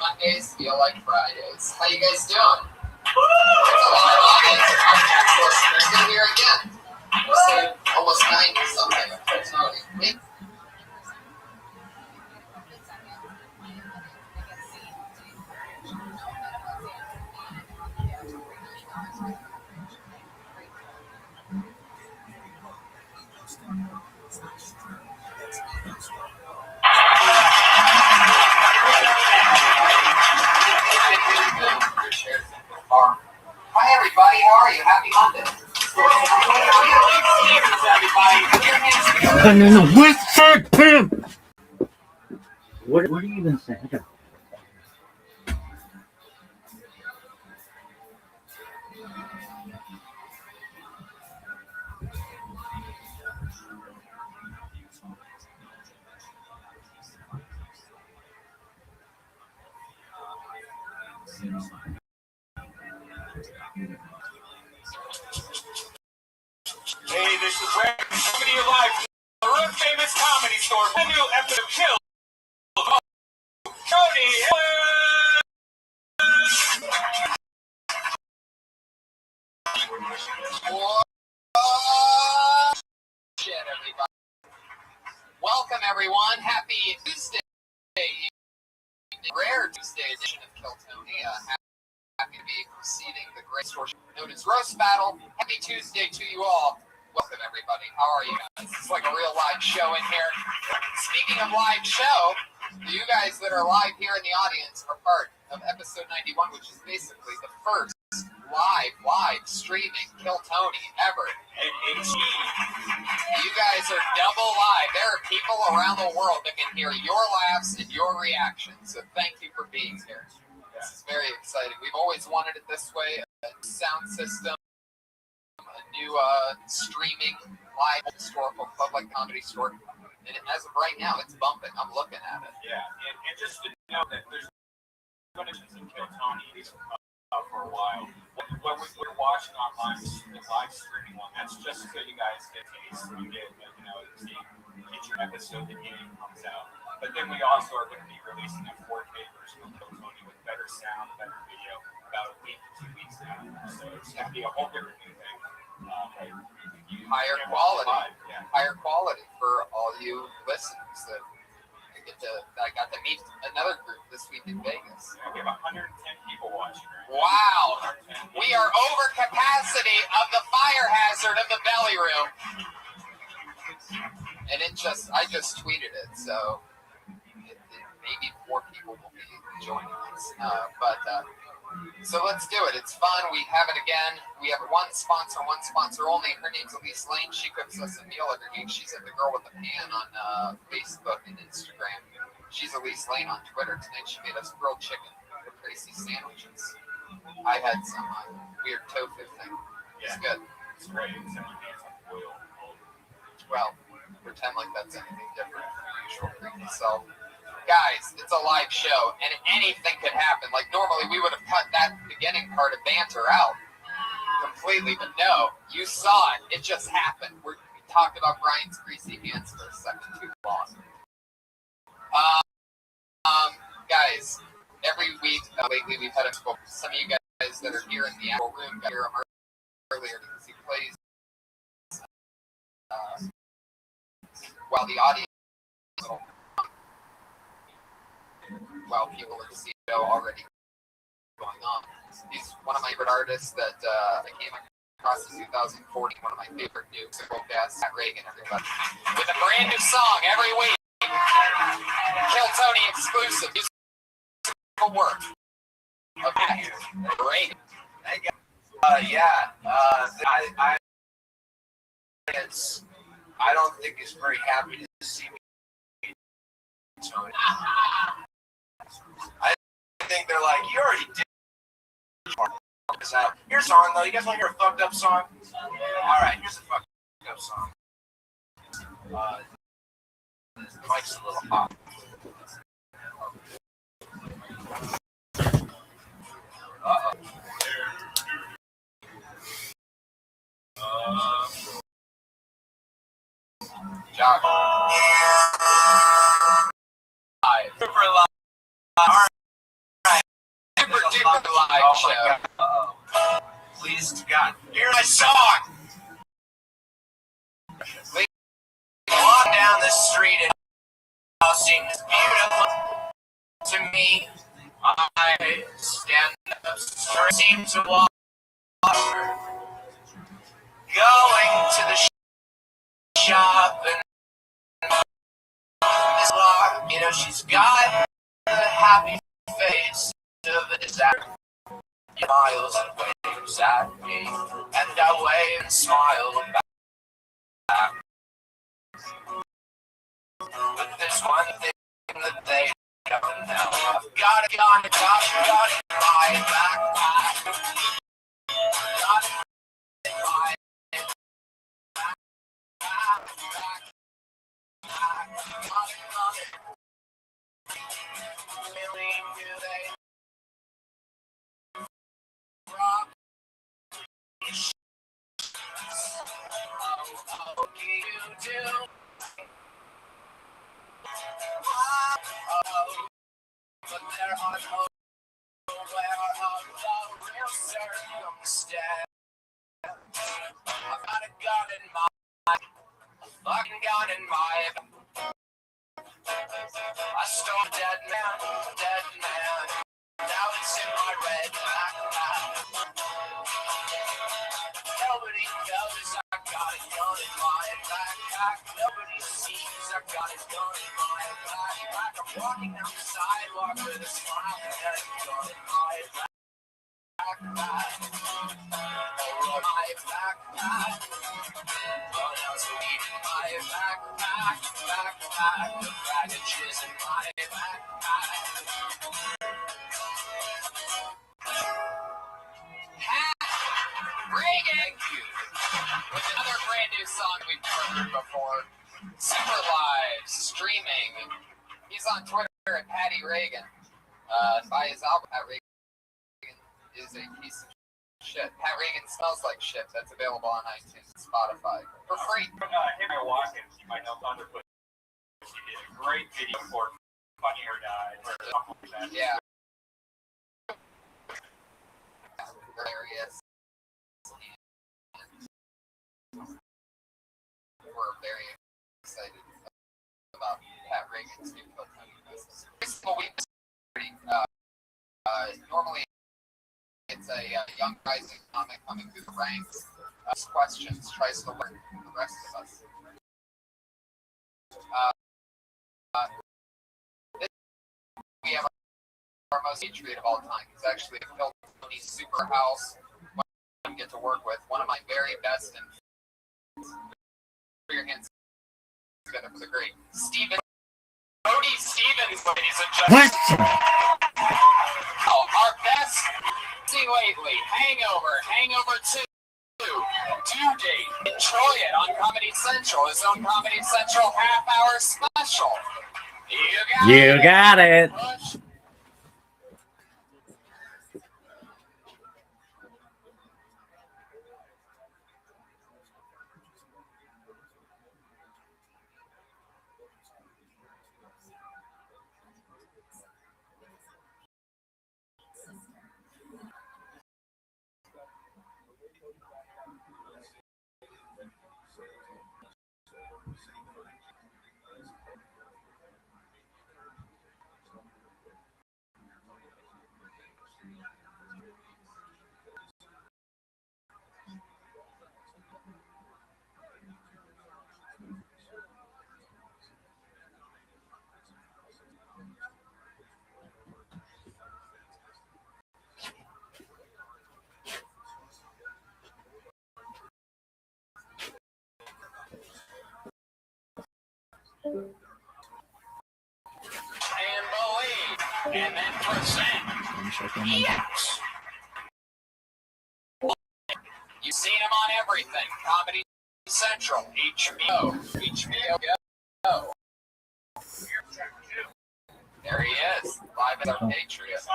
Mondays feel like Fridays. How you guys doing? It's a lot of audience. We're still here again. So almost 90 something. Hi everybody, how are you? Happy Monday. No, whisper him. What do you even say? Hey, this is Ray. Comedy of Life, the Road Famous Comedy Store. The new episode of Kill. Tony. Welcome everyone. Happy Tuesday. Rare Tuesday edition of Kill Tony. Happy to be receiving the great store known as Roast Battle. Happy Tuesday to you all. Welcome everybody. How are you guys? It's like a real live show in here. Speaking of live show, you guys that are live here in the audience are part of episode 91, which is basically the first live streaming Kill Tony ever. You guys are double live. There are people around the world that can hear your laughs and your reactions. So thank you for being here. This is very exciting. We've always wanted it this way. A sound system, a new streaming live historical public comedy store. And as of right now, it's bumping. I'm looking at it. Yeah, and just to know that there's connections in Kill Tony for a while. When we're watching online, the live streaming one, that's just so you guys get taste. You get your episode the day it comes out. But then we also are going to be releasing a 4K version of Kill Tony with better sound, better video, about a week to 2 weeks now. So it's going to be a whole different new thing. Higher quality for all you listeners. I got to meet another group this week in Vegas. Yeah, we have 110 people watching. Right? Wow, we are over capacity of the fire hazard of the belly room. And I just tweeted it, so maybe 4 people will be joining us. So let's do it. It's fun. We have it again. We have one sponsor only. Her name's Elise Lane. She cooks us a meal every week. She's at the Girl with the Pan on Facebook and Instagram. She's Elise Lane on Twitter. Tonight she made us grilled chicken with Tracy sandwiches. I had some weird tofu thing. It's good. It's great. It's oil. Well, pretend like that's anything different from your usual creepy self. Guys, it's a live show, and anything could happen. Like, normally we would have cut that beginning part of banter out completely, but no, you saw it. It just happened. We talked about Brian's greasy hands for a second too long. Guys, every week lately we've had some of you guys that are here in the actual room got here earlier because he plays while the audience. While people are seeing already going on. He's one of my favorite artists that I came across in 2014. One of my favorite new guests, Pat Reagan, everybody, with a brand new song every week. Kill Tony exclusive musical work of Pat Reagan. I don't think he's very happy to see me, Tony. I think they're like, you already did. Here's a song though. You guys want to hear a fucked up song? All right, here's a fucked up song. The mic's a little hot. Jock. Super live. All right. Super duper live show. Please to God, hear my song. We walk down the street and all seems beautiful to me. I stand up straight, seem to walk. Going to the shop and this block, you know, she's got a happy face of a disaster. Smiles and waves at me, and I wave and smile back. But there's one thing that they don't know. I've got it on the top, got it in my backpack. Got it in my backpack. Got it. Really, do they rock? Oh, you do. But there are no aware of the real circumstance. I've got a gun in my, a fucking gun in my. I stole a dead man. Now it's in my red backpack. Nobody knows I got a gun in my backpack. Nobody sees I got a gun in my backpack. I'm walking down the sidewalk with a smile and a gun in my backpack. Oh, my backpack. Oh, there's weed in my backpack. The baggage is in my backpack. Reagan with another brand new song we've heard before. Super live streaming. He's on Twitter at Patty Reagan. Buy his album. Pat Reagan is a piece of shit. Pat Reagan smells like shit. That's available on iTunes and Spotify for free. Henry Watkins, you might know Thunderfoot. She did a great video for Funny or Die. Yeah. Hilarious. We're very excited about Pat Reagan's new book. Normally, it's a young rising comic coming through the ranks, asks questions, tries to learn from the rest of us. We have our most patriot of all time. He's actually a Philly super house. I get to work with one of my very best and put your hands together for the great Cody Stevens, ladies and gentlemen. Oh, our best lately, Hangover 2, due date. Enjoy it on Comedy Central. His own Comedy Central half-hour special. You got it. And believe, and then present. Yes. You've seen him on everything. Comedy Central, HBO, Go. There he is, live at our Patriot. First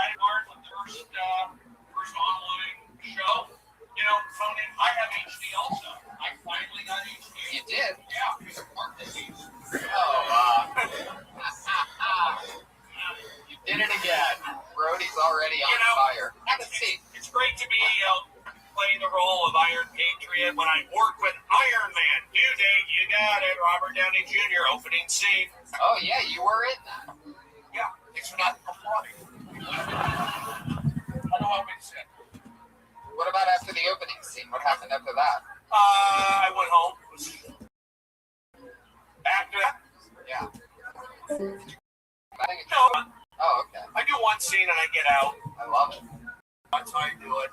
online show. You know, Tony, I have HD also. I finally got HD. You did? Yeah. You did it again. Brody's already on fire. It's great to be playing the role of Iron Patriot when I work with Iron Man. Due date, you got it. Robert Downey Jr. opening scene. Oh yeah, you were in that. Yeah, thanks for not applauding. I know what we said. What about after the opening scene? What happened after that? I went home. After that? Yeah. No, Oh, okay. I do one scene and I get out. I love it. That's how I do it.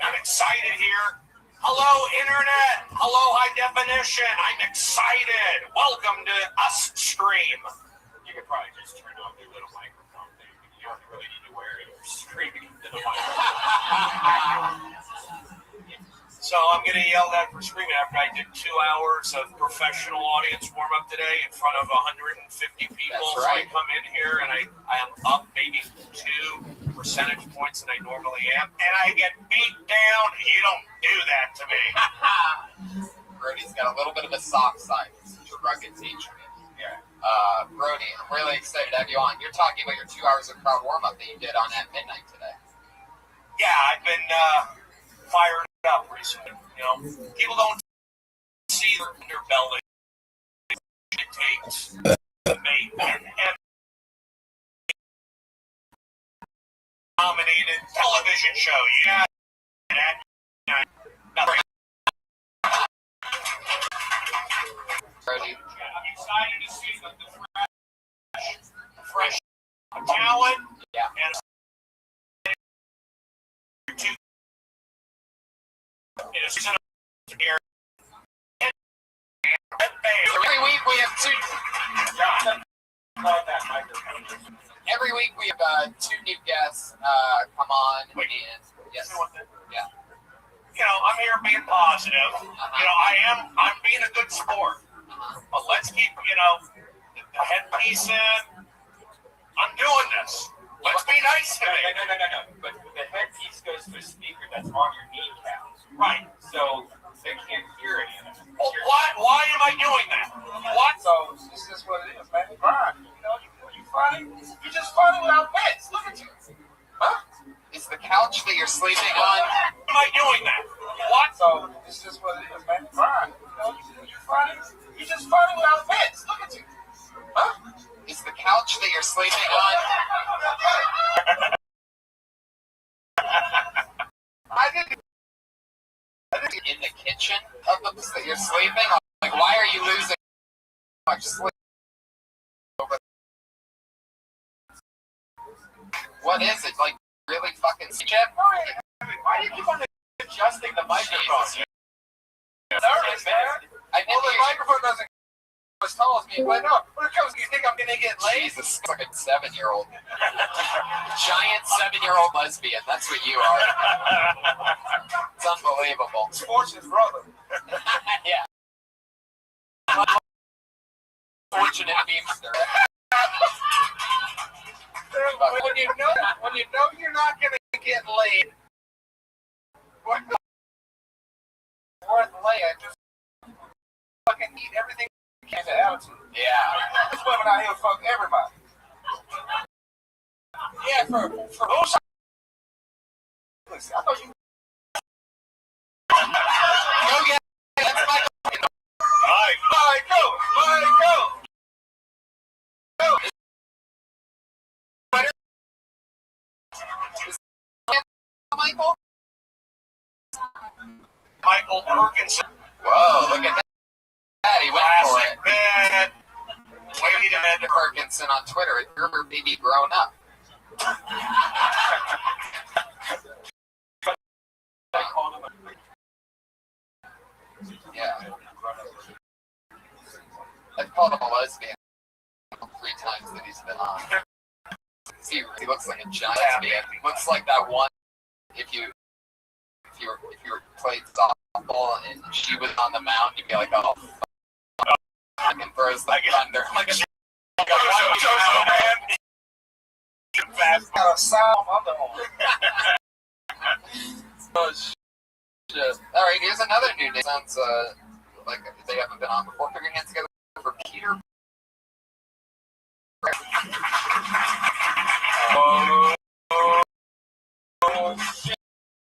I'm excited here. Hello, Internet. Hello, high definition. I'm excited. Welcome to us stream. You could probably just turn on your little microphone thing. You don't really need to wear it if you're streaming to the microphone. So I'm going to yell that for screaming after I did 2 hours of professional audience warm-up today in front of 150 people. That's right. So I come in here and I am up maybe 2 percentage points than I normally am, and I get beat down. You don't do that to me. Brody's got a little bit of a soft side. He's such a rugged teacher. Yeah. Brody, I'm really excited to have you on. You're talking about your 2 hours of crowd warm-up that you did on at midnight today. Yeah, I've been fired up recently. You know, people don't see their underbelly. It takes to make an Emmy-nominated television show. Yeah. Brody, I'm excited to see the fresh talent. Yeah. And every week we have two. Every week we have 2 new guests come on. And yes, yeah. You know, I'm here being positive. You know, I'm being a good sport. But let's keep, you know, the headpiece in. I'm doing this. Let's be nice to me. No. But the headpiece goes to a speaker that's on your kneecap. Right. So they can't hear any of it. Well, why am I doing that? What? So this is what it is, man. Fine. You know, you funny. You just funny without bits. Look at you. Huh? Is the couch that you're sleeping on? Why am I doing that? What? So this is what it is, man. Fine. You know, you funny. You just funny without bits. Look at you. Huh? Is the couch that you're sleeping on? I didn't in the kitchen of the place that you're sleeping. Like, why are you losing so much sleep? What is it? Like, really fucking Jeff? Why do you keep on adjusting the microphone? Nervous, man. The microphone doesn't go as tall as me. But no, when it comes, you think I'm gonna get laid? Jesus, it's like a 7-year-old. Giant 7-year-old lesbian. That's what you are. It's unbelievable. Fortune's brother. Yeah. Fortunate Beamster. When you know you're not gonna get laid, worth laying, just fucking eat everything you can to attitude. Yeah. This women out here fuck everybody. Yeah, for bullshit. Listen, I thought you. Go get it. That's my. All right, go. Michael Perkinson. Whoa, look at that. He went for it. Man. Wait a minute, Perkinson on Twitter. You're maybe grown up. Yeah. I've called him a lesbian 3 times that he's been on. He looks like a giant man. Looks like that one. If you played softball and she was on the mound, you'd be like, oh, fucking throws the thunder. Like a Fast got a sound underarm. Oh shit! All right, here's another new name. Sounds like they haven't been on before. Put your hands together for Peter. I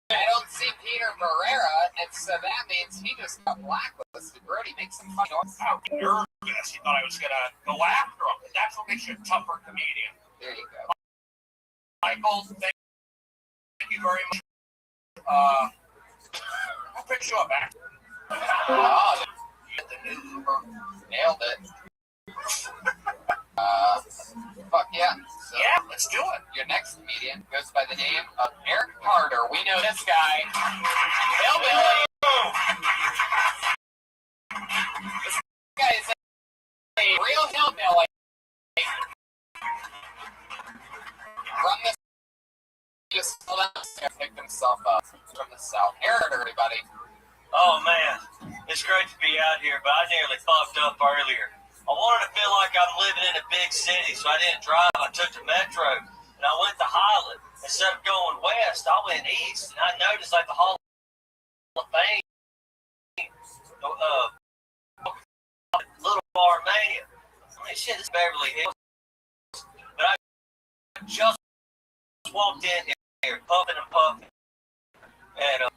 don't see Peter Barrera, and so that means he just got blacklisted. Brody, make some fun noise. How nervous. He thought I was gonna go after him. That's what makes you a tougher comedian. There you go. Michael, thank you very much. I'll pick you up back. Oh, nailed it. Fuck yeah. So, Yeah, let's do it. your next comedian goes by the name of Eric Carter. We know this guy. Hillbilly. This guy is a real hillbilly. From the just picked himself up from the south. Eric, everybody. Oh man, it's great to be out here, but I nearly fucked up earlier. I wanted to feel like I'm living in a big city, so I didn't drive. I took the metro, and I went to Highland. Instead of going west, I went east, and I noticed like the Hall of Fame, Little Armenia. I mean, shit, this is Beverly Hills. But I just walked in here, puffing and puffing. And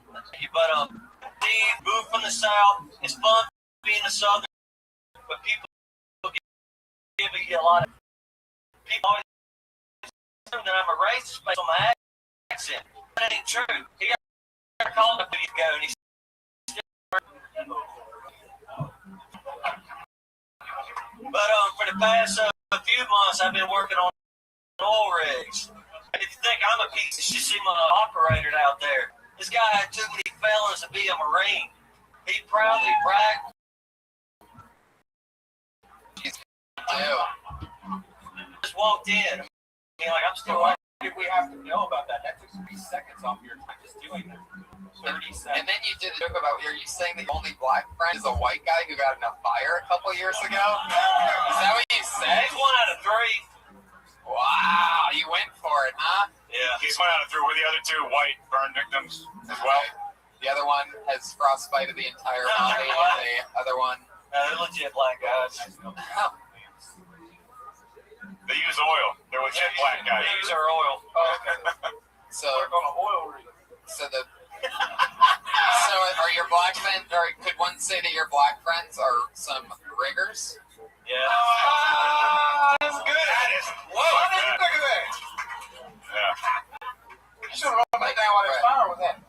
moved from the south. It's fun being a southern, but people give me a lot of people always assume that I'm a racist based on my accent. That ain't true. He got called a few years ago, and he's still. But for the past a few months, I've been working on oil rigs. And if you think I'm a piece of shit, see my operator out there. This guy had too many fellas to be a Marine. He proudly bragged. Just walked in. I mean, like, I'm still like, Did we have to know about that? That took 3 seconds off your time just doing that. 30 seconds. And then you did a joke about, are you saying the only black friend is a white guy who got in a fire a couple years ago? Is that what you said? he's 1 out of 3. Wow, you went for it, huh? Yeah. He's 1 out of 3. Were the other 2 white burn victims as well? The other one has frostbite of the entire body, and the other one... No, they're legit black guys. They use oil. They're legit black guys. They use our oil. So, on an oil rig. so are your black friends, or could one say that your black friends are some riggers? Yeah. That's good. That is. Whoa. Look at that. Yeah. You should have rolled that down while that fire was happening.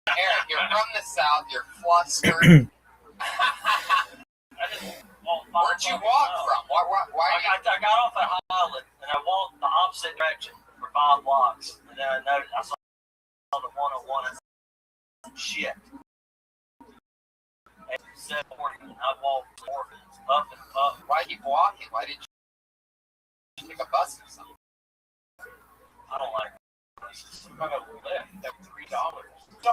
Eric, you're from the south, you're flustered. Where'd you walk from? Why I got off at Highland, and I walked the opposite direction for 5 blocks. And then I noticed, I saw the 101 and shit. And 740, I walked up and up. Why keep walking? Why didn't you take a bus or something? I don't like buses. I'm going to lift at $3. Go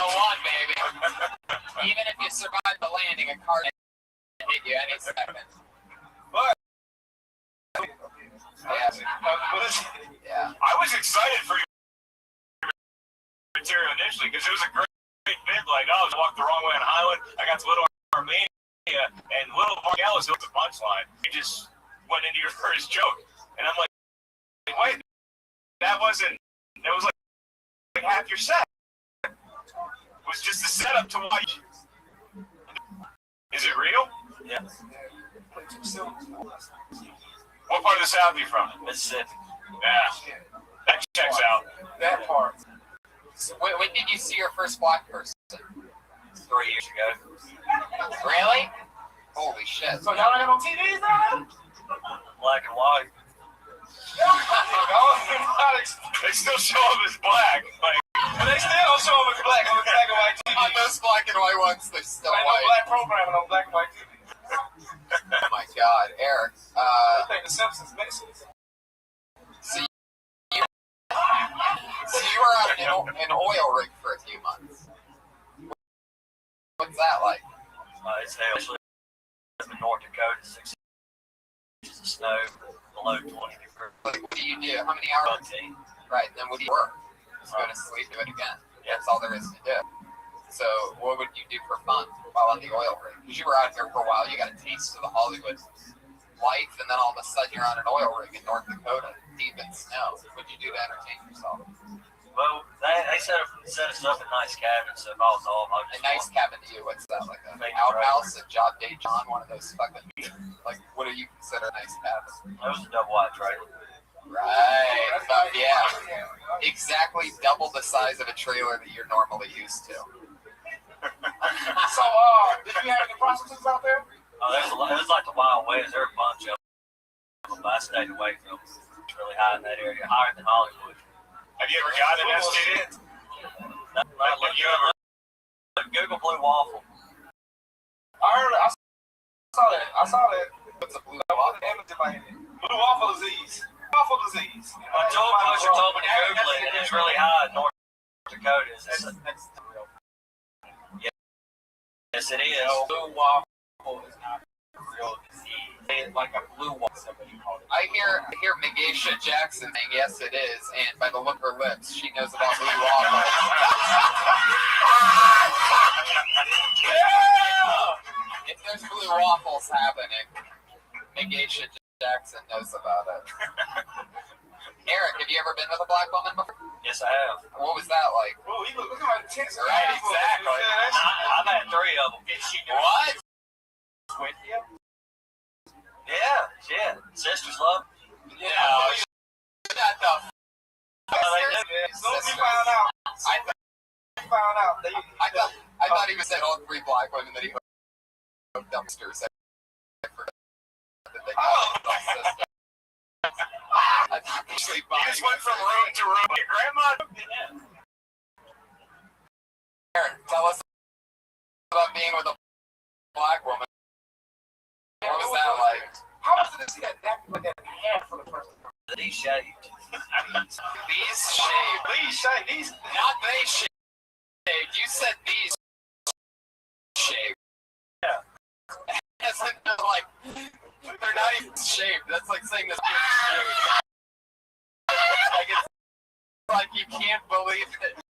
on, baby. Even if you survive the landing, a car can hit you any second. But Yeah. I was excited for your material initially because it was a great bit. Like, I walked the wrong way on Highland. I got to Little Armenia, and Little Margellis was the punchline. He just went into your first joke, and I'm like, wait, that was like half your set. It was just a setup to watch. Is it real? Yeah. What part of the South are you from? Mississippi. Yeah, that checks out. That part. So when did you see your first black person? 3 years ago. Really? Holy shit. So y'all ain't got no TVs now? Black and white. They still show him as black. Like, They still don't show them in black and white TV. On those black and white ones, they're still Ain't no white. black programming on black and white TV. Oh my God, Eric. I think the Simpsons mixes. So you were on an oil rig for a few months. What's that like? It's hell. Especially in North Dakota, 6 inches of snow, below 20 degrees. Like, what do you do? How many hours? 13. Right, then what do you work? Just go to sleep, do it again. That's all there is to do. So what would you do for fun while on the oil rig? Because you were out here for a while, you got a taste of the Hollywood life, and then all of a sudden you're on an oil rig in North Dakota, deep in snow. What would you do to entertain yourself? Well, they set us up in nice cabins, so if I was home, I would A just nice cabin to you, what's that, like an Maybe outhouse, a Job Day John, one of those fucking, like, what do you consider a nice cabin? It was a double wide trailer. Right, yeah, exactly double the size of a trailer that you're normally used to. So, did you have any prostitutes out there? Oh, it was like the Wild West. There were a bunch of them, but I stayed away from them. It's really high in that area, higher than Hollywood. Have you ever gotten an STD? Have you ever Google Blue Waffle? I saw that. What's a blue Waffle waffle? image in my head. Blue waffle disease. Waffle disease. My Joe Pusher told me to Google it, and it's really high in North Dakota. That's the real. Yes, it is. Blue waffle is not a real disease. It's like a blue waffle, somebody called it. I hear Megasha Jackson saying yes it is, and by the look of her lips, she knows about blue waffle. Yeah! If there's blue waffles happening, Megasha Jackson knows about it. Eric, have you ever been with a black woman before? Yes, I have. What was that like? Whoa, look at my intense. Right, exactly. I've had 3 of them. Did she What? with you? Yeah. Sisters love. Yeah. Shut the They do. As soon as we found out, I thought he was saying all 3 black women that he hooked dumpsters. I forgot that they called them sisters. I actually You just went from room to room. Your grandma? Eric, tell us about being with a black woman. What was that like? how much did she got that with that hand for the first time? These shaved. These shaved. These shake, these. Not they shaved. You said these shaved. Yeah. That's like, they're not even shaved. That's like saying this. Like it's like you can't believe that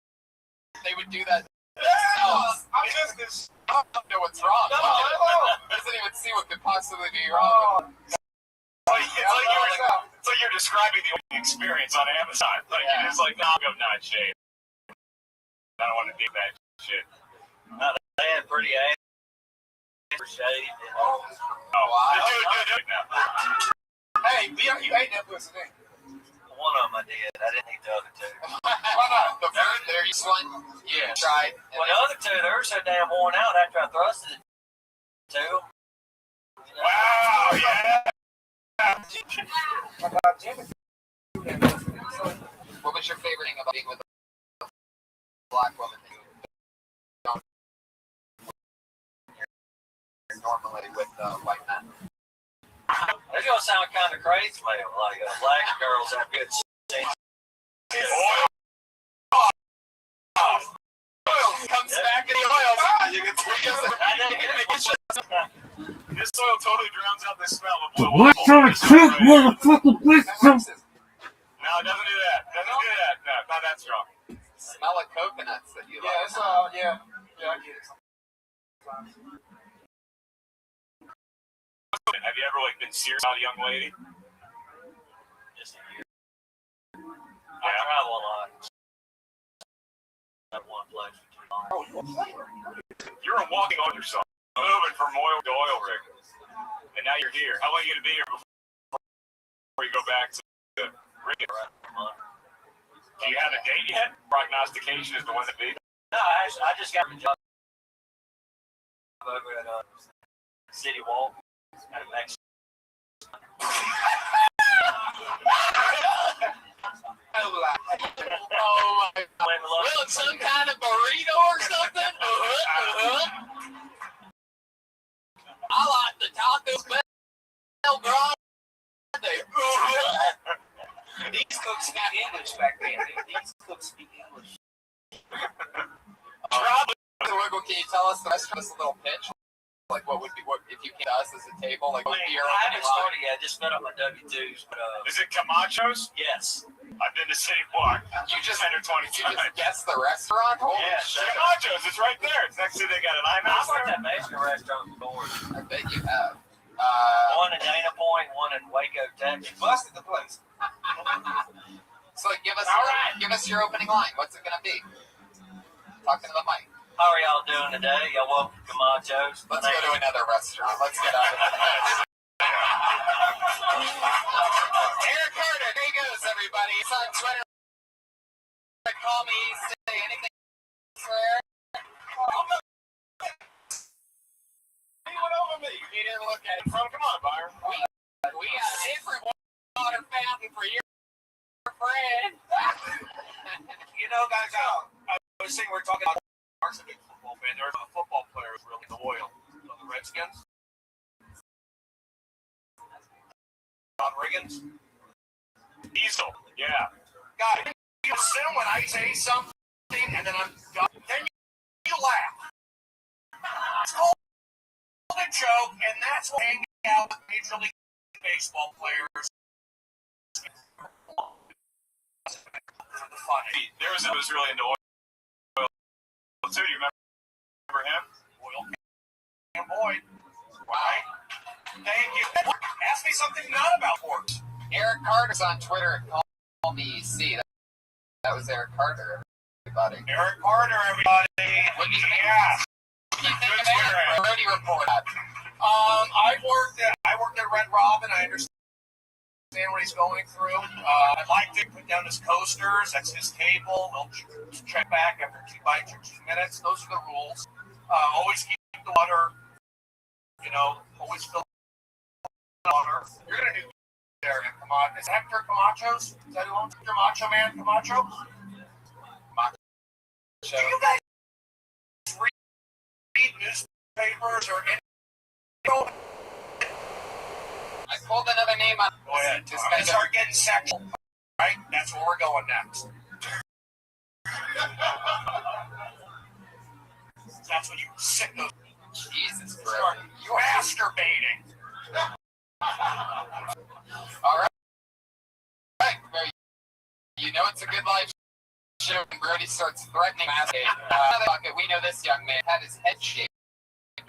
they would do that themselves. I'm just this. I don't know what's wrong. No. Doesn't even see what could possibly be wrong. It's like you're describing the experience on Amazon. Like you're just like, no, I'll go not shave. I don't want to do that shit. No, they had pretty ass. Shaved. Oh, Wow. do it now. Hey, Bill, you ate that pussy, didn't you? One of them I did. I didn't eat the other 2. Why not? The first there, you one, yeah, tried. Well, the other 2, they were so damn worn out after I thrusted it to them. Wow, yeah. What was your favorite thing about being with a black woman that you don't hear normally with white men? It's gonna sound kind of crazy, man. Like black girls have good sense. Oil. Comes back in the oil. You can This oil totally drowns out the smell of blue What waffle. sort of trick, motherfucker? Please No, some. it doesn't do that. Doesn't do that. No, not that strong. smell of coconuts that you Yeah, like. it's yeah, I get it. Have you ever been serious about a young lady? Just a year. I travel a lot. Not one place for too long. You were walking on yourself, moving from oil to oil rig, and now you're here. How long are you gonna be here before you go back to the rig? Do you have a date yet? Prognostication is the one to be. No, I just got a job over at City Walk out of Mexico. Oh my God. Went to Los want some kind of burrito or something? I like the Taco Bell Grande. These cooks speak English back then. These cooks speak English. Can you tell us the restaurant, this little pitch? Like what if you came to us as a table? Like what would be your I opening haven't line? started yet. I just fed up my W-2s. But, Is it Camacho's? yes. I've been to City Park. You just 10 or 20 you times. just guessed the restaurant? Holy Yeah, shit. Camacho's, it's right there. It's next to they got an I've IMAX worked there. at Mexican restaurants before. I bet you have. One in Dana Point, one in Waco, Texas. Busted the place. So give us your opening line. What's it gonna be? Talking to the mic. How are y'all doing today? Y'all welcome to Camacho's. Let's go to another restaurant. Let's get out of this. Eric Carter, there he goes, everybody. He's on Twitter. Call me, say anything for Eric. He went over me. He didn't look at it. Come on, Byron. We got a different water fountain for your friend. You know, guys, I was saying we're talking about Varsity football fan. There's a football player who's really loyal to the Redskins. John Riggins. Diesel. Yeah. Guys, you listen when I say something and then I'm done. Then you laugh. It's called a joke, and that's what hanging out with Major League Baseball players. For the fun. There was really into oil too. Do you remember him? Oil Cam Boyd. Right? Thank you. Ask me something not about sports. Eric Carter's on Twitter. Call me EC. That was Eric Carter, everybody. Eric Carter, everybody. What do you think? Yeah. What do you think of Eric? Brody report. I worked at Red Robin. I understand what he's going through. I'd like to put down his coasters. That's his table. We'll check back after 2 bites or 2 minutes. Those are the rules. Always keep the water. Always fill the water. You're gonna do there. Come on. Is Hector Camacho's? Is that who owns your Macho Man Camacho? Do you guys read newspapers or any? I pulled another name on. Go ahead. I'm going to start getting sexual. Right? That's where we're going next. That's when you sick those. Jesus Start Christ. masturbating. All right. You know it's a good life show when Brody starts threatening us. We know this young man had his head shaved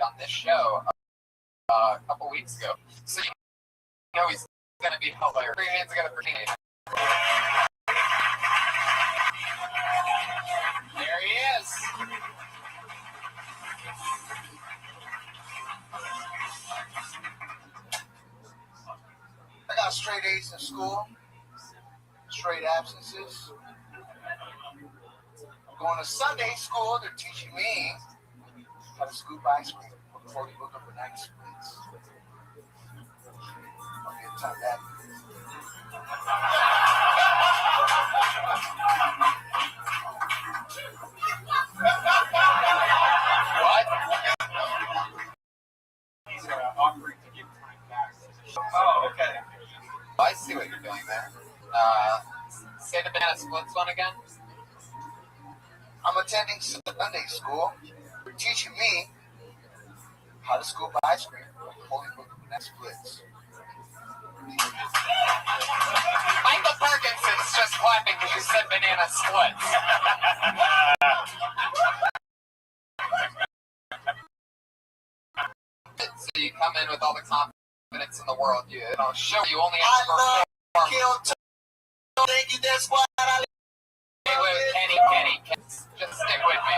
on this show a couple weeks ago. So you know he's going to be hilarious. Put your hands together for me. There he is. I got straight A's in school, straight absences. I'm going to Sunday school. They're teaching me how to scoop ice cream before you look up the night splits. I'll get time that. What? He's offering to give time back. Oh, okay. I see what you're doing there. Say the banana splits one again. I'm attending Sunday school. They're teaching me how to scoop ice cream before you look up the night splits. Michael Parkinson's just clapping because you said banana splits. So you come in with all the confidence in the world. It'll show you only have to perform. Thank you, that's why I Kenny, just stick with me.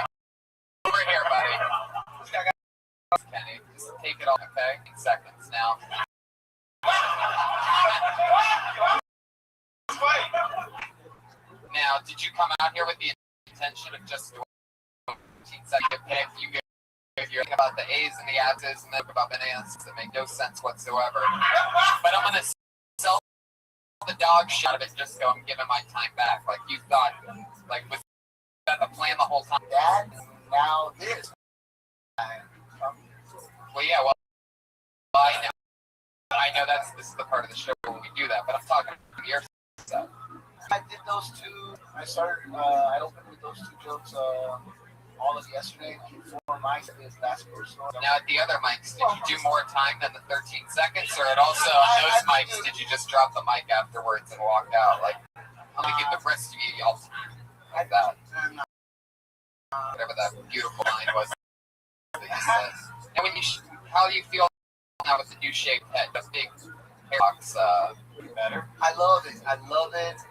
Over here, buddy. Kenny, just take it off, okay? In seconds now. Now, did you come out here with the intention of just doing teams that you pick? You're thinking about the A's and the Abs and then about bananas that make no sense whatsoever. But I'm going to sell the dog shit out of it just so I'm giving my time back. Like you thought, like was that the plan I started. I opened with those two jokes. All of yesterday. 4 mics. It was last personal. Now at the other mics, did you do more time than the 13 seconds, or it also on those mics did you just drop the mic afterwards and walk out? Like I'm gonna give the rest of you y'all like that. Whatever that beautiful line was that you said. And when you, how do you feel now with the new shaped head, the big hairbox? Better. I love it. I love it.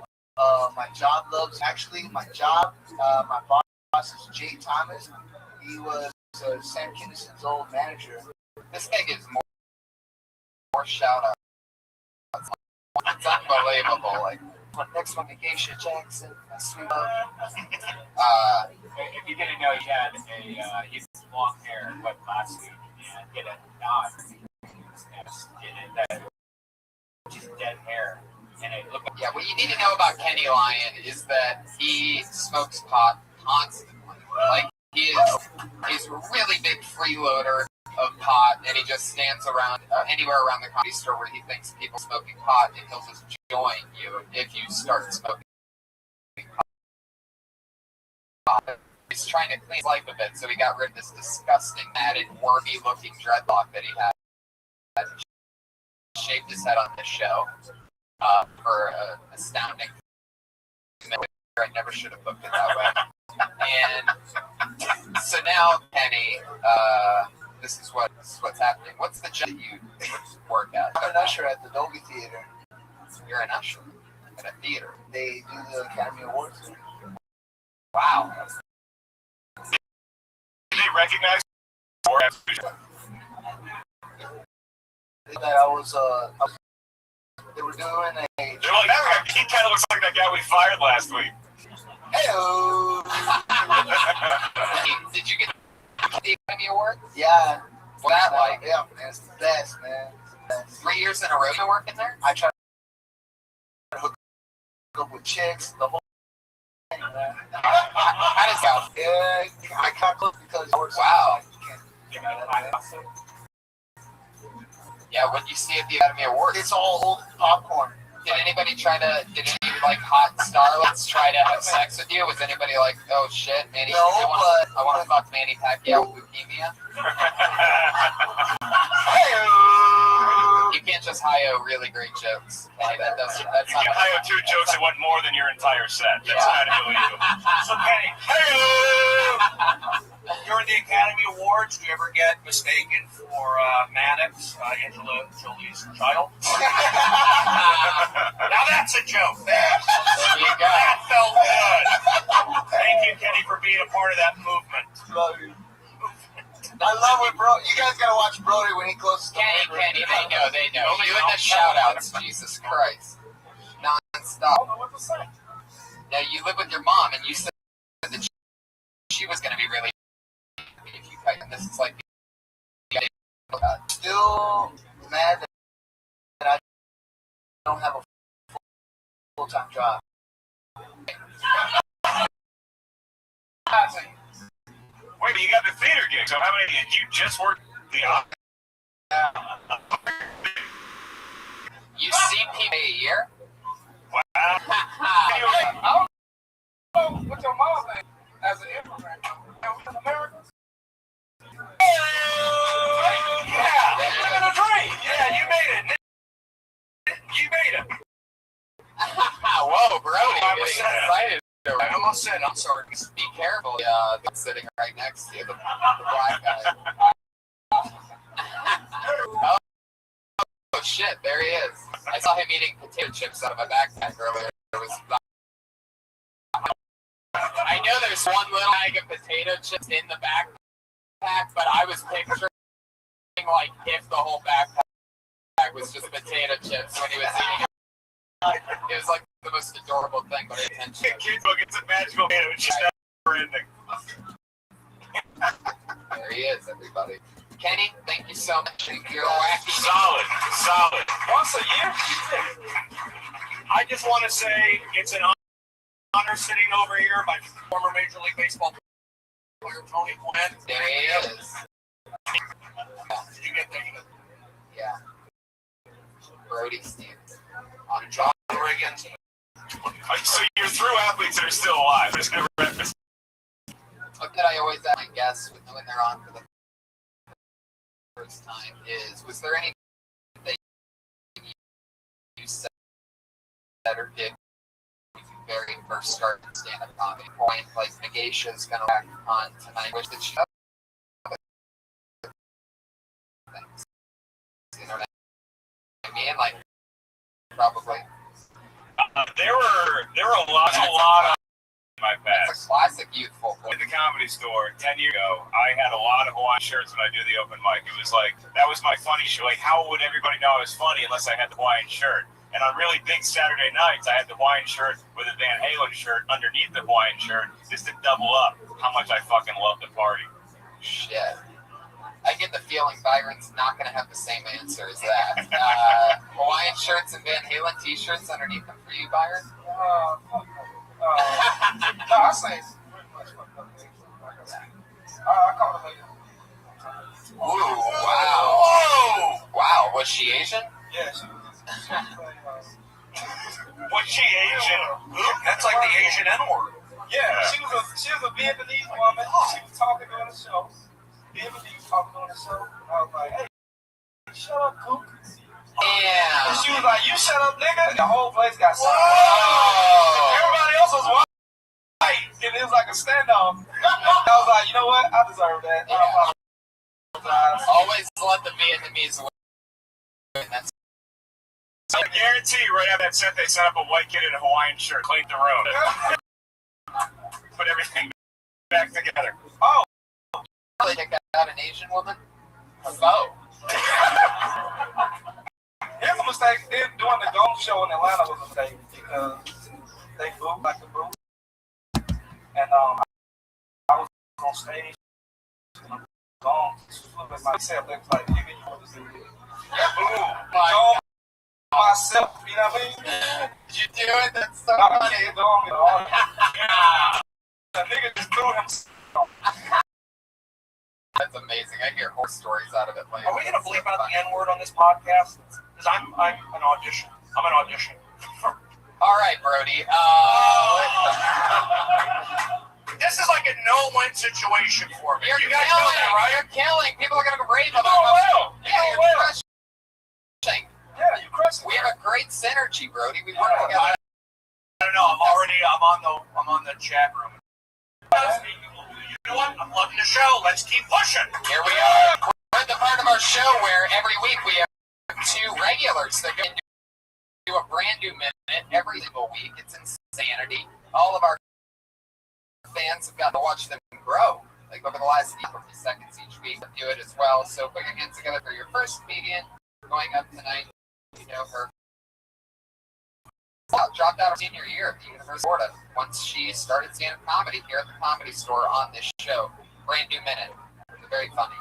My job loves. Actually, my job. My boss is Jay Thomas. He was Sam Kinnison's old manager. This guy gives more shout outs. It's unbelievable. Like My next one, vacation, Jackson. I swear. If you didn't know, he had his long hair went last week and hit a knot that just dead hair. And it looked like, yeah, what you need to know about Kenny Lyon is that he smokes pot constantly. Like he's a really big freeloader of pot, and he just stands around anywhere around the comedy store where he thinks people smoking pot, and he'll just join you if you start smoking pot. He's trying to clean his life a bit, so he got rid of this disgusting, matted, wormy-looking dreadlock that he had. Shaved his head on this show for astounding. I never should have booked it that way. And so now, Kenny, this is what's happening. What's the job you work at? I'm an usher at the Dolby Theater. You're an usher at a theater. They do the Academy Awards. Wow. Did they recognize or That I was they were doing a. they're like, that guy, he kind of looks like that guy we fired last week. Hey-o. Did you get the Academy Award? Yeah. What's that like? Yeah, man, it's the best, man. It's the best. 3 years in a row you're working there? I try to hook up with chicks, the whole thing, man. How does that? Yeah, I can't look because Wow. You know that, man. Yeah, what you see at the Academy Awards? It's all old popcorn. Did any like hot starlets try to have sex with you? Was anybody like, oh shit, Manny? No, I want to fuck Manny Pacquiao with leukemia? You can't just hi-oh really great jokes. Okay, that's not. You can hire 2 jokes that went more than your entire set. That's not illegal. So, Kenny, during the Academy Awards, do you ever get mistaken for Maddox, Angela Jolie's child? Now that's a joke. There you go. That felt good. Thank you, Kenny, for being a part of that movement. I love it, bro. You guys gotta watch Brody when he closes the Kenny, they know. You and the shout-outs, Jesus Christ. Non-stop. Now, you live with your mom, and you said that she was going to be really happy if you cut, and this is like... Still mad that I don't have a full-time job. Wait, but you got the theater gig, so how many did you just work the You see people a year? Wow. what's your mom name as an immigrant? Americans? Yeah, living a dream. Yeah, you made it. You made it. Whoa, Brody, I'm excited. I almost said, I'm sorry. Just be careful. That's sitting right next to you, the black guy. Oh shit, there he is. I saw him eating potato chips out of a backpack earlier. I know there's one little bag of potato chips in the backpack, but I was picturing like if the whole backpack was just potato chips when he was eating it. It was like the most adorable thing, but I didn't mention it. Kid book, it's a magical man. It's just never ending. There he is, everybody. Kenny, thank you so much. You're wacky. Solid. Once a year? I just want to say it's an honor sitting over here by former Major League Baseball player Tony Gwynn. There he is. Did you get that? Yeah. Brody Steve. On John Riggins. So you're through athletes that are still alive. There's never What that I always ask my guests when they're on for the first time is, was there anything you said or did when you very first started stand-up comedy? Point like Nagasha's gonna back on tonight, which did she things? You know what I mean? Like probably. there were a lot of my past. It's a classic youthful In the Comedy Store 10 years ago, I had a lot of Hawaiian shirts when I do the open mic. It was like, that was my funny show. Like, how would everybody know I was funny unless I had the Hawaiian shirt? And on really big Saturday nights, I had the Hawaiian shirt with a Van Halen shirt underneath the Hawaiian shirt just to double up how much I fucking love the party. Shit. I get the feeling Byron's not going to have the same answer as that. Hawaiian shirts and Van Halen t-shirts underneath them for you, Byron? No, I say it's pretty much what I call it Ooh, wow. Whoa! Wow, was she Asian? yeah, she was Was she Asian? That's like the Asian N-word. yeah, she was a Vietnamese woman. She was talking on the show. Vietnamese talking on the show. I was like, hey, shut up, kook. Damn. And she was like, you shut up, nigga. And the whole place got silent. Whoa! Everybody else was white. And it was like a standoff. I was like, you know what? I deserve that. I apologize. Always let the Vietnamese win. That's I guarantee right after that set, they set up a white kid in a Hawaiian shirt, cleaned the room, put everything back together. Oh, they pick out an Asian woman. A foe. here's a mistake. Doing the Golden Show in Atlanta was a mistake because they booed like the boo. And I was on stage. And I was gone. With myself, they was like, nigga, you want to do this? Like, myself, you know what I mean? Did you do it? That's so I funny. can't do it. The nigga just threw himself. That's amazing. I hear horror stories out of it later. Are we gonna bleep out the N-word on this podcast? Because I'm an audition. I'm an audition. All right, Brody. This is like a no-win situation for me. You're You guys killing, know that, right? You're killing. People are going to go rave You're about doing well. Yeah, You're you're doing well. crushing. Yeah, you crushed it. We have a great synergy, Brody. We work together. I don't know. I'm on the chat room. You know what? I'm loving the show. Let's keep pushing. Here we are. We're at the part of our show where every week we have two regulars that can do a brand new minute every single week. It's insanity. All of our fans have got to watch them grow. Like over the last 50 seconds each week, do it as well. So put your hands together for your first comedian going up tonight. You know her. Dropped out of senior year at the University of Florida once she started stand-up comedy here at the Comedy Store on this show. Brand new minute. It's very funny.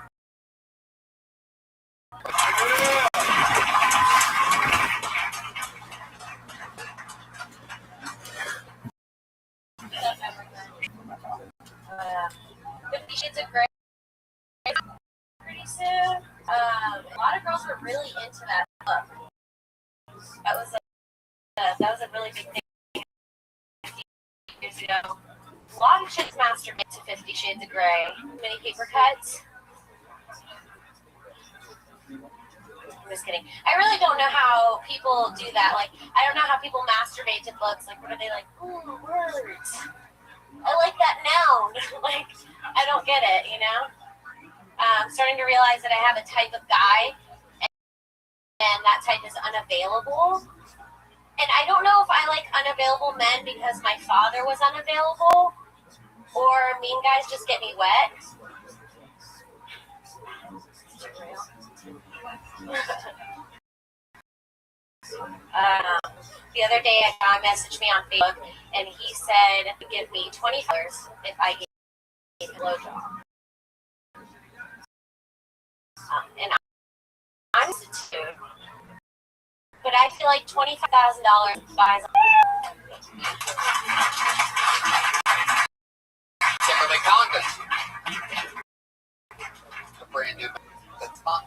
Shades of Grey pretty soon. A lot of girls were really into that book. That was a really big thing 50 years ago. A lot of chicks masturbate to 50 Shades of Grey. Mini paper cuts. I'm just kidding. I really don't know how people do that. Like, I don't know how people masturbate to books. Like, what are they like? Ooh, words. I like that noun. Like, I don't get it, you know? I'm starting to realize that I have a type of guy, and that type is unavailable. And I don't know if I like unavailable men because my father was unavailable, or mean guys just get me wet. The other day, a guy messaged me on Facebook, and he said, give me $20 if I gave him a blowjob. And I'm too. But I feel like $25,000 buys Kimberly Condon. A brand new. That's fun.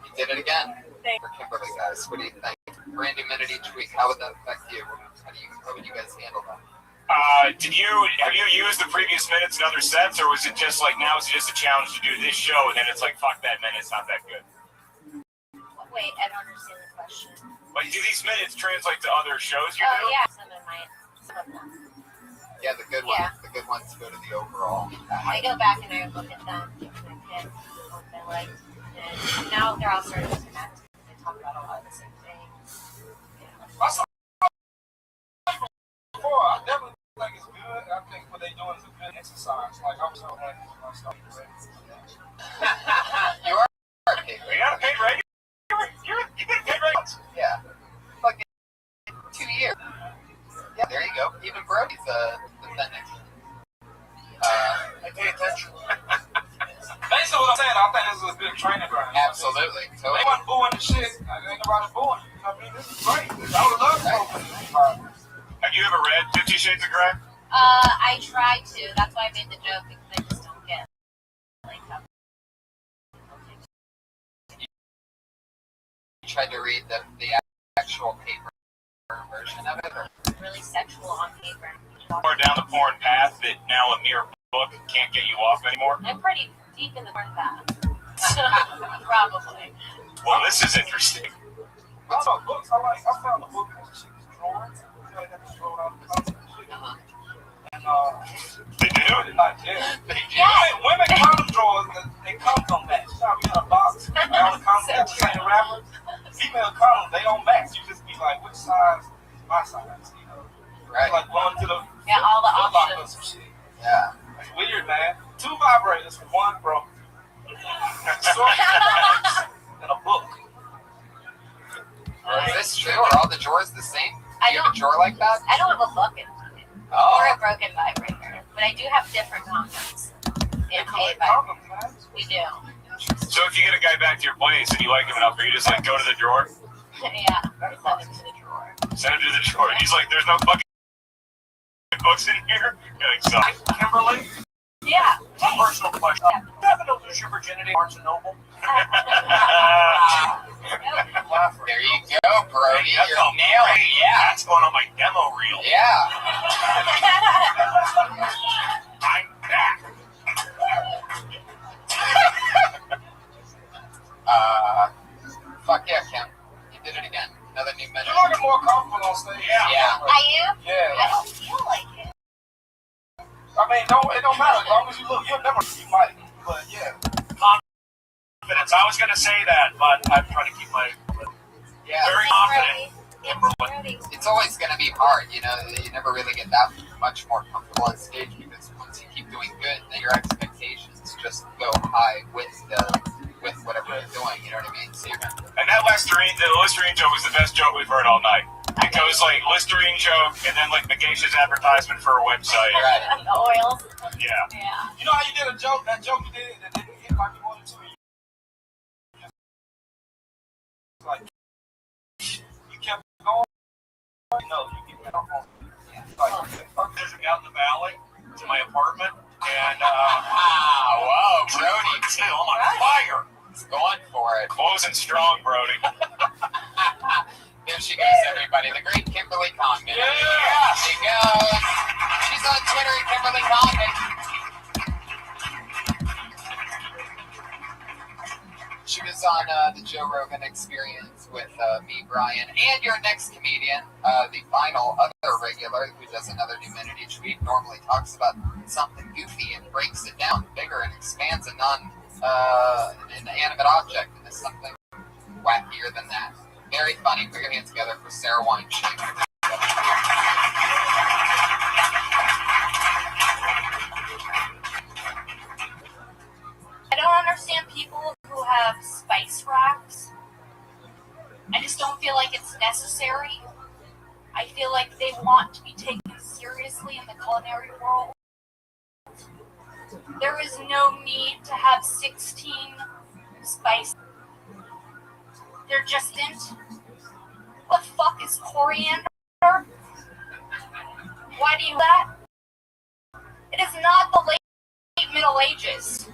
You did it again for Kimberly, guys. sets. What do you think? Brand new minute each week. How would that affect you? How would you guys handle that? Have you used the previous minutes in other sets, or was it just like now it's just a challenge to do this show, and then it's like fuck that minute, it's not that good? Wait, I don't understand the question. Like, do these minutes translate to other shows you do? Oh yeah, some of them. Yeah, the good ones. The good ones go to the overall. I go back and I look at them, give them a pick, what they like, and now they're all starting to connect. They talk about a lot of the same things. I saw before. I definitely think it's good. I think what they're doing is a good exercise. Like I was so happy when I started doing You are paid. You got paid regular. You've been paid regular. Yeah. Fucking 2 years. Yeah, there you go. Even Brody's defending. I pay attention. Basically what I'm saying, I think this is a good training ground. Absolutely. Totally. They wasn't booing the shit. Ain't nobody booing. You know what I mean? This is great. I would love to open this. Have you ever read 50 Shades of Grey? I tried to. That's why I made the joke because I just don't get like that. You tried to read the actual paper version of it? Or? Really sexual on paper. Or down the porn path that now a mere book can't get you off anymore? I'm pretty deep in the porn path. Probably. Well, this is interesting. I saw books. I found a book in this chick's drawer. You know, that drawer out of the closet and shit. And They do? it's not there. Yeah. Women condom drawers, they condoms don't match. You know, we got a box. All the condoms got the same wrapper. Female condoms, they don't match. You just be like, which size is my size? You know, Right. like going to the All the Foot Locker or options. some shit. Yeah. It's weird, man. 2 vibrators for 1 broke. And a book. Is this true? Are all the drawers the same? Do you have a drawer like that? I don't have a bucket or Oh. a broken vibrator, but I do have different condoms. And Collect a vibrator. condoms, man. We do. So if you get a guy back to your place and you like him enough, you just like go to the drawer, Yeah. Send it to the drawer. send him to the drawer. He's like, there's no fucking books in here. You're like, sorry. Kimberly, Yeah. a personal question. You happen to lose your virginity at Barnes & Noble? There you go, Brody. That's You're all nailing great. it. Yeah, that's going on my demo reel. Yeah. I'm back. Fuck yeah, Kim. You did it again. Another new minute. You're looking more comfortable on stage. Yeah. I am? Yeah. I don't feel like it. I mean, it don't matter. As long as you look, you'll never, you might. But yeah. Confidence. I was going to say that, but I'm trying to keep my Yeah. very Thanks, confident. Brody. It's always going to be hard, you know. You never really get that much more comfortable on stage because once you keep doing good, then your expectations just go high with whatever you're doing. You know what I mean? So you're gonna, And that the Listerine joke was the best joke we've heard all night. It goes like Listerine joke and then like the geisha's advertisement for a website. Right. The oils. Yeah. Yeah. You know how you did a joke? That joke you did that didn't hit like you wanted to. Like, you kept going. No, you kept going. Like, out in the valley to my apartment, and wow, Brody, too. I'm on fire. he's going for it. Closing strong, Brody. There she goes, everybody. The great Kimberly Condon. Yeah. She goes. She's on Twitter at Kimberly Condon. She was on the Joe Rogan Experience with me, Brian, and your next comedian, the final other regular who does another new minute each week, normally talks about something goofy and breaks it down bigger and expands a inanimate object into something wackier than that. Very funny. Put your hands together for Sarah Weinstein. I don't understand people who have spice racks. I just don't feel like it's necessary. I feel like they want to be taken seriously in the culinary world. There is no need to have 16 spices. There just isn't. What the fuck is coriander? Why do you do that? It is not the late Middle Ages.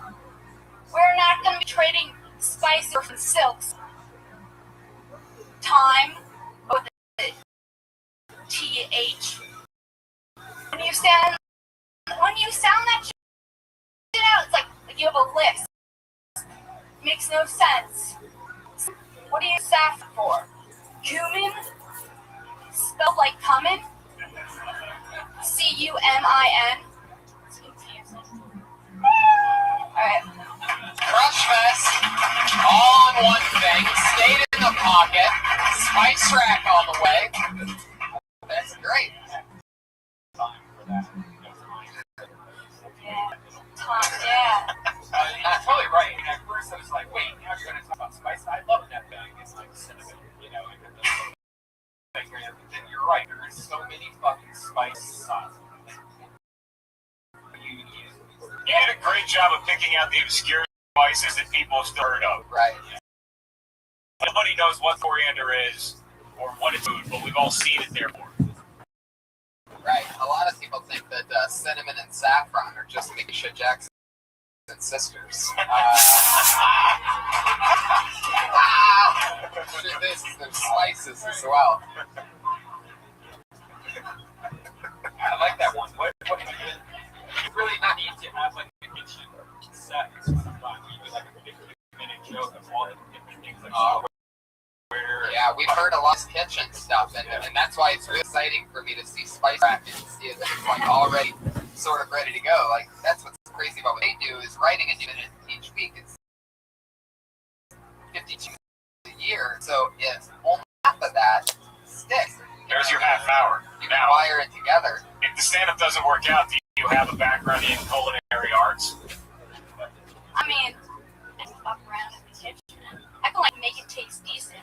We're not going to be trading spices for silks. time with the TH. When you sound that shit out, it's like you have a list. Makes no sense. What do you saff for? Cumin? Spelled like cumin? CUMIN? It's confusing. Alright. Crush Fest, all on one thing, stayed in the pocket, spice rack all the way. That's great. Time for that. Yeah. Tom, yeah. You're totally right. And at first I was like, wait, now you're going to talk about spice? I love that thing. It's like cinnamon, you know. And then you're right. There are so many fucking spice sauces. You did a great job of picking out the obscure spices that people still heard of. Right. Nobody knows what coriander is or what it's food, but we've all seen it therefore. Right. A lot of people think that cinnamon and saffron are just Misha Jackson's sisters. There's spices as well. I like that one. What you really not need to have like a kitchen set sometimes. You do like a 15-minute joke of all the different things like yeah, we've heard a lot of kitchen stuff, and that's why it's really exciting for me to see Spice Rack and see that it's like already sort of ready to go. Like, that's what's crazy about what they do is writing a new minute each week. It's 52 a year, so if only half of that sticks, There's your half hour. you can wire it together. If the stand-up doesn't work out, do you have a background in culinary arts? I mean, I can fuck around in the kitchen. I can like make it taste decent.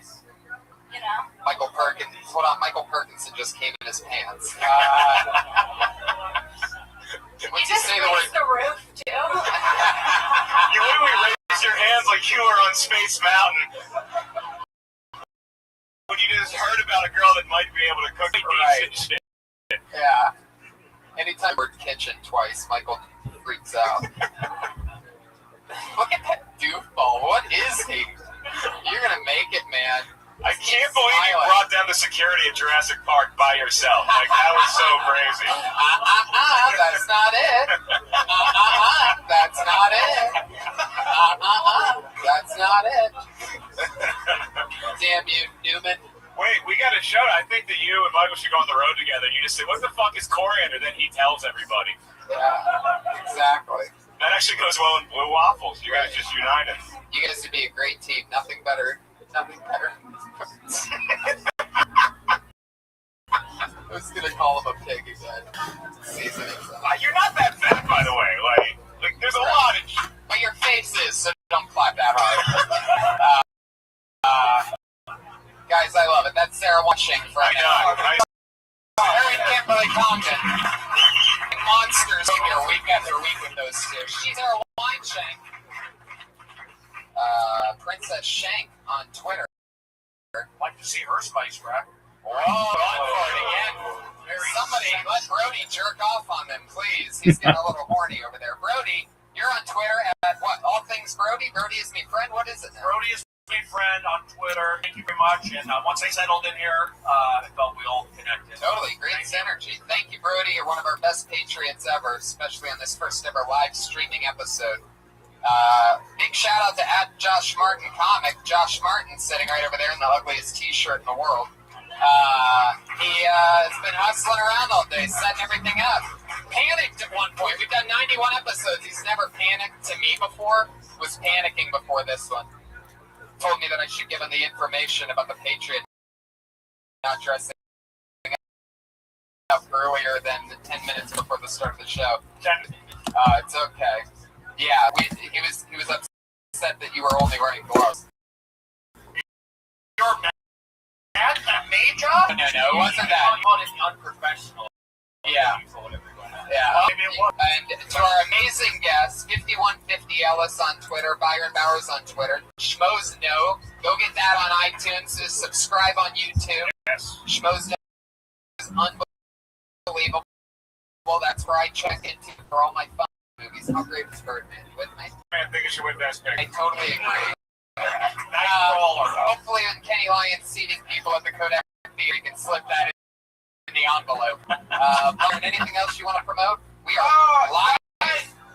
You know? Michael Perkins. Hold on, Michael Perkinson just came in his pants. Once you say the word, the roof too. You literally raised your hands like you were on Space Mountain. When you just heard about a girl that might be able to cook decent shit. yeah. Anytime word kitchen twice, Michael freaks out. Look at that doofball. What is he? You're gonna make it, man. I can't believe you brought down the security at Jurassic Park by yourself. Like, that was so crazy. That's not it. That's not it. That's not it. Damn you, Newman. Wait, we got a show. I think that you and Michael should go on the road together. You just say, what the fuck is coriander? Then he tells everybody. Yeah, exactly. That actually goes well in Blue Waffles. You guys just united. You guys would be a great team. Nothing better. Nothing better. I was gonna call him a pig again. Seasoning. You're not that fat, by the way. Like there's a lot of. But your face is, so don't clap that hard. Guys, I love it. That's Sarah watching right now. Sarah and Kimberly Compton. Monsters in here week after week with those two. She's Sarah Wineshank. Princess Shank on Twitter. Like to see her spice rack. Whoa, on for it again. Somebody let Brody jerk off on them, please. He's getting a little horny over there. Brody, you're on Twitter at what? All Things Brody? Brody is me friend? What is it now? Brody is my friend on Twitter. Thank you very much. And once I settled in here, I felt we all connected. Totally. Great synergy. Thank you, Brody. You're one of our best patriots ever, especially on this first ever live streaming episode. Big shout out to @Josh Martin Comic. Josh Martin sitting right over there in the ugliest t-shirt in the world. He has been hustling around all day, setting everything up. Panicked at one point. We've done 91 episodes. He's never panicked to me before. Was panicking before this one. Told me that I should give him the information about the Patriot not dressing up earlier than 10 minutes before the start of the show. It's okay. Yeah, he was upset that you were only wearing gloves. You're mad at me, John? No, it wasn't that. You wanted unprofessional. Yeah. Yeah. And to our amazing guests, 5150 Ellis on Twitter, Byron Bowers on Twitter, Schmoes Know. Go get that on iTunes. Subscribe on YouTube. Yes. Schmoes Know is unbelievable. Well, that's where I check into for all my fun movies. How great is Birdman? You with me? I think it should win Best Picture. I totally agree. Hopefully, when Kenny Lyons seating people at the Kodak Theater, you can slip that in the envelope. Brian, anything else you want to promote? We are live.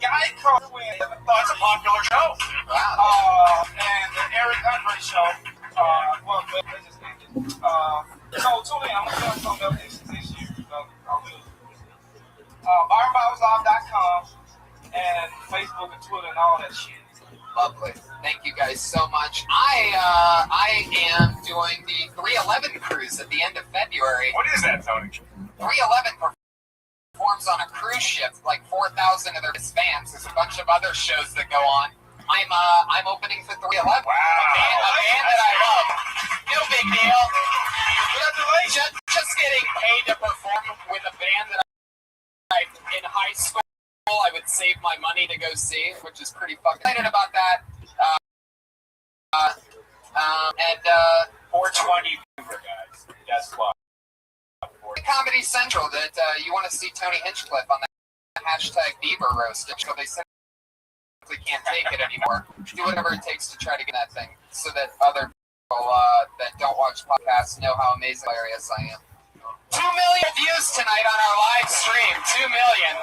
Geico. It's a popular show. Wow. And the Eric Andre show. Well, they just ended. So tune in. I'm going to tell you something else this year. ByronBowsLive.com and Facebook and Twitter and all that shit. Lovely. Thank you guys so much. I am doing the 311 cruise at the end of February. What is that, Tony? 311 performs on a cruise ship, like 4,000 of their fans. There's a bunch of other shows that go on. I'm opening for 311. Wow. A band that I love. No big deal. Just getting paid to perform with a band that I in high school I would save my money to go see, which is pretty fucking excited about that. 420 guys. Guess what? Comedy Central that you want to see Tony Hinchcliffe on that hashtag Bieber roast. So they simply can't take it anymore. Do whatever it takes to try to get that thing so that other people that don't watch podcasts know how amazing hilarious I am. 2 million views tonight on our live stream. 2 million.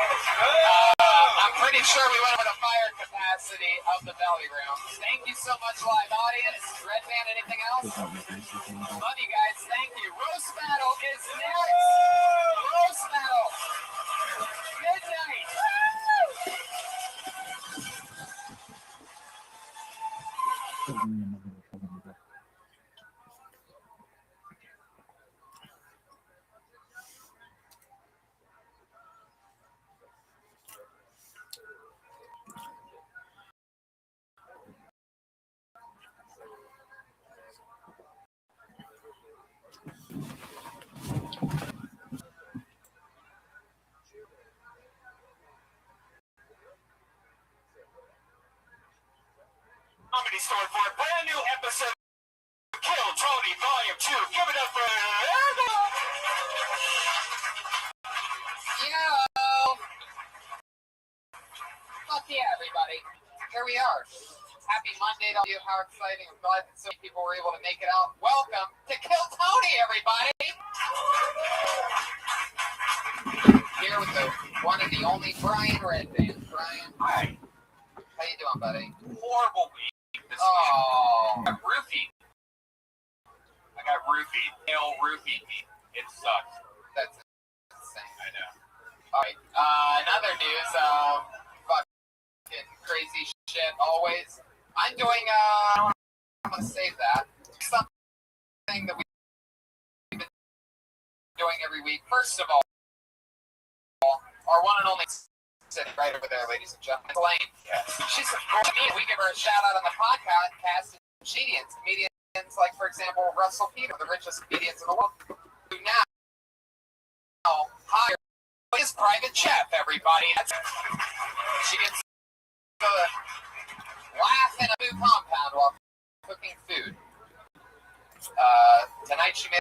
I'm pretty sure we went over the fire capacity of the belly room. Thank you so much, live audience. Red Band, anything else? Love you guys. Thank you. Roast Battle is next. Roast Battle. Midnight. Comedy Store for a brand new episode of Kill Tony Volume 2. Give it up for Fuck yeah, everybody. Here we are. Happy Monday to you. How exciting. I'm glad that so many people were able to make it out. Welcome to Kill Tony, everybody. Here with the one and the only Brian Redband. Brian. Hi. How you doing, buddy? Horrible week this Oh. week. I got roofied. Hail roofied me. It sucks. That's insane. I know. All right. Another news. Fucking crazy shit always. I'm doing, I'm going to save that. Something that we've been doing every week. First of all, our one and only sitting right over there, ladies and gentlemen, Elaine. Yes. She's a comedian. We give her a shout out on the podcast. Comedians like, for example, Russell Peter, the richest comedians in the world, who now hire his private chef, everybody. She gets to laugh in a food compound while cooking food. Tonight she made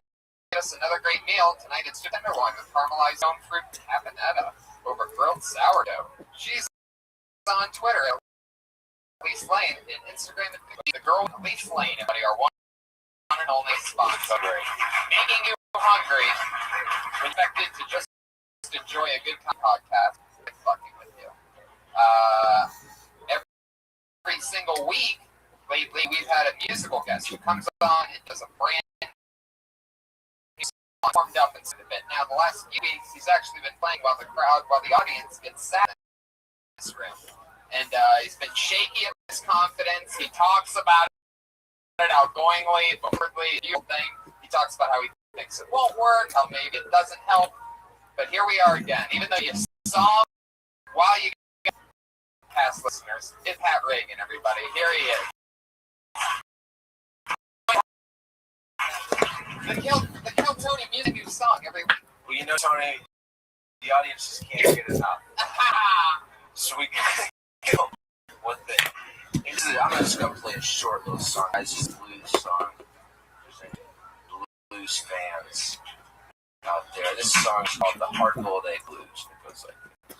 us another great meal. Tonight it's tenderloin with caramelized stone fruit caponetta over grilled sourdough. She's on Twitter at Elise Lane and Instagram at the girl with Elise Lane. Everybody, our one and only sponsor. Making you hungry. Expected to just enjoy a good podcast. Fucking with you. Every single week lately, we've had a musical guest who comes on and does a brand warmed up and a bit. Now, the last few weeks, he's actually been playing while the audience gets sad in this room. And he's been shaky of his confidence. He talks about it outgoingly, forwardly, thing. He talks about how he thinks it won't work, how maybe it doesn't help. But here we are again. Even though you saw him while you got past listeners, it's Pat Reagan, everybody. Here he is. The Kill Tony music new song every week. Well, you know, Tony, the audience just can't get enough. So we gotta go with it. I'm just gonna play a short little song. It's just a blues song. There's any blues fans out there. This song's called The Hard Boiled Egg Blues. It goes like this.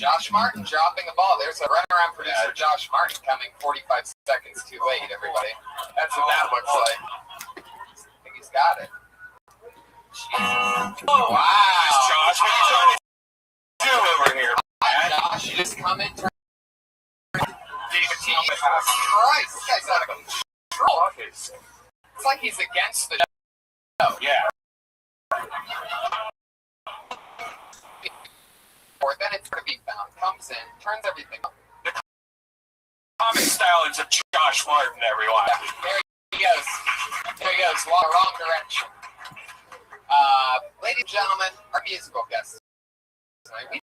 Josh Martin dropping the ball. There's a runaround producer, Josh Martin, coming 45 seconds too late, everybody. That's what that looks like. I think he's got it. Jesus. Oh, wow. Josh, what are you trying to do over here? Josh, you just come in. Jesus Christ, this guy's out of control. It's like he's against the show. Yeah. Or then it's going to be found. Comes in, turns everything up. The comic style is a Josh Martin, everyone. There he goes. There he goes. Wrong direction. Ladies and gentlemen, our musical guest tonight. We've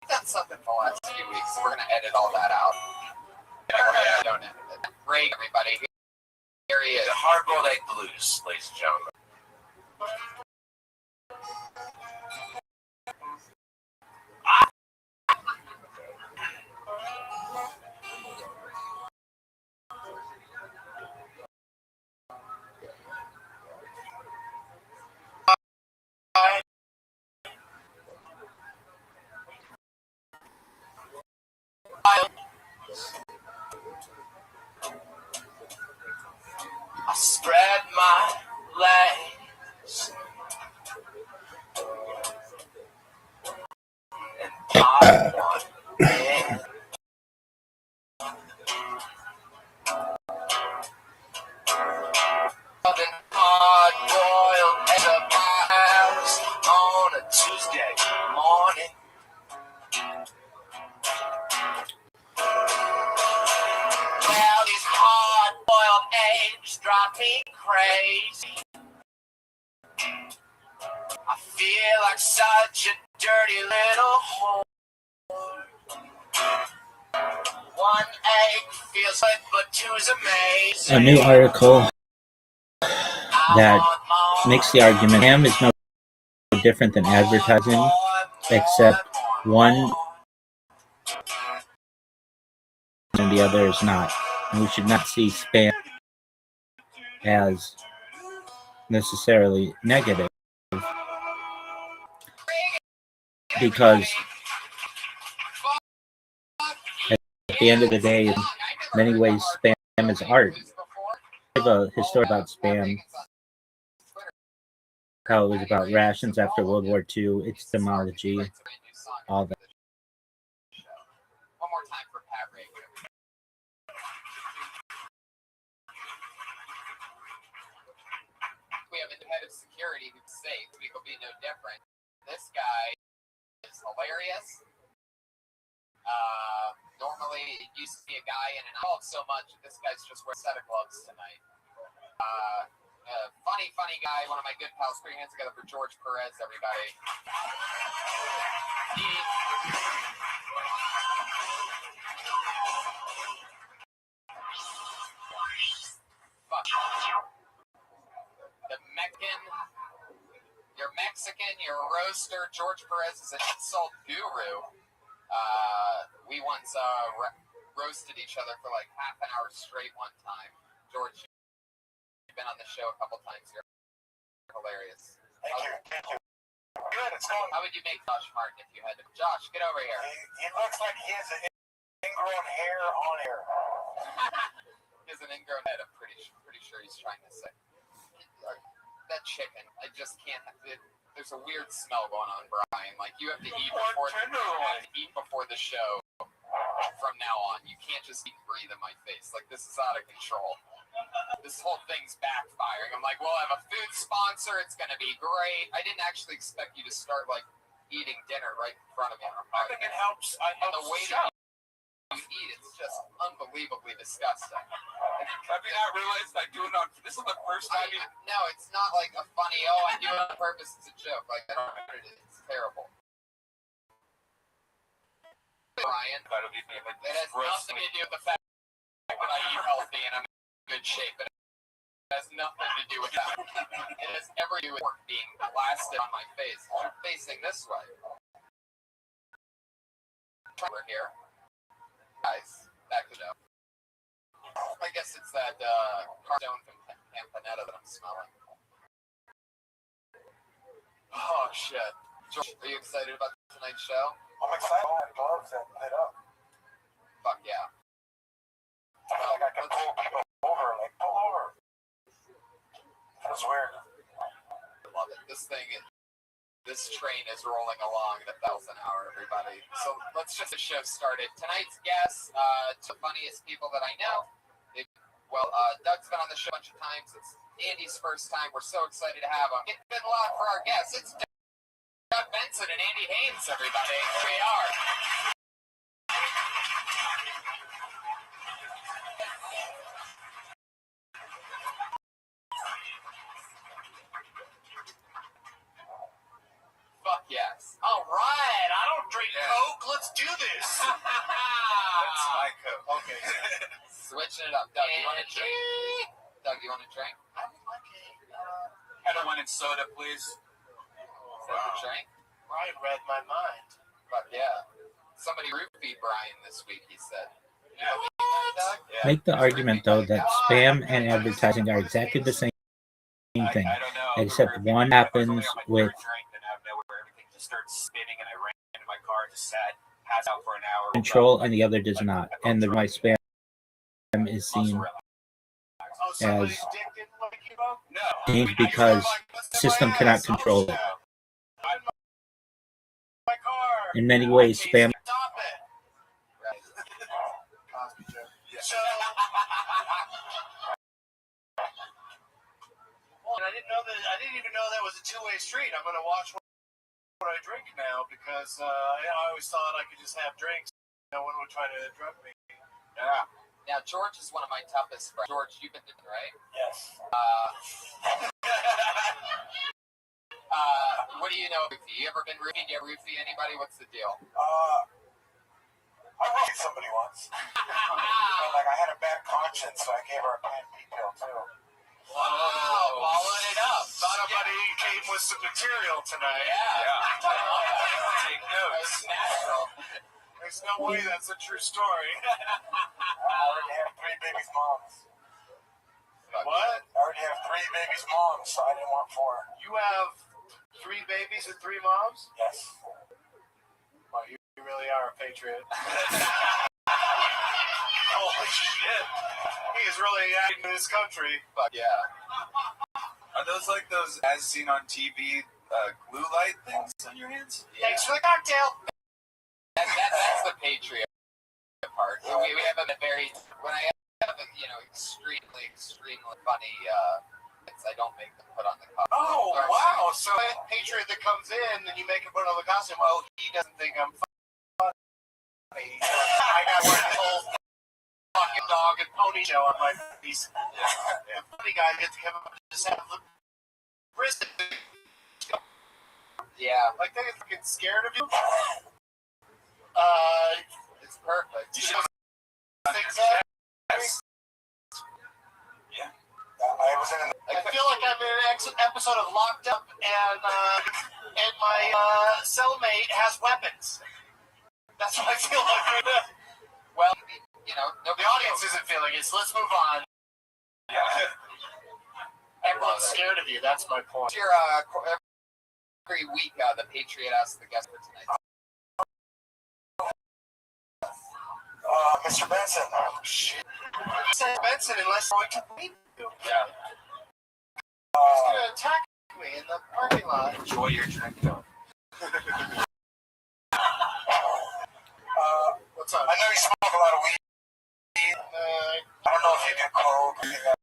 done something for the last few weeks, so we're going to edit all that out. Don't edit it. Great, everybody. Here he is. The hard-boiled egg blues, ladies and gentlemen. I spread my legs and I want it. Hard-boiled eggs at my house on a Tuesday morning. Well, these hard-boiled eggs drive me crazy. I feel like such a dirty little whore. One egg feels good, but two's amazing. A new article that makes the argument ham is no different than advertising, except one and the other is not. And we should not see spam as necessarily negative, because at the end of the day, in many ways, spam is art. I have a history about spam, how it was about rations after World War II, its etymology, all that. One more time for Pat Ray. We have a head of security who's safe. We will be no different. This guy is hilarious. Normally, it used to be a guy in an outfit so much. This guy's just wearing a set of gloves tonight. Funny guy. One of my good pals. Put your hands together for George Perez, everybody. The Mexican. You're Mexican. You're a roaster. George Perez is an insult guru. We once roasted each other for like half an hour straight one time. George, you've been on the show a couple times. You're hilarious. Thank you. Good, it's going. How would you make Josh Martin if you had to? Josh, get over here. He looks like he has an ingrown hair on hair. He has an ingrown head. I'm pretty sure he's trying to say. That chicken, I just can't. There's a weird smell going on, Brian. Like, you have to eat before the show from now on. You can't just eat and breathe in my face. Like, this is out of control. This whole thing's backfiring. I'm like, well, I have a food sponsor. It's going to be great. I didn't actually expect you to start, like, eating dinner right in front of me. I think it helps. And the way that you eat, it's just unbelievably disgusting. Have you not realized I do it on? This is the first time you. No, it's not like a funny, I do it on purpose, it's a joke. Like, I don't know what it is. It's terrible. Brian, it has nothing to do with the fact that I eat healthy and I'm in good shape. It has nothing to do with that. It has everything to do with pork being blasted on my face. I'm facing this way. We're here. Guys, back to the show. I guess it's that Cardone from Campanetta that I'm smelling. Oh, shit. George, are you excited about tonight's show? I'm excited. I have gloves that lit up. Fuck yeah. I feel like I can pull people over. Like, pull over. That's weird. I love it. This train is rolling along at 1,000 an hour, everybody. So let's just get the show started. Tonight's guests, the funniest people that I know. Doug's been on the show a bunch of times. It's Andy's first time. We're so excited to have him. It's been a lot for our guests. It's Doug Benson and Andy Haynes, everybody. Here we are. Fuck yes. All right, I don't drink Coke. Let's do this. That's my Coke. Okay. Switching it up. Doug, you want a drink? Doug, you want a drink? I would like Padawan and soda, please. Is that the drink? Brian read my mind. Fuck yeah. Somebody roofied Brian this week, he said. Yeah. Doug? Yeah. Make the argument, though, that spam and advertising are exactly the same thing, I don't know. except one happens with Everything just starts spinning, and I ran into my car, just sat, passed out for an hour. control and the other does not. And the why spam is seen as changed because the system cannot control it. In many ways, spam I didn't even know that was a two-way street. I'm going to watch what I drink now because I always thought I could just have drinks. No one would try to drug me. Yeah. Now, George is one of my toughest friends. George, you've been doing it, right? Yes. What do you know? You ever been roofied? You ever roofie anybody? What's the deal? I roofied somebody once. And, like, I had a bad conscience, so I gave her a Plan B pill, too. Wow, following it up. Somebody came with some material tonight. Yeah. Take notes. That's natural. There's no way that's a true story. I already have 3 babies' moms. What? I already have 3 babies' moms, so I didn't want 4. You have 3 babies and 3 moms? Yes. Well, you really are a patriot. Holy shit. He is really acting in this country. Fuck yeah. Are those like those as seen on TV glue light things on your hands? Yeah. Thanks for the cocktail. That's the patriot part. We have a very, when I have extremely funny, I don't make them put on the costume. Oh, wow. So a patriot that comes in, then you make him put on the costume. Oh, he doesn't think I'm funny. I got one whole fucking dog and pony show on my face. Yeah. Funny guy gets to come up and just have the wrist. Yeah. Like they're fucking scared of you. It's perfect. You should think that. Yeah. I was in I feel like I'm in an episode of Locked Up, and my cellmate has weapons. That's what I feel like. Well, The audience isn't feeling it, so let's move on. Yeah. Everyone's scared of you. That's my point. Your every week, the Patriot asks the guest for tonight. Mr. Benson. Oh, shit. Mr. Benson, unless you're going to meet you. Yeah. He's going to attack me in the parking lot. Enjoy your drink, though. What's up? I know you smoke a lot of weed. I don't know if you do coke or anything.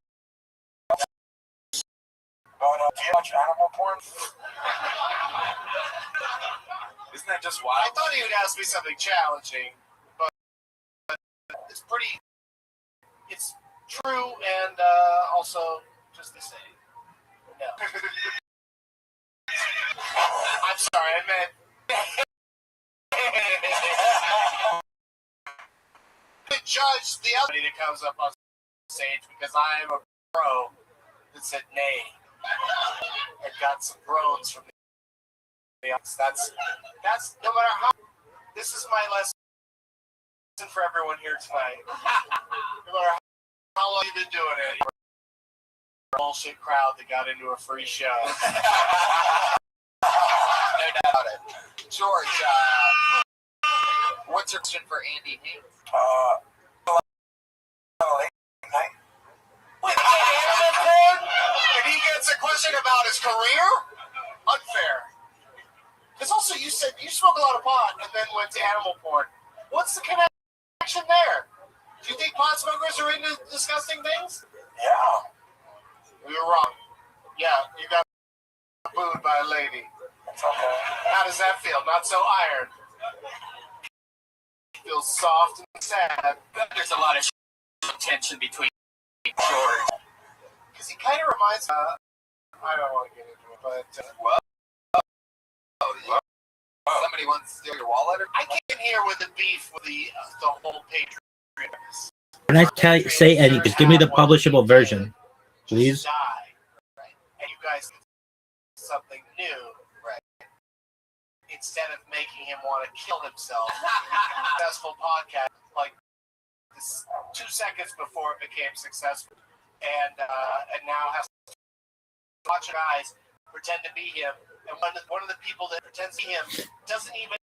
But do you watch animal porn? Isn't that just I wild? thought he would ask me something challenging, but it's pretty. It's true and also just the same. No. I'm sorry, I meant. To judge the other that comes up on stage because I am a pro that said nay. I got some groans from the audience. That's no matter how. This is my lesson for everyone here tonight. No matter how long you've been doing it, you're a bullshit crowd that got into a free show. No doubt it. George, what's your question for Andy Haynes? Wait, animal porn? And he gets a question about his career? Unfair. Because also you said you smoke a lot of pot and then went to animal porn. What's the connection there? Do you think pot smokers are into disgusting things? Yeah. We were wrong. Yeah, you got booed by a lady. How does that feel? Not so iron. Feels soft and sad. There's a lot of tension between George. Because he kind of reminds me. I don't want to get into it, but Somebody wants to steal your wallet? I came here with a beef with the whole Patriot. When I say Eddie, just give me the publishable version, please. Die, right? And you guys do something new, right? Instead of making him want to kill himself. Successful podcast, like this 2 seconds before it became successful, and now has to watch guys pretend to be him. And one of the people that pretends to be him doesn't even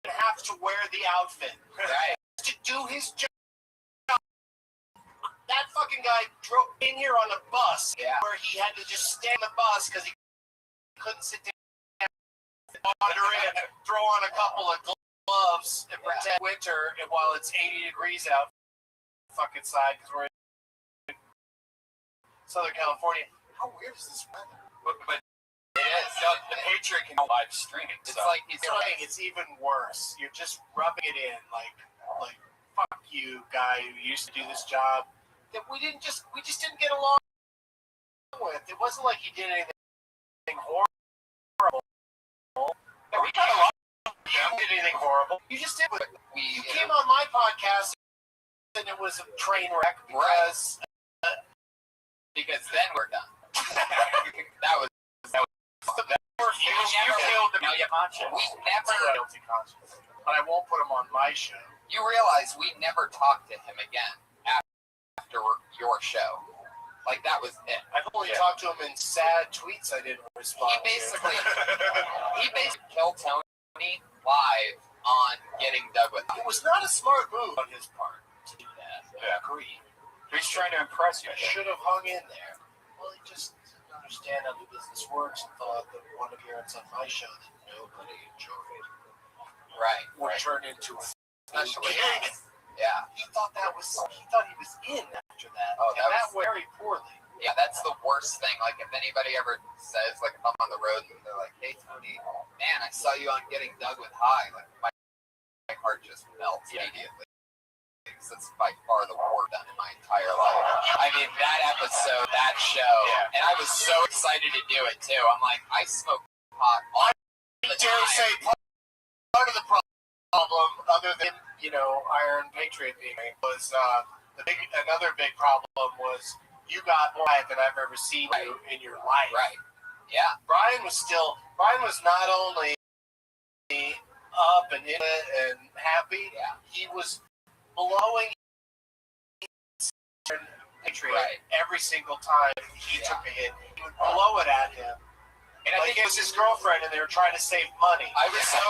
have to wear the outfit, right? To do his job. That fucking guy drove in here on a bus where he had to just stay on the bus because he couldn't sit down, wander in, throw on a couple of gloves and pretend winter and while it's 80 degrees out fucking side because we're in Southern California. How weird is this weather? But it is. So the Patriot can live streaming. It's like he's saying it's even worse. You're just rubbing it in like fuck you, guy who used to do this job that we just didn't get along with. It wasn't like he did anything horrible. No, we got along. You did anything horrible. You just did. You came on my podcast and it was a train wreck because then we're done. that was the best. You killed the conscience. We never guilty conscience. But I won't put him on my show. You realize we never talked to him again after your show. Like, that was it. I've only talked to him in sad tweets I didn't respond he basically killed Tony live on Getting Dug With. It was not a smart move on his part to do that. I agree. He's trying to impress you. I should have hung in there. Well, he just didn't understand how the business works and thought that one appearance on my show that nobody enjoyed would turn into a especially Yeah, he thought he was in after that. Oh, that went very poorly. Yeah, that's the worst thing. Like, if anybody ever says, like, if I'm on the road and they're like, "Hey, Tony, man, I saw you on Getting Dug With High," like, my heart just melts immediately. That's by far the worst done in my entire life. I mean, that episode, that show, and I was so excited to do it too. I'm like, I smoke pot all the time. I dare say part of the problem, other than Iron Patriot being was another big problem was you got more than I've ever seen you in your life. Right. Yeah. Brian was not only up and in it and happy. Yeah. He was blowing Patriot every single time he took a hit. He would blow it at him. And I think it was his girlfriend, and they were trying to save money. I was so.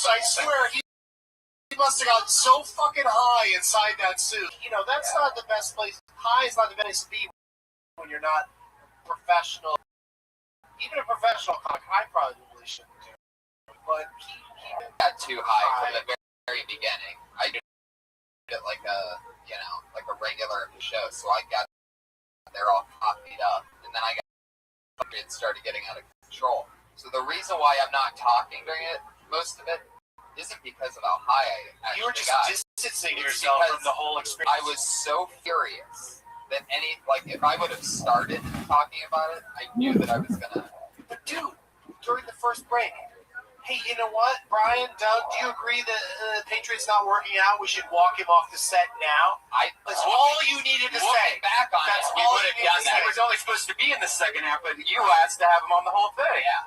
I swear he must have gotten so fucking high inside that suit. That's not the best place. High is not the best place to be when you're not professional. Even a professional comic, I probably shouldn't do it. But he got too high from the very beginning. I did it like a regular show, so I got there all copied up, and then it started getting out of control. So the reason why I'm not talking during it, most of it, isn't because of how high I actually You were just distancing yourself from the whole experience. I was so furious that if I would have started talking about it, I knew that I was gonna. But dude, during the first break, hey, you know what, Brian, Doug, do you agree that Patriot's not working out? We should walk him off the set now. That's all you needed to say. Back on That's it, all would you have needed done to that. say. He was only supposed to be in the second half, but you asked to have him on the whole thing. Yeah.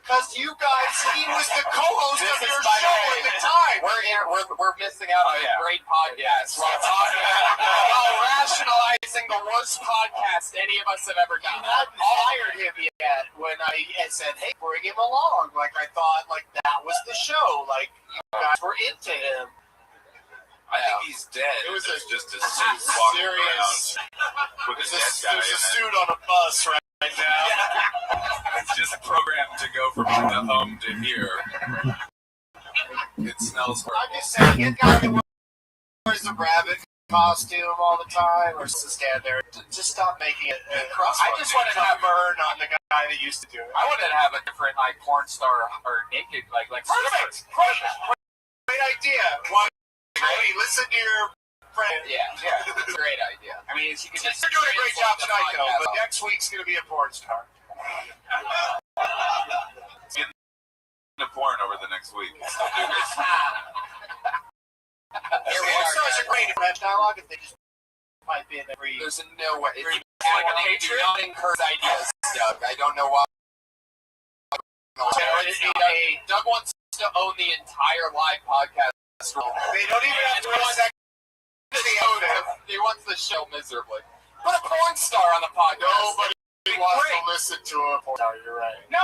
Because you guys, he was the co-host of your by the show way, at the time. We're missing out on a great podcast. We're talking I'll rationalize introducing the worst podcast any of us have ever done. I haven't fired him yet when I said, hey, bring him along. Like, I thought, like, that was the show. Like, you guys were into him. I think he's dead. It was just a suit walking serious. around with a dead guy. There's a in it. suit on a bus right now. It's just programmed to go from home to here. It smells I'm horrible. just saying, you guy that wears the rabbit costume all the time, or just to stand there. Just stop making it. I just wanted to have burn on the guy that used to do it. I wanted to have a different like porn star or naked like Perfect. Great idea. Why? Hey, listen to your friend. Yeah, it's a great idea. I mean, she could just. You're doing a great job the tonight, though. podcast But off. next week's going to be a porn star. Into porn over the next week. Here we Porn are, stars guys. are great at French dialogue if they just pipe in every. There's no way. It's like a do Patriot? not encourage ideas, Doug. I don't know why. Doug wants to own the entire live podcast. They don't even have to respect He wants the show miserably. Put a porn star on the podcast. Nobody wants to listen to a porn star. You're right. No,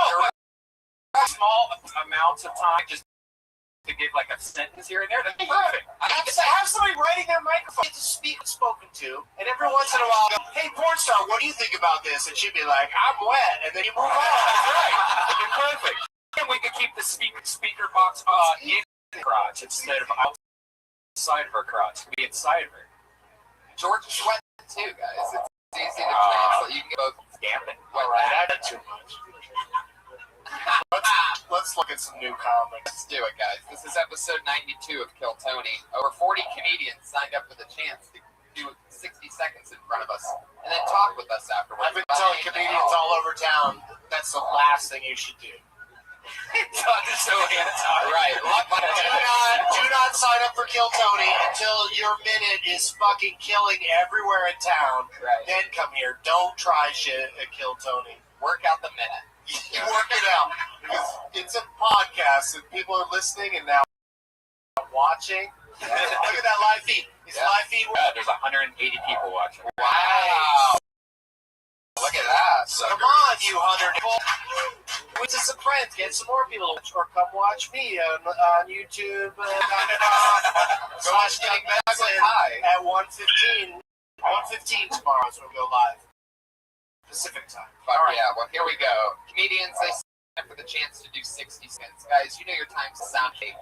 small amounts of time just to give like a sentence here and there. That'd be perfect. Have somebody writing their microphone to speak spoken to, and every once in a while, go, hey, porn star, what do you think about this? And she'd be like, I'm wet, and then you move on. That's right. That'd be perfect. And we could keep the speaker box in the crotch instead of outside of her crotch. It could be inside of her. George is wet too, guys. It's easy to translate. You can go Scamping. wet That's too much. Let's look at some new comics. Let's do it, guys. This is episode 92 of Kill Tony. Over 40 comedians signed up for the chance to do 60 seconds in front of us and then talk with us afterwards. I've been telling comedians all over town that's the last thing you should do. Doug is so anti. Right. Do not sign up for Kill Tony until your minute is fucking killing everywhere in town. Right. Then come here. Don't try shit at Kill Tony. Work out the minute. You work it out. Because it's a podcast and people are listening and now watching. Look at that live feed. Is live feed There's 180 people watching. Wow. Look at that. So Come on, you 100 people. With some friends, get some more people to watch, or come watch me on YouTube. /Doug Benson at 1:15. 1:15 tomorrow is when we go live. Pacific time. Fuck yeah. Well, here we go. Comedians, they sign up for the chance to do 60 seconds. Guys, you know your time's to sound fake.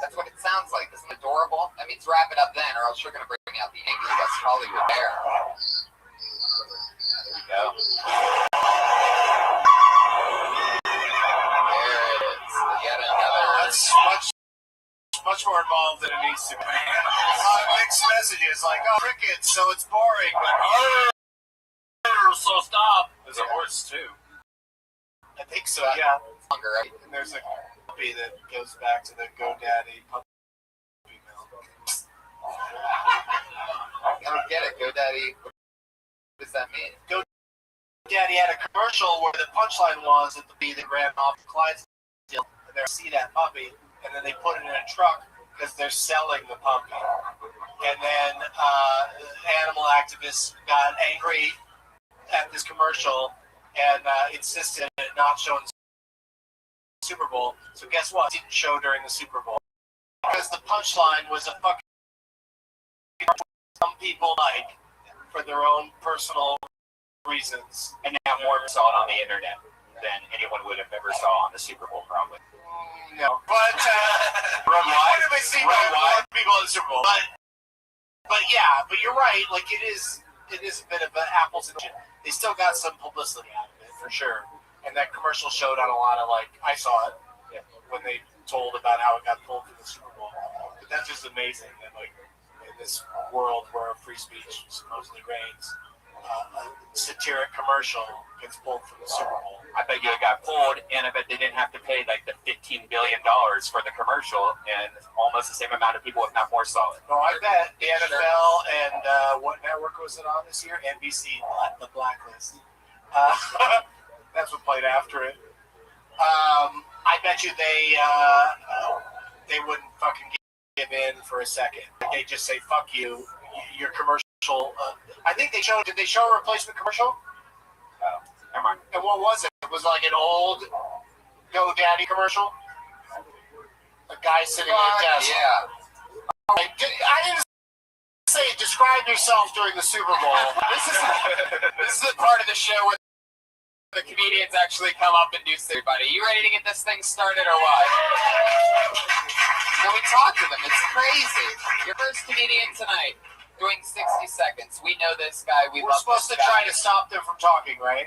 That's what it sounds like. Isn't it adorable? That means wrap it up then, or else you're going to bring out the angry West Hollywood bear. There we go. There it is. Yet another. That's much more involved than it needs to be. Mixed messages like, oh, crickets, so it's boring. But, so stop. There's a horse too. I think so, yeah. Longer, right? And there's a puppy that goes back to the GoDaddy puppy mill. I don't get it. GoDaddy. What does that mean? GoDaddy had a commercial where the punchline was that the bee that ran off Clydesdale, and they see that puppy, and then they put it in a truck because they're selling the puppy. And then animal activists got angry at this commercial and insisted on it not showing the Super Bowl. So guess what? It didn't show during the Super Bowl because the punchline was a fucking some people like for their own personal reasons. And now more saw it on the internet than anyone would have ever saw on the Super Bowl, probably. No, but why do they see more people in the Super Bowl? But yeah, but you're right. Like it is a bit of an apples and oranges. They still got some publicity out of it for sure. And that commercial showed on a lot of I saw it when they told about how it got pulled from the Super Bowl. But that's just amazing that in this world where free speech supposedly reigns, a satiric commercial gets pulled from the Super Bowl. I bet you it got pulled, and I bet they didn't have to pay the $15 billion for the commercial, and almost the same amount of people, if not more, saw it. No, I bet the NFL and what network was it on this year? NBC, The Blacklist. That's what played after it. I bet you they wouldn't fucking give in for a second. They just say, "Fuck you, your commercial I think they showed. Did they show a replacement commercial? Oh, never mind. And what was it? It was like an old GoDaddy commercial. A guy sitting at a desk. Yeah. I didn't say describe yourself during the Super Bowl. This is the part of the show where the comedians actually come up and do everybody. You ready to get this thing started or what? And we talk to them. It's crazy. Your first comedian tonight doing 60 seconds. We know this guy. We're supposed to try to stop them from talking, right?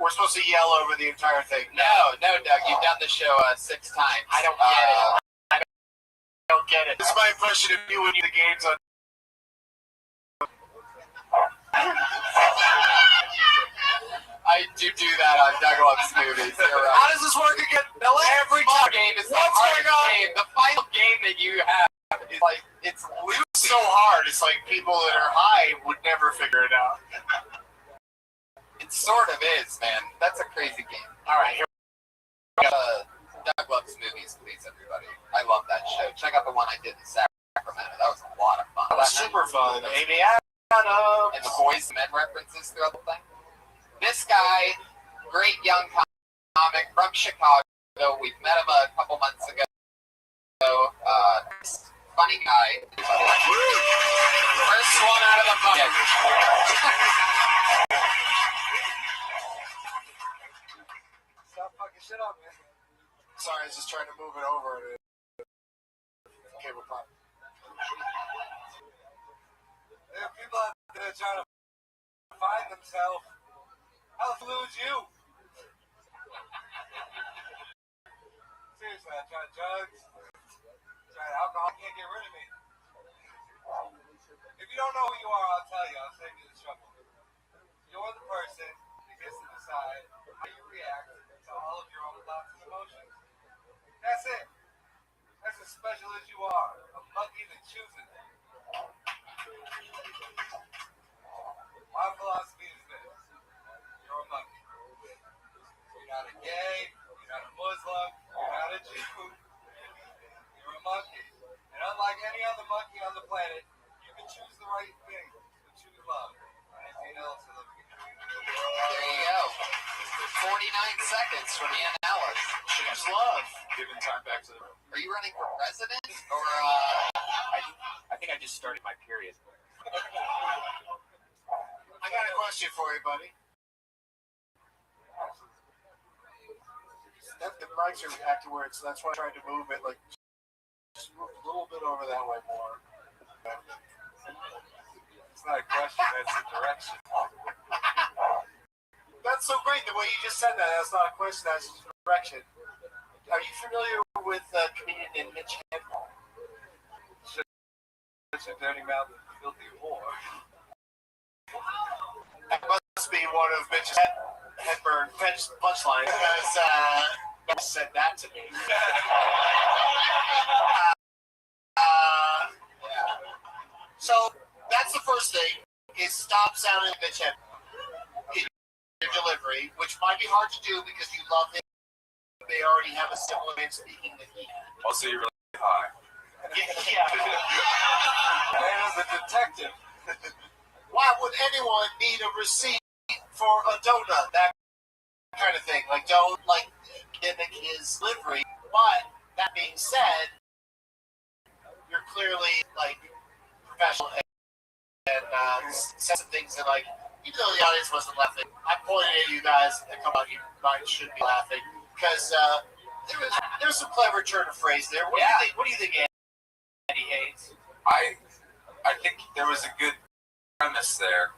We're supposed to yell over the entire thing. No, Doug. You've done the show 6 times. I don't get it. I don't get it. This is my impression of you when you the games on. I do that on Doug Loves Movies. You're right. How does this work again? Every game is the hardest game. The final game that you have is like, it's so hard. It's like people that are high would never figure it out. It sort of is, man. That's a crazy game. All right, here we go. Doug Loves Movies, please, everybody. I love that show. Check out the one I did in Sacramento. That was a lot of fun. That was super fun. Amy Adams. And the Boys Men references throughout the thing. This guy, great young comic from Chicago. We've met him a couple months ago. Funny guy. First one out of the bucket. Stop fucking shit up, man. Sorry, I was just trying to move it over. Cable pop. There are people out there trying to find themselves. How the flu is you? Seriously, I tried drugs, tried alcohol, can't get rid of me. If you don't know who you are, I'll tell you, I'll save you the trouble. You're the person that gets to decide how you react to all of your own thoughts and emotions. That's it. That's as special as you are, a monkey that chooses it. My philosophy is this. You're a monkey. You're not a gay, you're not a Muslim, you're not a Jew. You're a monkey. And unlike any other monkey on the planet, you can choose the right thing. You can choose love. Anything else is looking at you. There you go. 49 seconds from Ian Ellis. Choose love. Giving time back to the room. Are you running for president? Or, I think I just started my period. I got a question for you, buddy. The mics are acting weird, so that's why I tried to move it like just a little bit over that way more. It's not a question, that's a direction. That's so great the way you just said that. That's not a question, that's just a direction. Are you familiar with a comedian named Mitch Hedberg? Such a dirty mouth and filthy whore. That must be one of Mitch's Hedberg punchlines because Mitch said that to me. So that's the first thing is stop sounding like Mitch Hedberg in your delivery, which might be hard to do because you love him. They already have a similar way of speaking that he had. Also, you're really high. Yeah. Man is a detective. Why would anyone need a receipt for a donut? That kind of thing. Like, don't like mimic his delivery. But that being said, you're clearly like professional and said some things that like even though the audience wasn't laughing, I pointed at you guys and come on, you might should be laughing because there's some clever turn of phrase there. What do you think, Andy Hayes? I think there was a good premise there.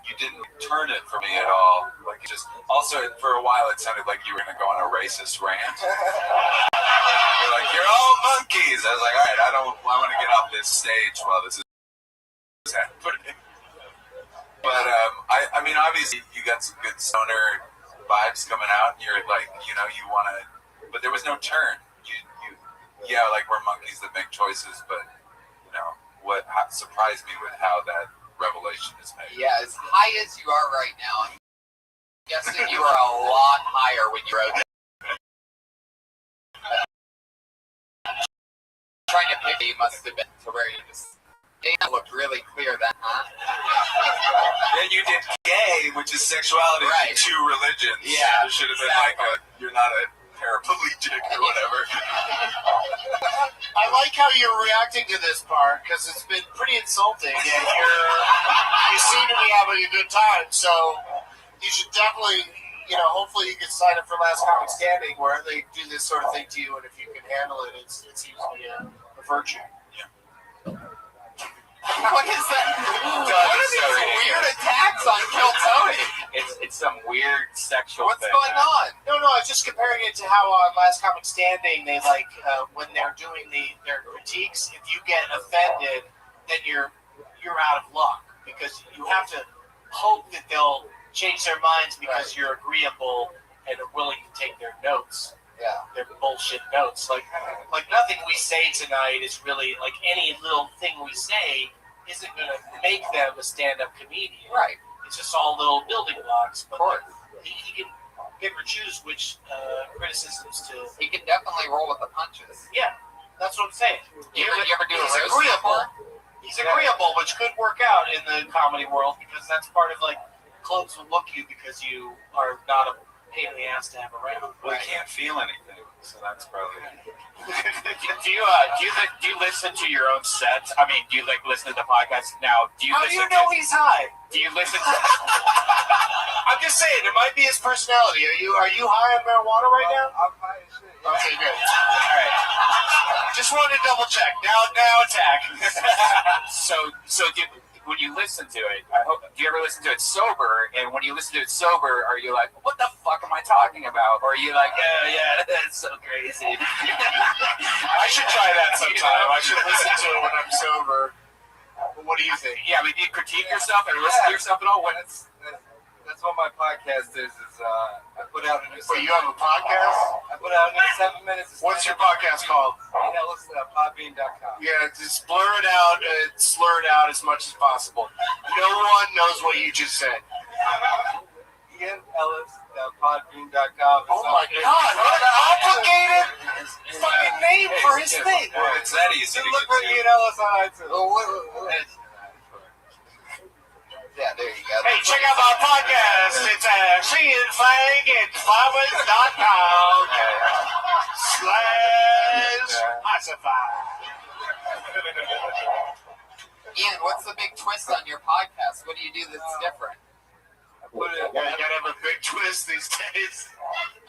You didn't turn it for me at all. Like it just also for a while it sounded like you were gonna go on a racist rant. You're like, you're all monkeys. I was like, all right, I want to get off this stage while this is happening. But I mean, obviously you got some good stoner vibes coming out, and you're like, you want to, but there was no turn. Yeah, like we're monkeys that make choices, but what surprised me with how that revelation is made. yeah, as high as you are right now, I'm guessing you were a lot higher when you wrote that. Trying to pick, you must have been to where you just Dana looked really clear then, huh? Then you did gay, which is sexuality Right. in two religions. Yeah, It should have been like you're not a paraplegic or whatever. I like how you're reacting to this part because it's been pretty insulting, and you seem to be having a good time. So you should definitely, hopefully you can sign up for Last Comic Standing, where they do this sort of thing to you, and if you can handle it, it seems to be a virtue. What is that? What are these weird attacks on Kill Tony? It's some weird sexual What's thing. going on? No, I was just comparing it to how on Last Comic Standing, they when they're doing their critiques, if you get offended, then you're out of luck because you have to hope that they'll change their minds because you're agreeable and are willing to take their notes. Yeah. Their bullshit notes. Like nothing we say tonight is really like any little thing we say isn't going to make them a stand-up comedian. Right. It's just all little building blocks. But he can pick or choose which criticisms to. He can definitely roll with the punches. Yeah, that's what I'm saying. You ever do a He's roast agreeable. before? He's agreeable, which could work out in the comedy world because that's part of like clubs will book you because you are not a pain in the ass to have around. Well, you can't feel anything, so that's probably. Do you listen to your own sets? I mean, do you listen to the podcast now? Do you How do listen you know to, he's high? Do you listen to? I'm just saying, it might be his personality. Are you high on marijuana right now? I'm high as shit. Yeah. Okay, good. All right. Just wanted to double check. Now attack. So when you listen to it, do you ever listen to it sober? And when you listen to it sober, are you like, what the fuck am I talking about? Or are you like, yeah, that's so crazy? I should try that sometime. I should listen to it when I'm sober. What do you think? Yeah, I mean, do you critique yourself and listen to yourself at all? When it's That's what my podcast is I put out a new. Wait, you have a podcast? I put out a new 7 minutes. What's your podcast called? Listen at podbean.com. Yeah, just blur it out, slur it out as much as possible. No one knows what you just said. Ian Ellis at podbean.com. Oh my God! What a complicated fucking name for his thing. Well, it's that easy to Look get for to. Ian Ellis on iTunes. Yeah, there you go. Hey, check out my podcast. It's seeingfang at flowers.com /classify. Ian, what's the big twist on your podcast? What do you do that's different? You gotta have a big twist these days.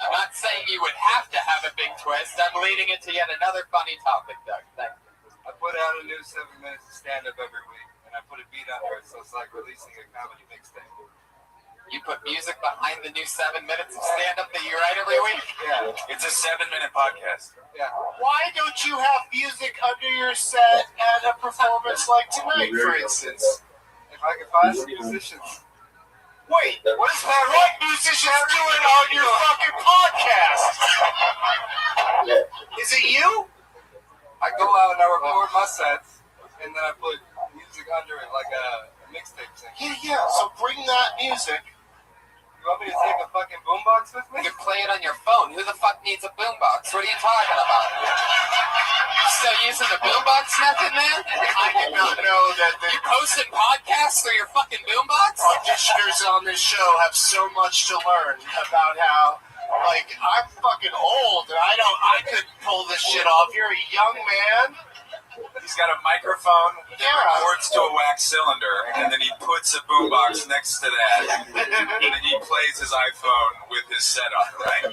I'm not saying you would have to have a big twist. I'm leading it to yet another funny topic, Doug. Thank you. I put out a new 7 minutes of stand-up every week, and I put a beat under it, so it's like releasing a comedy mixtape. You put music behind the new 7 minutes of stand-up that you write every week? Yeah. It's a 7-minute podcast. Yeah. Why don't you have music under your set at a performance like tonight, for instance? If I can find some musicians. Wait, what is that right musicians doing on your fucking podcast? Is it you? I go out and I record my sets, and then I put music under it like a mixtape thing. Yeah, so bring that music. You want me to take a fucking boombox with me? You can play it on your phone. Who the fuck needs a boombox? What are you talking about? Still using the boombox method, man? I did not know that the You posting podcasts through your fucking boombox? auditioners on this show have so much to learn about how, like, I'm fucking old and I couldn't pull this shit off. You're a young man. He's got a microphone that Yeah. records to a wax cylinder, and then he puts a boombox next to that, and then he plays his iPhone with his setup, right?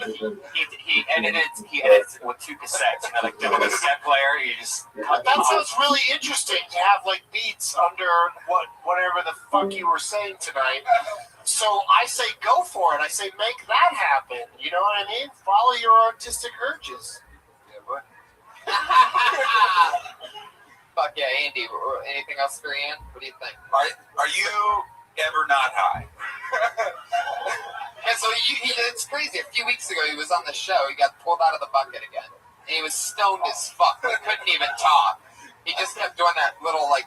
he edits it with 2 cassettes. Like the cassette player, you just That sounds really interesting to have like beats under whatever the fuck you were saying tonight. So I say go for it. I say make that happen. You know what I mean? Follow your artistic urges. Yeah, but Fuck yeah, Andy. Anything else for Ian? What do you think? Are you ever not high? Yeah, so it's crazy. A few weeks ago, he was on the show. He got pulled out of the bucket again. And he was stoned as fuck. He couldn't even talk. He just kept doing that little, like,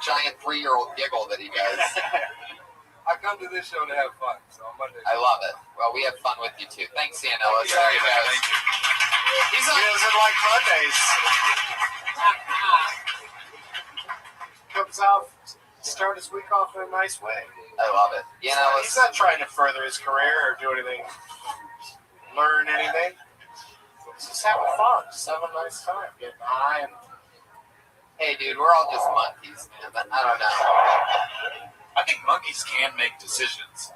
giant 3-year-old giggle that he does. I come to this show to have fun, so on Monday. I love it. Well, we have fun with you, too. Thanks, Ian Ellis. Yeah, There he goes. thank you. He's He on. doesn't like Mondays. things off, start his week off in a nice way. I love it. You know, He's not trying to further his career or do anything, learn anything. He's just having fun, just having a nice time, getting high. And hey, dude, we're all just monkeys, man. But I don't know. I think monkeys can make decisions.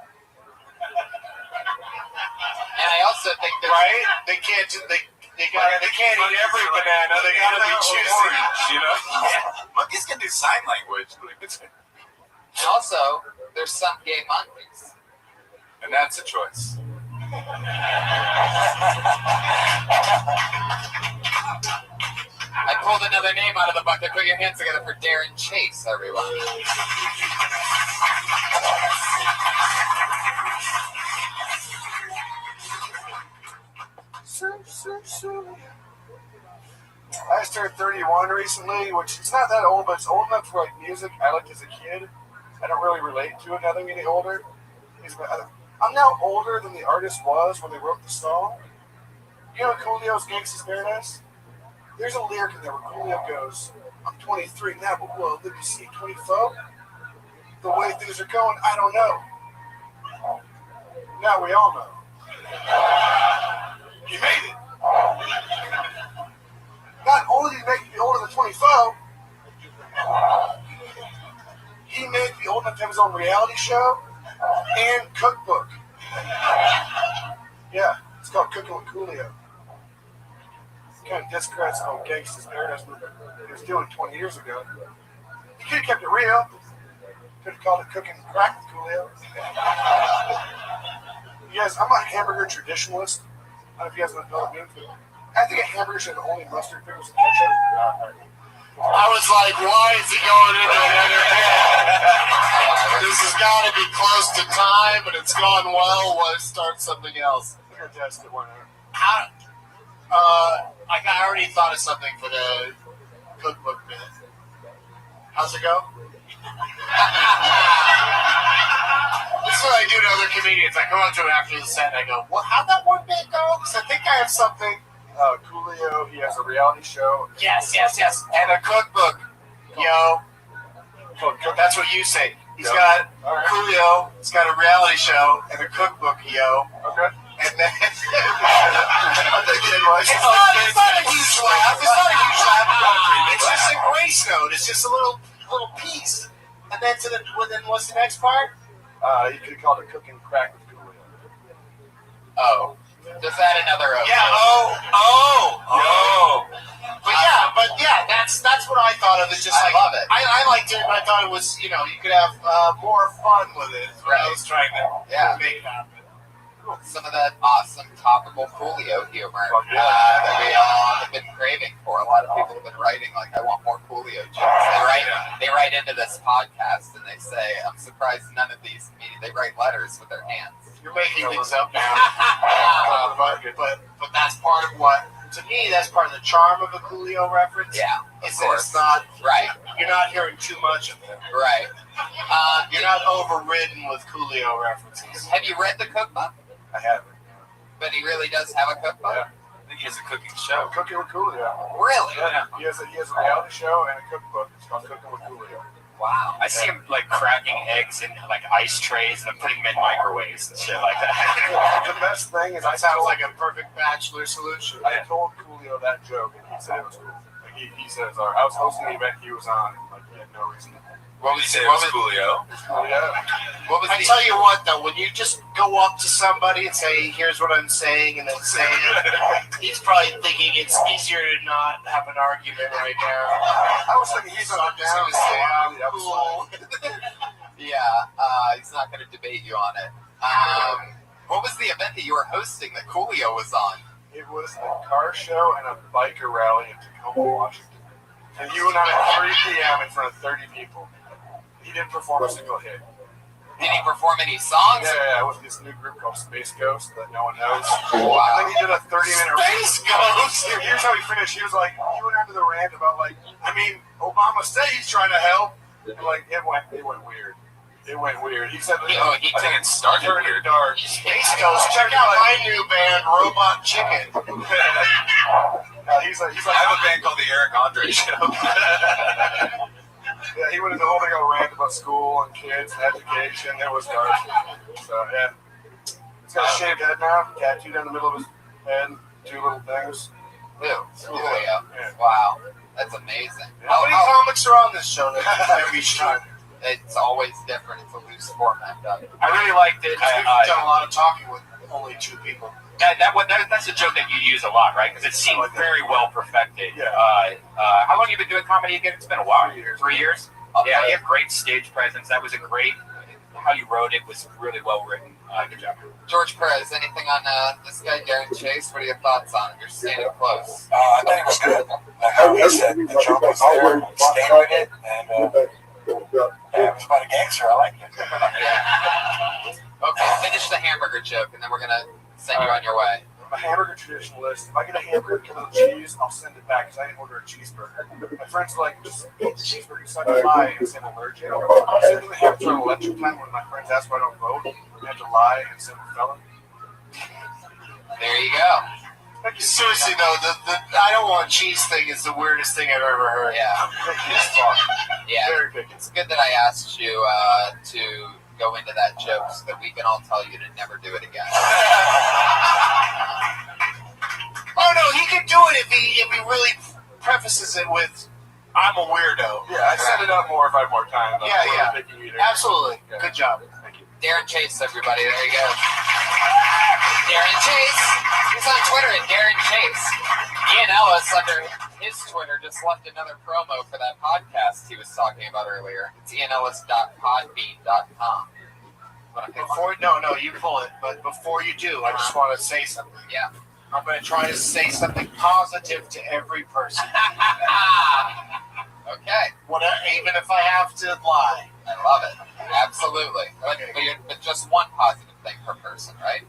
And I also think that right, they can't just they can't eat every banana. They gotta be choosy. You know, monkeys can do sign language. also there's some gay monkeys. And that's a choice. I pulled another name out of the bucket. Put your hands together for Darren Chase, everyone. I just turned 31 recently, which is not that old, but it's old enough for like music I liked as a kid. I don't really relate to it now that I'm getting older. I'm now older than the artist was when they wrote the song. You know Coolio's Gangsta's Paradise? There's a lyric in there where Coolio goes, I'm 23 now, but whoa, let me see, 24? The way things are going, I don't know. Now we all know. You made it. Not only did he make me older than 24, he made me old enough to have his own reality show and cookbook. Yeah, it's called Cooking with Coolio. Kind of discredits on Gangsta's Paradise movement he was doing 20 years ago. He could have kept it real. Could have called it Cooking Crack with Coolio. Yes, I'm a hamburger traditionalist. I don't know if you guys know what I mean. I think a hamburger should have only mustard, pickles, and ketchup. I was like, why is he going into another head? This has got to be close to time, and it's gone well. Let's start something else. We're going to test it. Why not? How? I already thought of something for the cookbook minute. How's it go? This is what I do to other comedians. I go up to him after the set and I go, "What? How'd that one bit go?" Because I think I have something. Coolio, he has a reality show. Yes. And a cookbook, yo. That's what you say. He's got Coolio, he's got a reality show and a cookbook, yo. Okay. And then it's not a huge laugh. It's just a grace note. It's just a little piece. And then then what's the next part? You could have called it Cooking Crack with Coolio. Oh. Just add another O. Yeah, But that's what I thought of. It's just I love it. I liked it, but I thought it was, you could have more fun with it. Is what I was trying to make happen. Some of that awesome topical Coolio humor that we all have been craving for. A lot of people have been writing like, I want more Coolio jokes. They write into this podcast and they say, I'm surprised none of these they write letters with their hands. You're making things up now. But that's part of what, to me, that's part of the charm of a Coolio reference. Yeah, of course. It's not, right. You're not hearing too much of it. Right. You're not overridden with Coolio references. Have you read the cookbook? I haven't. But he really does have a cookbook? Yeah. I think he has a cooking show. Cooking with Coolio. Really? Yeah. He has a reality show and a cookbook. It's called Cooking with Coolio. Wow. I see him like cracking eggs in like ice trays and putting them in microwaves and shit like that. The best thing is That sounds like a perfect bachelor solution. I told Coolio that joke and he said it was cool. Like he says, I was hosting the event he was on. Like he had no reason to. What was it? Coolio? I tell you what, though, when you just go up to somebody and say, "Here's what I'm saying," and then say it, he's probably thinking it's easier to not have an argument right now. I was thinking he's on down. Cool. He's not going to debate you on it. What was the event that you were hosting that Coolio was on? It was a car show and a biker rally in Tacoma, Washington. And he went on at 3 p.m. in front of 30 people. He didn't perform a single hit. Did he perform any songs? Yeah, with this new group called Space Ghost that no one knows. Wow. And then he did a 30-minute Space Ghost. Here's how he finished. He was like, he went onto the rant about Obama said he's trying to help. And it went weird. It went weird. He said, I think it started weird. Dark. Space Ghost. Check out my new band, Robot Chicken. He's like, I have a band called the Eric Andre Show. Yeah, he went into the whole thing on a rant about school and kids and education. It was dark. So, yeah. He's got a shaved head now, tattooed down the middle of his head, 2 little things. Ew. Yeah. Wow. That's amazing. How many comics are on this show every time? It's always different. It's a loose format. I really liked it. We've done a lot of talking with only 2 people. That's a joke that you use a lot, right? Because it seemed very well perfected. Yeah. How long have you been doing comedy again? It's been a while. 3 years. 3 years? Yeah, you have great stage presence. That was a great. How you wrote it was really well written. Good job. George Perez, anything on this guy, Darren Chase? What are your thoughts on him? You're standing close. I think it was good. Like how he said, the joke was there, stayed with it, and it was about a gangster. I liked it. Okay, finish the hamburger joke, and then we're going to send you on your way. I'm a hamburger traditionalist. If I get a hamburger without cheese, I'll send it back because I didn't order a cheeseburger. My friends are like, just eat the cheeseburger so I can lie and say I'm allergic. I'm sitting in the hamburger on election time when my friends ask why I don't vote. I have to lie and say I'm a felon. There you go. Seriously though, the I don't want cheese thing is the weirdest thing I've ever heard. Yeah. Yeah. Very big. It's good that I asked you to go into that joke so that we can all tell you to never do it again. Oh no, he could do it if he really prefaces it with, "I'm a weirdo." Yeah, I set it up more if I have more time. Yeah. Picky eater. Absolutely. Yeah. Good job. Thank you. Darren Chase, everybody. There you go. Darren Chase. He's on Twitter at Darren Chase. Ian Ellis, under his Twitter, just left another promo for that podcast he was talking about earlier. It's ianellis.podbean.com. No, you pull it. But before you do, I just want to say something. Yeah. I'm going to try to say something positive to every person. Okay. Even if I have to lie. I love it. Absolutely. But just one positive thing per person, right?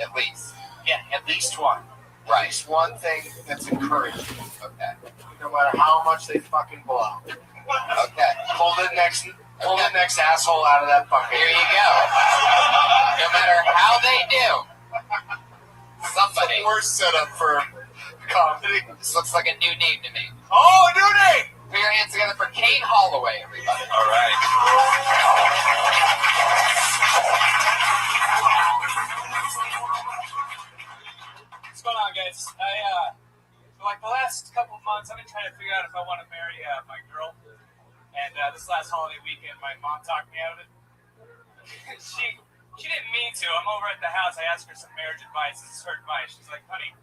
At least. Yeah, at least one. Right. At least one thing that's encouraging. Okay. No matter how much they fucking blow. Okay. Pull the next asshole out of that bucket. Here you go. No matter how they do. Somebody. It's the worst setup for comedy. This looks like a new name to me. Oh, a new name! Put your hands together for Kane Holloway, everybody. All right. What's going on, guys? For like the last couple of months, I've been trying to figure out if I want to marry my girl. And this last holiday weekend, my mom talked me out of it. She didn't mean to. I'm over at the house. I asked her some marriage advice. This is her advice. She's like, honey,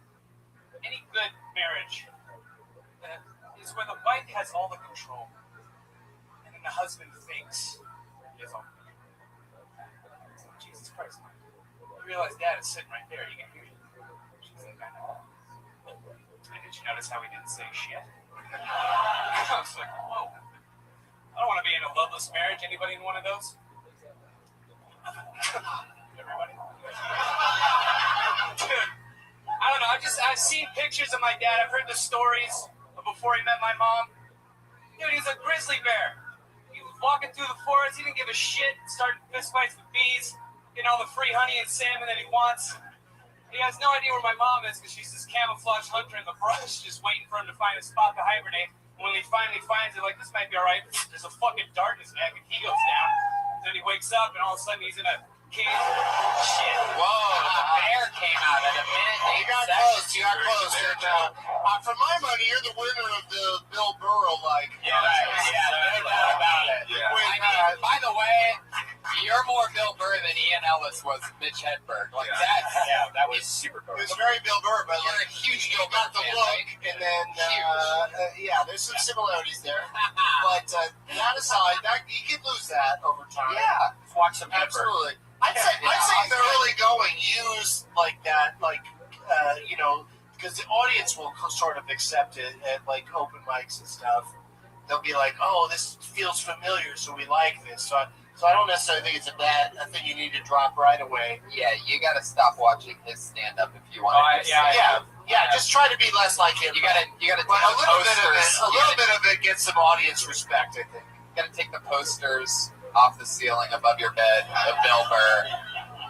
any good marriage is where the wife has all the control. And then the husband thinks he has all the control. Jesus Christ. You realize Dad is sitting right there. You can hear him. She's like, I know. And did you notice how he didn't say shit? I was like, whoa. I don't want to be in a loveless marriage. Anybody in one of those? Everybody? Dude, I don't know. I've seen pictures of my dad. I've heard the stories of before he met my mom. Dude, he's a grizzly bear. He was walking through the forest. He didn't give a shit. Starting fist fights with bees. Getting all the free honey and salmon that he wants. He has no idea where my mom is because she's this camouflage hunter in the brush just waiting for him to find a spot to hibernate. When he finally finds it, like, this might be all right. There's a fucking dart in his neck, and he goes down. Then he wakes up, and all of a sudden he's in a cage. Shit. Whoa, the bear came out at a minute. You got close. And, for my money, you're the winner of the Bill Burrow, like. Yeah, no doubt about it. Yeah. I mean, by the way, you're more Bill Burr than Ian Ellis was Mitch Hedberg. Like, that was super cool. It was very Bill Burr, but You're a huge Bill got Burr the fan, look, right? and then there's some similarities there. But that aside, you can lose that over time. Yeah. Watch some Hedberg. Absolutely. I'd say in the early going, use like that, because the audience will sort of accept it at like open mics and stuff. They'll be like, "Oh, this feels familiar, so we like this." So I don't necessarily think it's a thing you need to drop right away. Yeah, you got to stop watching his stand-up if you want to. Just try to be less like him. You got to take a little bit of it gets some audience respect, I think. You got to take the posters off the ceiling above your bed of Bill Burr,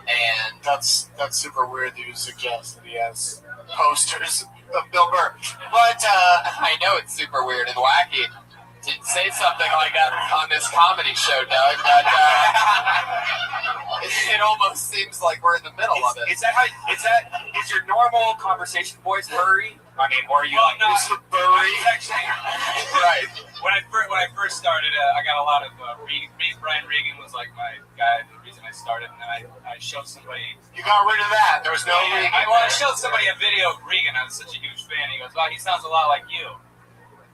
and that's super weird that you suggest that he has posters of Bill Burr. But I know it's super weird and wacky. didn't say something like that on this comedy show, Doug, but it almost seems like we're in the middle of it. Is your normal conversation voice Hurry? I mean, or are you like Mr. Burry? Right. When I first started, I got a lot of Brian Regan was like my guy, the reason I started, and then I showed somebody. You got rid of that. There was no Regan. I showed somebody a video of Regan. I was such a huge fan. He goes, "Wow, he sounds a lot like you."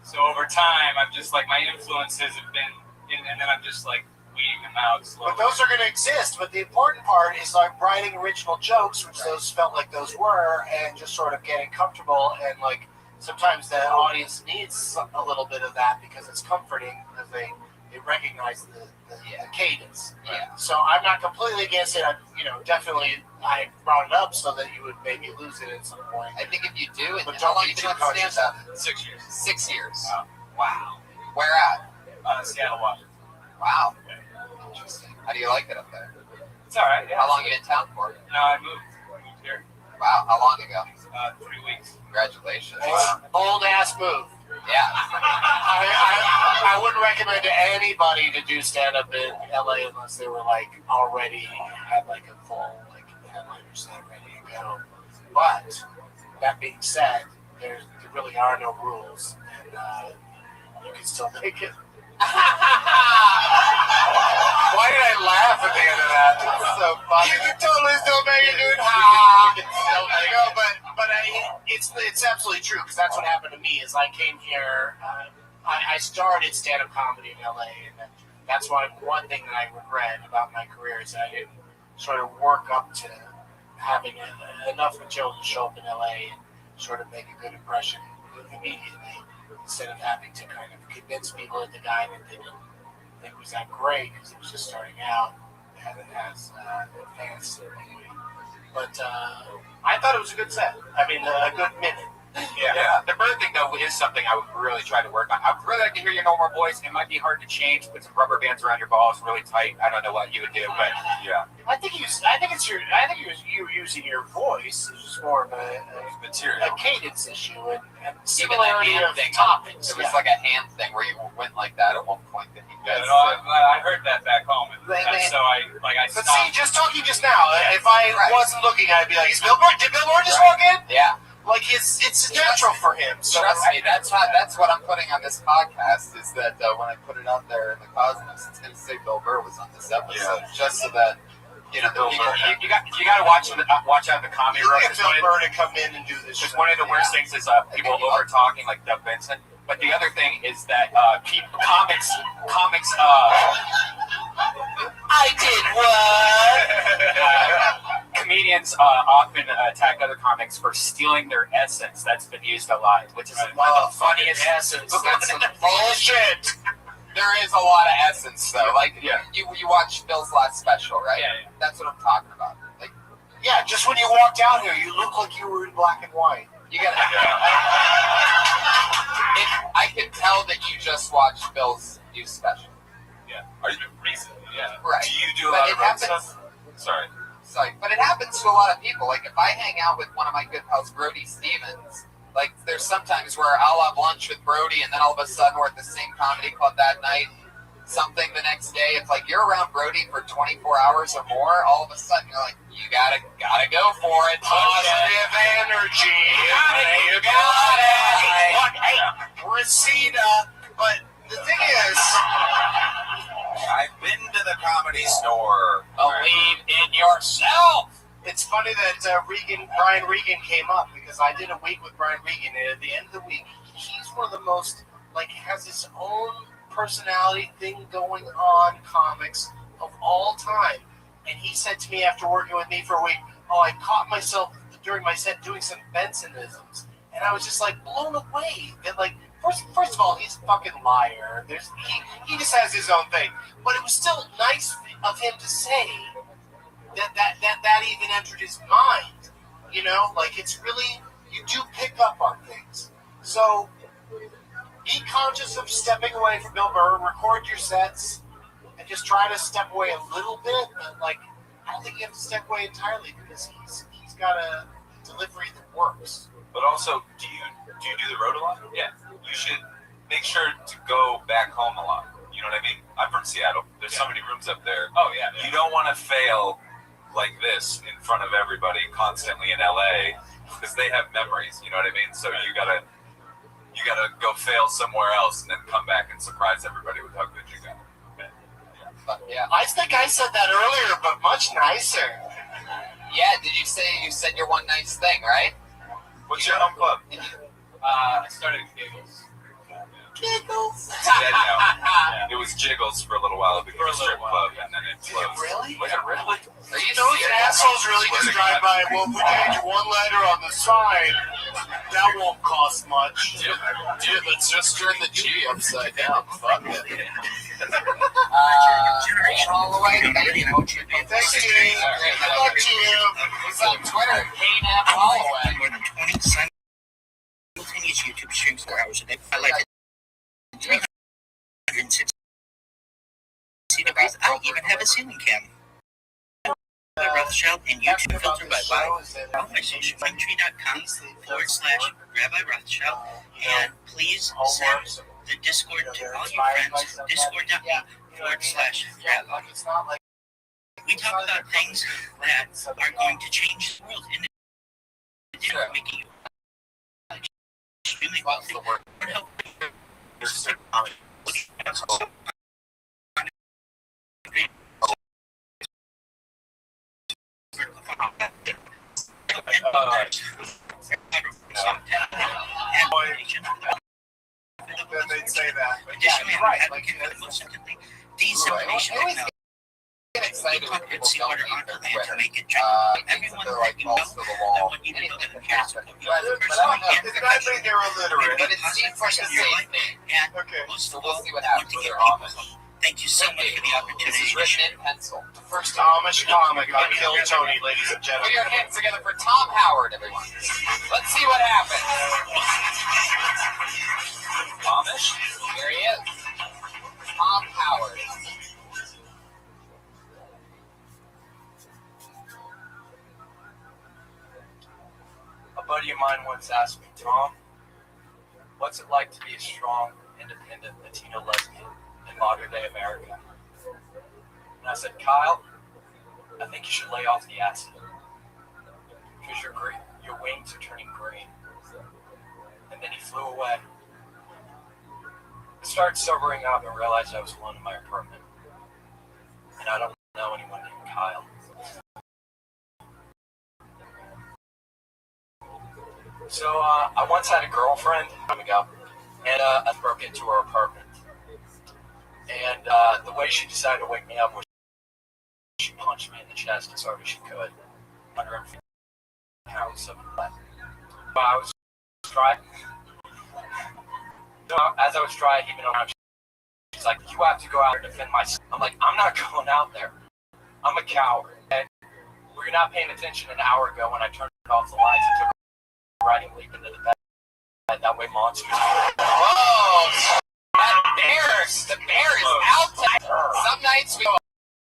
So over time, I'm just like my influences have been, and then I'm just like weeding them out slowly. But those are going to exist. But the important part is like writing original jokes, which those felt like those were, and just sort of getting comfortable. And like sometimes the audience needs a little bit of that because it's comforting because they recognize the cadence. Yeah. So I'm not completely against it. Definitely I brought it up so that you would maybe lose it at some point. I think if you do, But how don't long be you too been on conscious stand-up? of it. 6 years. 6 years. Wow. Where at? Seattle, Washington. Wow. Interesting. How do you like it up there? It's all right. Yeah. How long you in town for? No, I moved here. Wow. How long ago? 3 weeks. Congratulations. Bold ass move. Yeah. I wouldn't recommend to anybody to do stand up in LA unless they were like already had like a full like headliner set ready to go. But that being said, there really are no rules, and you can still make it. Why did I laugh at the end of that? It's so funny. You can totally still make it, dude. But it's absolutely true because that's what happened to me. Is I came here. I started stand-up comedy in LA, and that's one thing that I regret about my career is I didn't sort of work up to having enough material to show up in LA and sort of make a good impression immediately, instead of having to kind of convince people that the guy that they didn't think was that great because it was just starting out as advanced. But I thought it was a good set. I mean, a good minute. Yeah. The bird thing, though, is something I would really try to work on. I would really like to hear your normal voice. It might be hard to change. Put some rubber bands around your balls, really tight. I don't know what you would do, but yeah. I think you're using your voice. It's just more of a cadence issue and similarity of topics. It was like a hand thing where you went like that at one point. That you guys. I heard that back home, and so I But stopped. see, just talking just now, if I wasn't looking, I'd be like, "Is Bill Burr? Did Bill Burr just walk in?" Yeah. Like it's natural for him. So Trust me, that's what I'm putting on this podcast. Is that when I put it out there in the Cosmos, it's going to say Bill Burr was on this episode, just so that the people. You got to watch out the comedy room. Get Bill Burr to come in and do this. Because one of the worst things is people over talking like Doug Benson. But the other thing is that comics. I did what? Comedians often attack other comics for stealing their essence. That's been used a lot, which is one of the funniest essence. That's some bullshit. There is a lot of essence, though. Like you watch Bill's last special, right? Yeah. That's what I'm talking about. Like, Yeah, just when you walked out here, you look like you were in black and white. you gotta. I can tell that you just watched Bill's new special. Yeah. Are you recently? Yeah. Right. Do you do a But lot it of road happens. stuff? Sorry. But it happens to a lot of people. Like if I hang out with one of my good pals, Brody Stevens, like there's sometimes where I'll have lunch with Brody, and then all of a sudden we're at the same comedy club that night. Something the next day, it's like you're around Brody for 24 hours or more. All of a sudden you're like, you gotta go for it. Positive energy. You got it. Hey, Reseda. But the thing is, I've been to the Comedy Store. believe in yourself. It's funny that Brian Regan came up because I did a week with Brian Regan, and at the end of the week, he's one of the most, has his own personality thing going on comics of all time. And he said to me after working with me for a week, I caught myself during my set doing some Bensonisms. And I was just blown away. That first of all, he's a fucking liar. He just has his own thing. But it was still nice of him to say that even entered his mind. It's really, you do pick up on things. So be conscious of stepping away from Bill Burr, record your sets, and just try to step away a little bit. But I don't think you have to step away entirely because he's got a delivery that works. But also, do you do the road a lot? Yeah. You should make sure to go back home a lot. You know what I mean? I'm from Seattle. There's so many rooms up there. Oh yeah. You don't want to fail like this in front of everybody constantly in LA because they have memories. You know what I mean? So you gotta go fail somewhere else and then come back and surprise everybody with how good you got. Yeah, I think I said that earlier, but much nicer. Yeah, did you say you said your one nice thing, right? What's your home club? I started Giggles. Giggles. It's dead now. It was Jiggles for a little while. It became a strip club, and then it closed. Really? Was it really? Are you Those serious? assholes really just drive by. Well, we gave you one letter on the sign. That won't cost much. Dude, let's just turn the G upside down. Fuck it. All the way. Thank you. Thanks, Jimmy. Good luck to you. It's on Twitter. K-Nap Holloway. More than 20 simultaneous YouTube streams 4 hours a day. I like it. 360 degrees. I even have a ceiling cam. Rabbi Rothschild and YouTube filtered by bio on my social linktree.com/Rabbi Rothschild. And please send the Discord to all your friends. Discord.me/Rabbi. We talk about things that are going to change the world in addition to making you extremely wealthy or helping Then they'd say that. But yeah, additionally, you're right. most importantly, desalination technology. Get excited when Put people seawater don't onto use land to Twitter. make it drinkable. Everyone They're that like you know, balls to the I wall. want you to know that Anything I'm can here to happen. support you But I don't personally know. and This guy think they're illiterate. But it seems like a safe thing. And Okay. most So of we'll all, see what I want happens to with get their people Amish. home. Thank you so much for the This opportunity is to written share. in pencil. First Amish comic on Kill Tony, ladies and Put gentlemen. your hands together for Tom Howard, everyone. Let's see what happens. Amish? Here he is. Tom Howard. A buddy of mine once asked me, Tom, what's it like to be a strong, independent Latino lesbian in modern day America? And I said, Kyle, I think you should lay off the acid. Because your wings are turning green. And then he flew away. I started sobering up and realized I was alone in my apartment. And I don't know anyone named Kyle. So I once had a girlfriend coming up, and I broke into her apartment. And the way she decided to wake me up was she punched me in the chest as hard as she could. 150 pounds of blood. I was driving. As I was driving, even around, she's like, "You have to go out and defend myself." I'm like, "I'm not going out there. I'm a coward." And were you not paying attention an hour ago when I turned off the lights and took a riding leap into the bed? That way, monsters. Whoa! The bear is out tonight. Some nights we go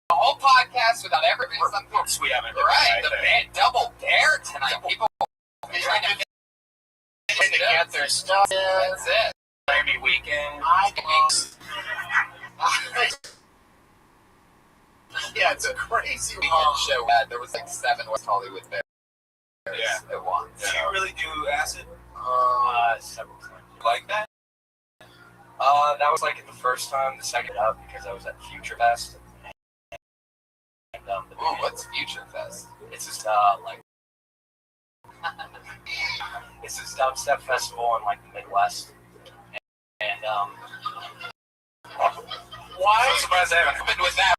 a whole podcast without ever being something. We haven't. Right, the bear, double dare tonight. People trying to get their stuff. That's it. Miami weekend. Yeah, it's a crazy Weekend show. There was like 7 West Hollywood bears at once. Do you really do acid? Several times. You like that? That was like the first time. The second up because I was at Future Fest. And, Ooh, what's Future Fest? It's just it's this dubstep festival in like the Midwest. And Why? I'm surprised I haven't happened with that.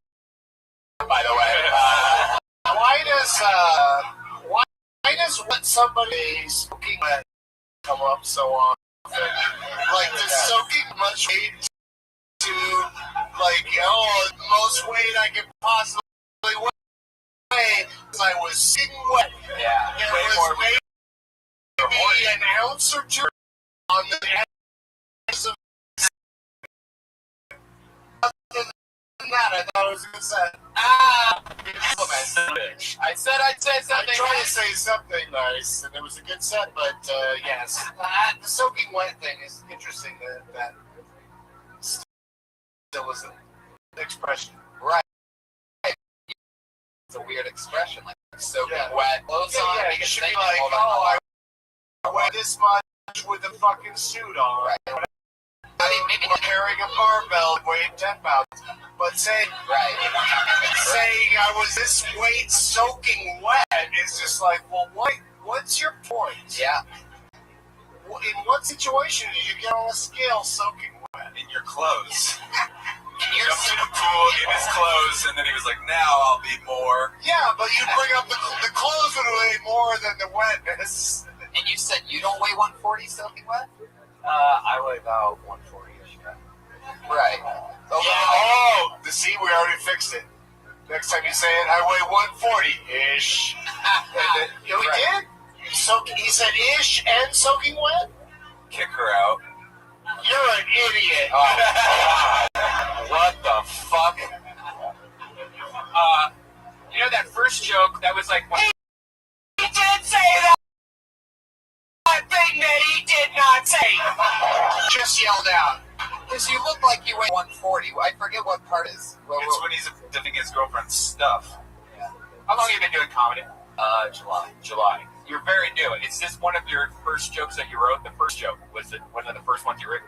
By the way, why does what somebody smoking come up so often? Like, does soaking much weight to, like, most weight I could possibly weigh because I was sitting wet. Yeah, It way was more. maybe an ounce or two on the edge of that. I thought it was a good set. I said I'd say I something. tried to say something nice, and it was a good set, but yes. The soaking wet thing is interesting that still was an expression. Right. It's a weird expression, like soaking wet clothes on. Yeah, you should be like, oh, I wear this much with a fucking suit on. Right. I mean, maybe carrying a barbell weighing 10 pounds, but saying I was this weight soaking wet is just like, well, what's your point? Yeah. In what situation did you get on a scale soaking wet? In your clothes. He jumped in a pool in his clothes, and then he was like, now I'll be more. Yeah, but you bring up the clothes would weigh more than the wetness. And you said you don't weigh 140 soaking wet? I weigh about 140-ish. Right. Okay. Oh, see, we already fixed it. Next time you say it, I weigh 140-ish. You did? He said ish and soaking wet? Kick her out. You're an idiot. Oh, what the fuck? You know that first joke that was like, He did say that thing that he did not say. Just yelled out. Because you look like you weigh 140. I forget what part is. It's when he's dipping his girlfriend's stuff. how long have you been doing comedy? July. You're very new. Is this one of your first jokes that you wrote? The first joke? Was it one of the first ones you wrote?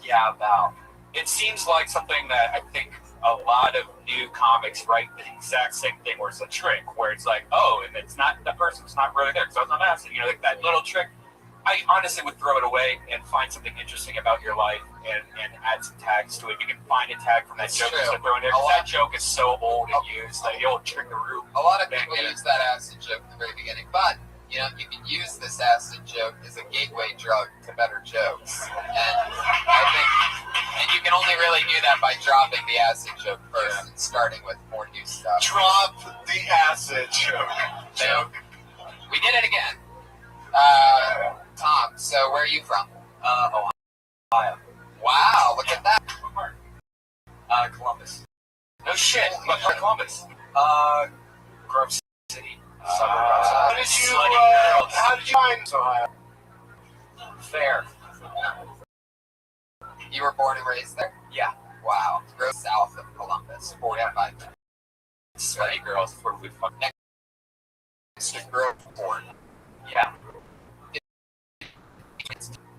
Yeah, about. It seems like something that I think a lot of new comics write the exact same thing where it's a trick, where it's like, oh, and it's not, the person's not really there because I was on acid. You know, like that little trick. I honestly would throw it away and find something interesting about your life and add some tags to it. You can find a tag from that joke and throw in there. That joke is so old and used, the old trickaroo. A lot of people use that acid joke at the very beginning, but you know, you can use this acid joke as a gateway drug to better jokes. And I think, and you can only really do that by dropping the acid joke first and starting with more new stuff. Drop the acid joke. We did it again. Tom, so where are you from? Ohio. Wow, look at that. Columbus. No shit. What part of Columbus? Grove City. How did you find Ohio? Fair. You were born and raised there? Yeah. Wow. Grow south of Columbus, 45 minutes. Sweaty girls where we fuck Next to Groveport. Yeah.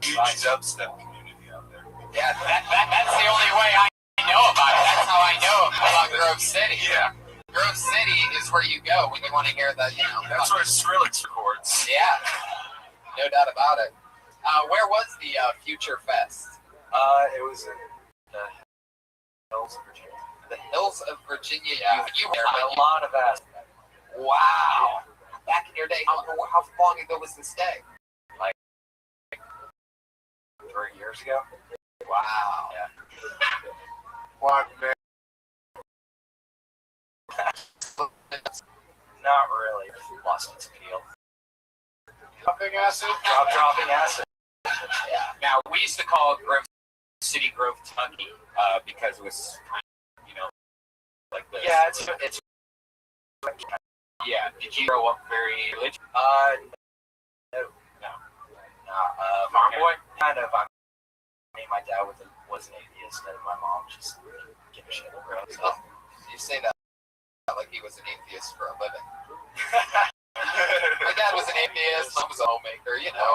Huge dubstep community out there. Yeah, that's the only way I know about it. That's how I know about Grove City. Yeah. Grove City is where you go when you want to hear the, you know. That's where Skrillex records. Yeah. No doubt about it. Where was the Future Fest? It was in the hills of Virginia. The hills of Virginia. Yeah. You were there, A lot of acid. Wow. Back in your day, how long ago was this day? Like 3 years ago. Wow. Yeah. What, man? Not really. Lost its appeal. Dropping acid? Dropping acid. Yeah. Now, we used to call Grove City Grove, Kentucky, because it was kind of, you know, like this. Yeah, it's. Yeah. Did you grow up very religious? No. Farm boy? Kind of. I mean, my dad was an atheist, and my mom just didn't give a shit. Oh, you say that like he was an atheist for a living. My dad was an atheist. I was a homemaker. You know.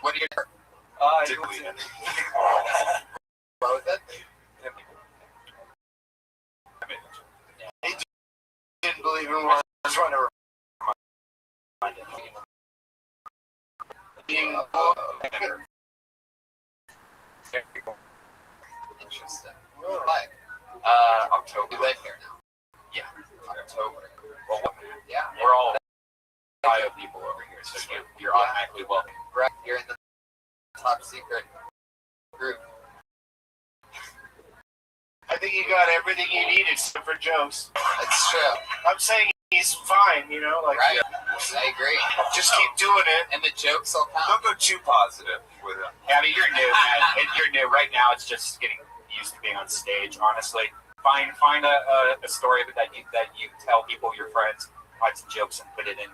What do you? What was it? He didn't believe in what I was trying to remind him. Being Interesting. Like, October. you live here now. Yeah. October. Well, Yeah. we're all Ohio people over here, so you're automatically welcome. Right. You're in the top secret group. I think you got everything you need except for jokes. That's true. I'm saying he's fine, you know, like Right. I agree. just keep doing it. And the jokes will come. Don't go too positive with him. Yeah, I mean, you're new, man. You're new. Right now, it's just getting, used to being on stage. Honestly, find a story that you tell people, your friends, find some jokes and put it in.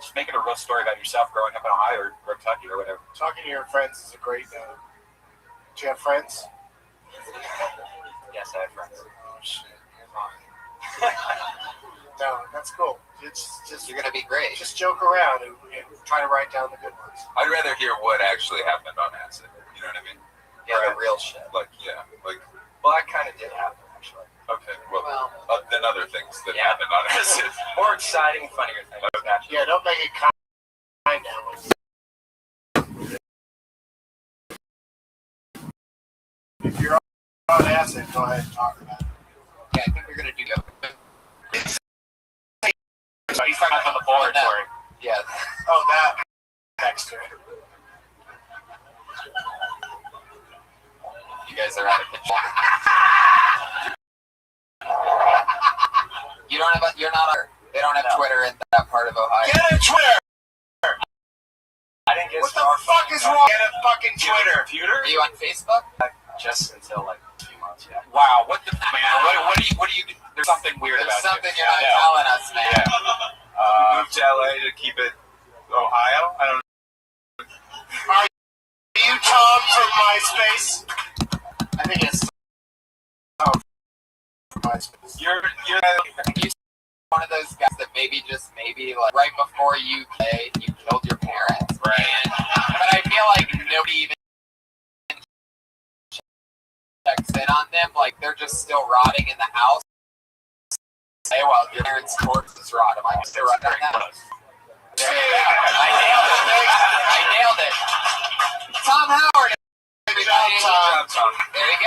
Just make it a real story about yourself growing up in Ohio or Kentucky or whatever. Talking to your friends is a great. Do you have friends? Yes, I have friends. Oh shit! No, that's cool. It's just You're gonna be great. Just joke around and try to write down the good ones. I'd rather hear what actually happened on acid. You know what I mean? Yeah, the real shit. Like, yeah, like. Well, that kind of did happen, actually. Okay, well then other things that happened on acid. More exciting, funnier things. Okay. Yeah, don't make it kind down. If you're on acid, go ahead and talk about it. Yeah, I think we're gonna do that. So he's talking about the laboratory. Yeah. Oh, that texture. You guys are out of control. You don't have. You're not. They don't have Twitter in that part of Ohio. Get a Twitter. I didn't get What the fuck is wrong? Get a fucking Twitter. Computer? Are you on Facebook? Just until like a few months, yeah. Wow, what the man? What do you? There's something weird There's about something you. you're not telling us, man. You moved to LA to keep it Ohio? I don't know. Are you Tom from MySpace? I think it's Tom from MySpace. You're one of those guys that maybe like right before you killed your parents. Right. But I feel like nobody even checks in on them. Like they're just still rotting in the house. Say, well, your parents' corpse is rotting. I'm still rotting in the house. There you go. I nailed it. Tom Howard. Good job, Tom. There you go.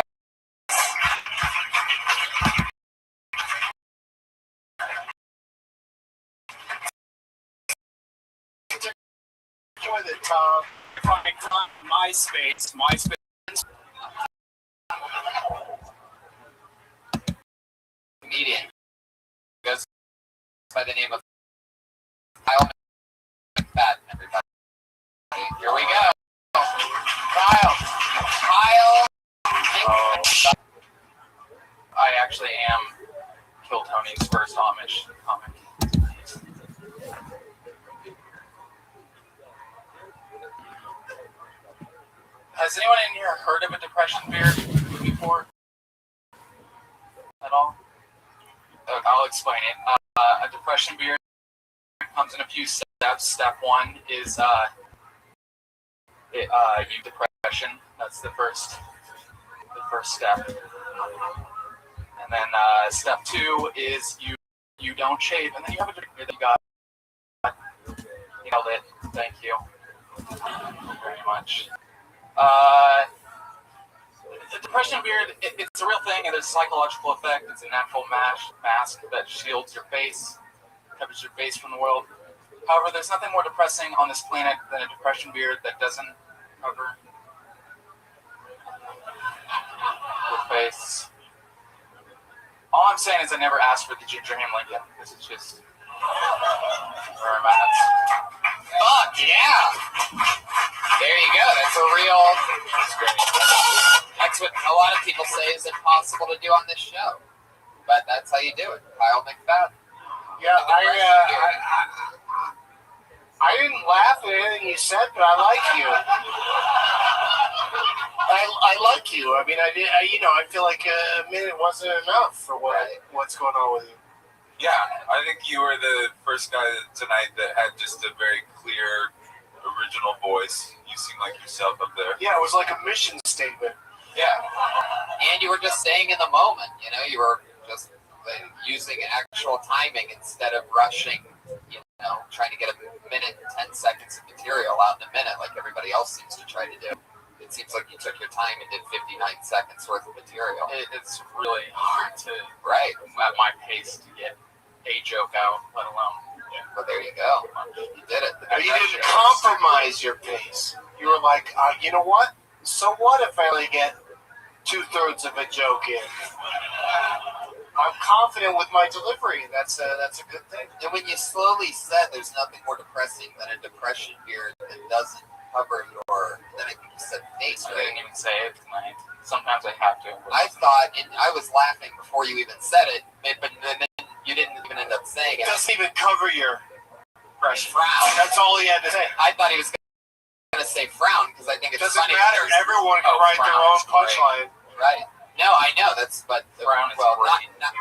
With it, Tom. MySpace. Comedian goes by the name of Kyle McFadden, everybody. Here we go. Kyle. I actually am Kill Tony's first Amish comic. Has anyone in here heard of a depression beard before? At all? I'll explain it. A depression beard comes in a few steps. Step one is you depression. That's the first step. And then step two is you don't shave, and then you have a beard that you got. You nailed it. Thank you very much. The depression beard, it's a real thing, and there's a psychological effect. It's a natural mask that shields your face, covers your face from the world. However, there's nothing more depressing on this planet than a depression beard that doesn't cover your face. All I'm saying is I never asked for the ginger ham Lincoln. This is just where I'm at. Fuck yeah! There you go. That's a real. That's what a lot of people say is impossible to do on this show, but that's how you do it. Kyle McFadden. Yeah, I didn't laugh at anything you said, but I like you. I like you. I mean, I feel like a minute wasn't enough for what's going on with you. Yeah, I think you were the first guy tonight that had just a very clear, original voice. You seem like yourself up there. Yeah, it was like a mission statement. Yeah. And you were just staying in the moment, you know? You were just using actual timing instead of rushing, you know, trying to get a minute and 10 seconds of material out in a minute like everybody else seems to try to do. It seems like you took your time and did 59 seconds worth of material. It's really hard to, at my pace, to get a joke out, let alone. Yeah. Well, there you go. You did it. But you didn't compromise your pace. You were like, you know what? So what if I only get 2/3 of a joke in? I'm confident with my delivery. That's a good thing. And when you slowly said there's nothing more depressing than a depression beard that doesn't cover your. Then I think you said face. I Right? didn't even say it tonight. Sometimes I have to. I thought I was laughing before you even said it, but then you didn't even end up saying it. It doesn't even cover your Fresh frown. That's all he had to say. I thought he was going to say frown because I think it's Doesn't funny. matter. Everyone can write their own punchline. Right. No, I know that's frown. Well, not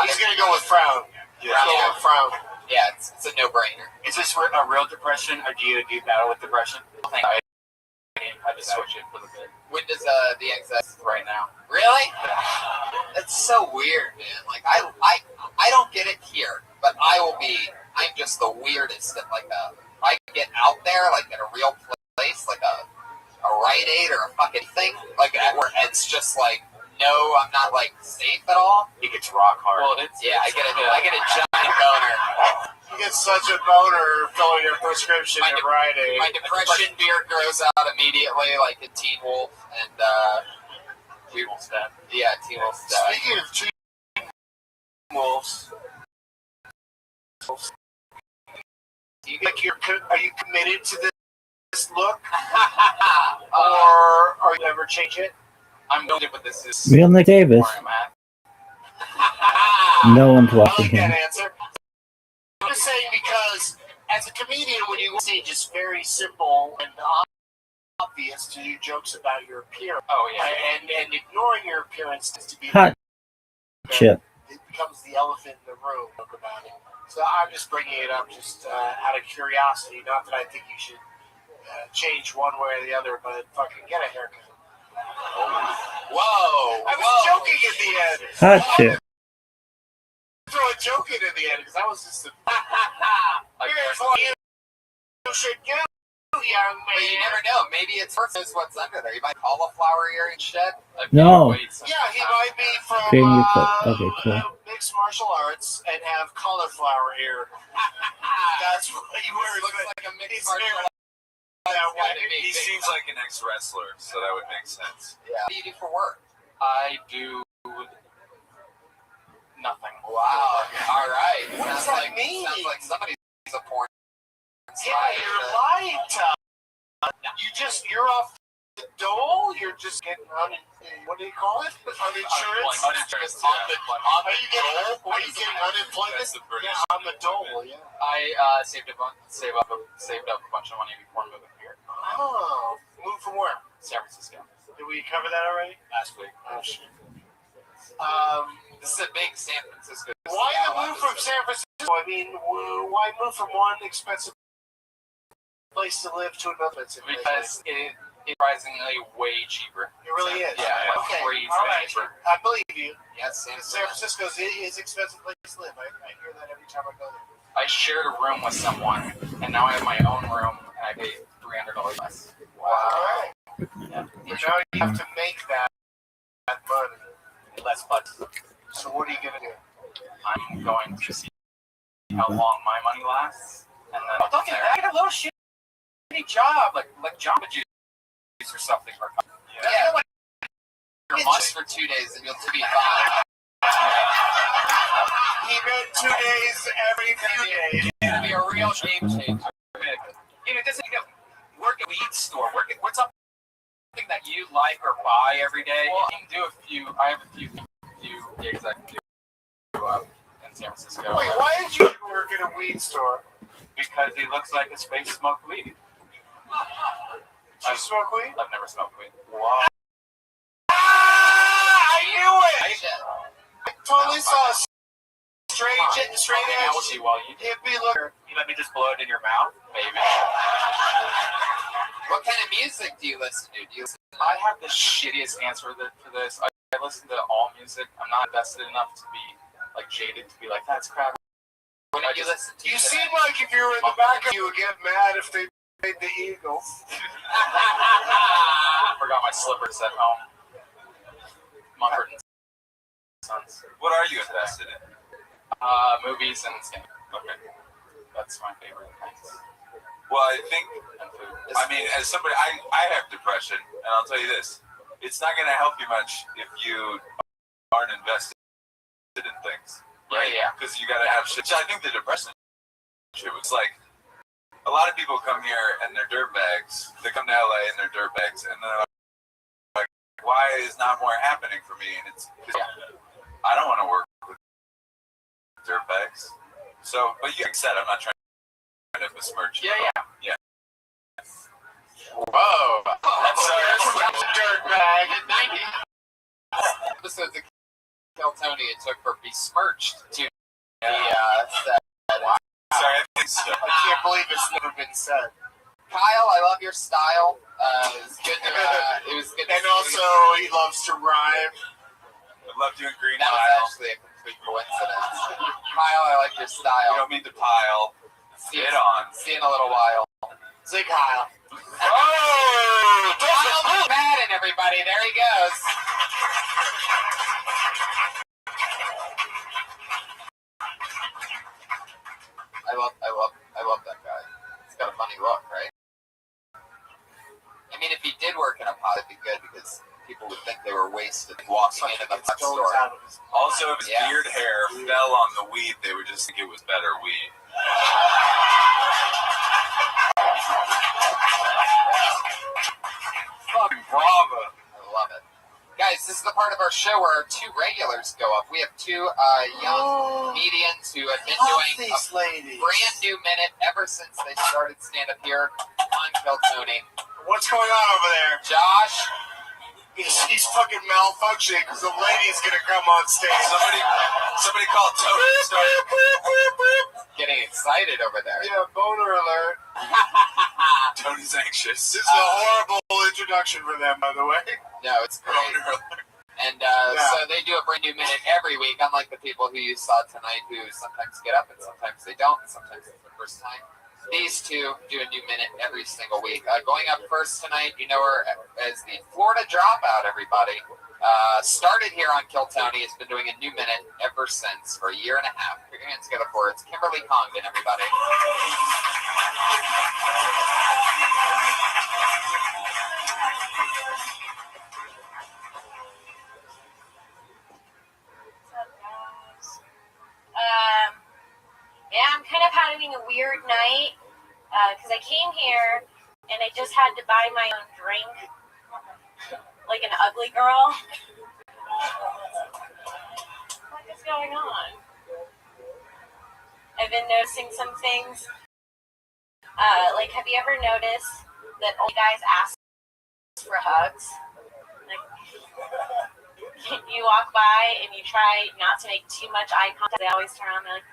He's going to go with frown. Yeah. Go with frown. Yeah, it's a no-brainer. Is this a real depression, or do you battle with depression? I just switch it for the bit. When does the anxiety Right now. Really? That's so weird, man. Like I don't get it here, but I'm just the weirdest at I get out there like at a real place, like a Rite Aid or a fucking thing, like where it's just like, no, I'm not like safe at all. He gets rock hard. Well, I get a giant boner. You get such a boner filling your prescription at Rite Aid. My depression beard grows out immediately, like in Teen Wolf and Teen Wolf step. Yeah, Teen Wolf step. Speaking of Teen Wolves, are you committed to this look, or are you ever change it? I'm going with this. Real Nick Davis. No one's watching him. That answer. I'm just saying because as a comedian, when you stage, it's very simple and obvious to do jokes about your appearance. Oh yeah, and ignoring your appearance tends to be Hot chip. It becomes the elephant in the room. Talk about it. So I'm just bringing it up just out of curiosity. Not that I think you should change one way or the other, but fucking get a haircut. Whoa! I was joking at the end. Hot chip. Throw a joke in at the end because that was just a. Here's what you should do, young man. But you never know. Maybe it's what's under there. You might cauliflower ear and shit. No. Yeah, he might be from Okay, cool. mixed martial arts and have cauliflower ear. That's what he wears. Looks like a mixed martial arts. He seems like an ex-wrestler, so that would make sense. Yeah. What do you do for work? I do nothing. Wow. All right. What does that mean? Sounds like somebody's a porn. Yeah, you're lying, Tom. You're off the dole. You're just getting what do you call it? Uninsurance. Uninsurance. Are you getting unemployment? Yeah, on the dole. Yeah. I saved up a bunch of money before moving here. Oh, move from where? San Francisco. Did we cover that already? Last week. Oh shit. This is a big San Francisco. Why the move from San Francisco? I mean, why move from one expensive place to live to another expensive place? Because it's surprisingly way cheaper. It really is. Yeah. Okay. Crazy All right. cheaper. I believe you. Yes, San Francisco is expensive place to live. I hear that every time I go there. I shared a room with someone, and now I have my own room, and I pay $300 less. Wow. All right. Yeah. But now you have to make that money. Less bucks. So what are you gonna do? I'm going to see how long my money lasts, and then I'll get a little shitty job, like Jamba Juice or something. Yeah. You're months for 2 days, and you'll be fine. He meant 2 days every few days. It's gonna be a real game changer. Doesn't work at a weed store. What's up? Something that you like or buy every day. Well, I can do I have a few gigs I can do up in San Francisco. Wait, why did you work at a weed store? Because he looks like a space smoked weed. Did you smoke weed? I've never smoked weed. Wow. I knew it! I totally saw a straight edge hippie look. You let me just blow it in your mouth? Maybe. What kind of music do you listen to? I have the shittiest answer for this. I listen to all music. I'm not invested enough to be like jaded to be like, that's crap. What do you listen to? You seem like if you were in the back, you would get mad if they played the Eagles. I forgot my slippers at home. Mumford and Sons. What are you invested in? Movies and singing. Okay. That's my favorite things. Well, I think, And food. I mean, as somebody, I have depression, and I'll tell you this, it's not going to help you much if you aren't invested in things. Right? Yeah. Because you got to have shit. I think the depression shit was like, a lot of people come here and they're dirtbags. They come to LA and they're dirtbags, and they're like, why is not more happening for me? And it's I don't want to work with dirtbags. So, but like I said, I'm not trying to besmirch you. Yeah. Whoa. That's a dirtbag. 90 episodes of Kill Tony it took for besmirched to be said. Wow. Sorry, I think so. I can't believe it's never been said. Kyle, I love your style. It was good to And also, he loves to rhyme. I love doing green That was tile. actually a complete coincidence. Kyle, I like your style. You don't mean to pile. See it on. See you in a little while. Say Kyle. Oh! Kyle Madden, everybody. There he goes. I love that guy. He's got a funny look, right? I mean, if he did work in a pot, it'd be good because people would think they were wasted walking into the pot store. Also, if his weird hair fell on the weed, they would just think it was better weed. Fucking bravo. I love it. Guys, this is the part of our show where our two regulars go up. We have two young comedians who have been doing a brand new minute ever since they started stand-up here on Kill Tony. What's going on over there? Josh? He's fucking malfunctioning because the lady's gonna come on stage. Somebody called Tony. Getting excited over there. Yeah, boner alert. Tony's anxious. This is a horrible introduction for them, by the way. No, it's great. And so they do a brand new minute every week, unlike the people who you saw tonight who sometimes get up and sometimes they don't, and sometimes it's the first time. These two do a new minute every single week. Going up first tonight, you know her as the Florida Dropout, everybody. Started here on Kill Tony, has been doing a new minute ever since for a year and a half. Put your hands together for it. It's Kimberly Congdon, everybody. Yeah, I'm kind of having a weird night because I came here and I just had to buy my own drink like an ugly girl. What is going on? I've been noticing some things. Like, have you ever noticed that old guys ask for hugs? Like, you walk by and you try not to make too much eye contact. They always turn around and they're like,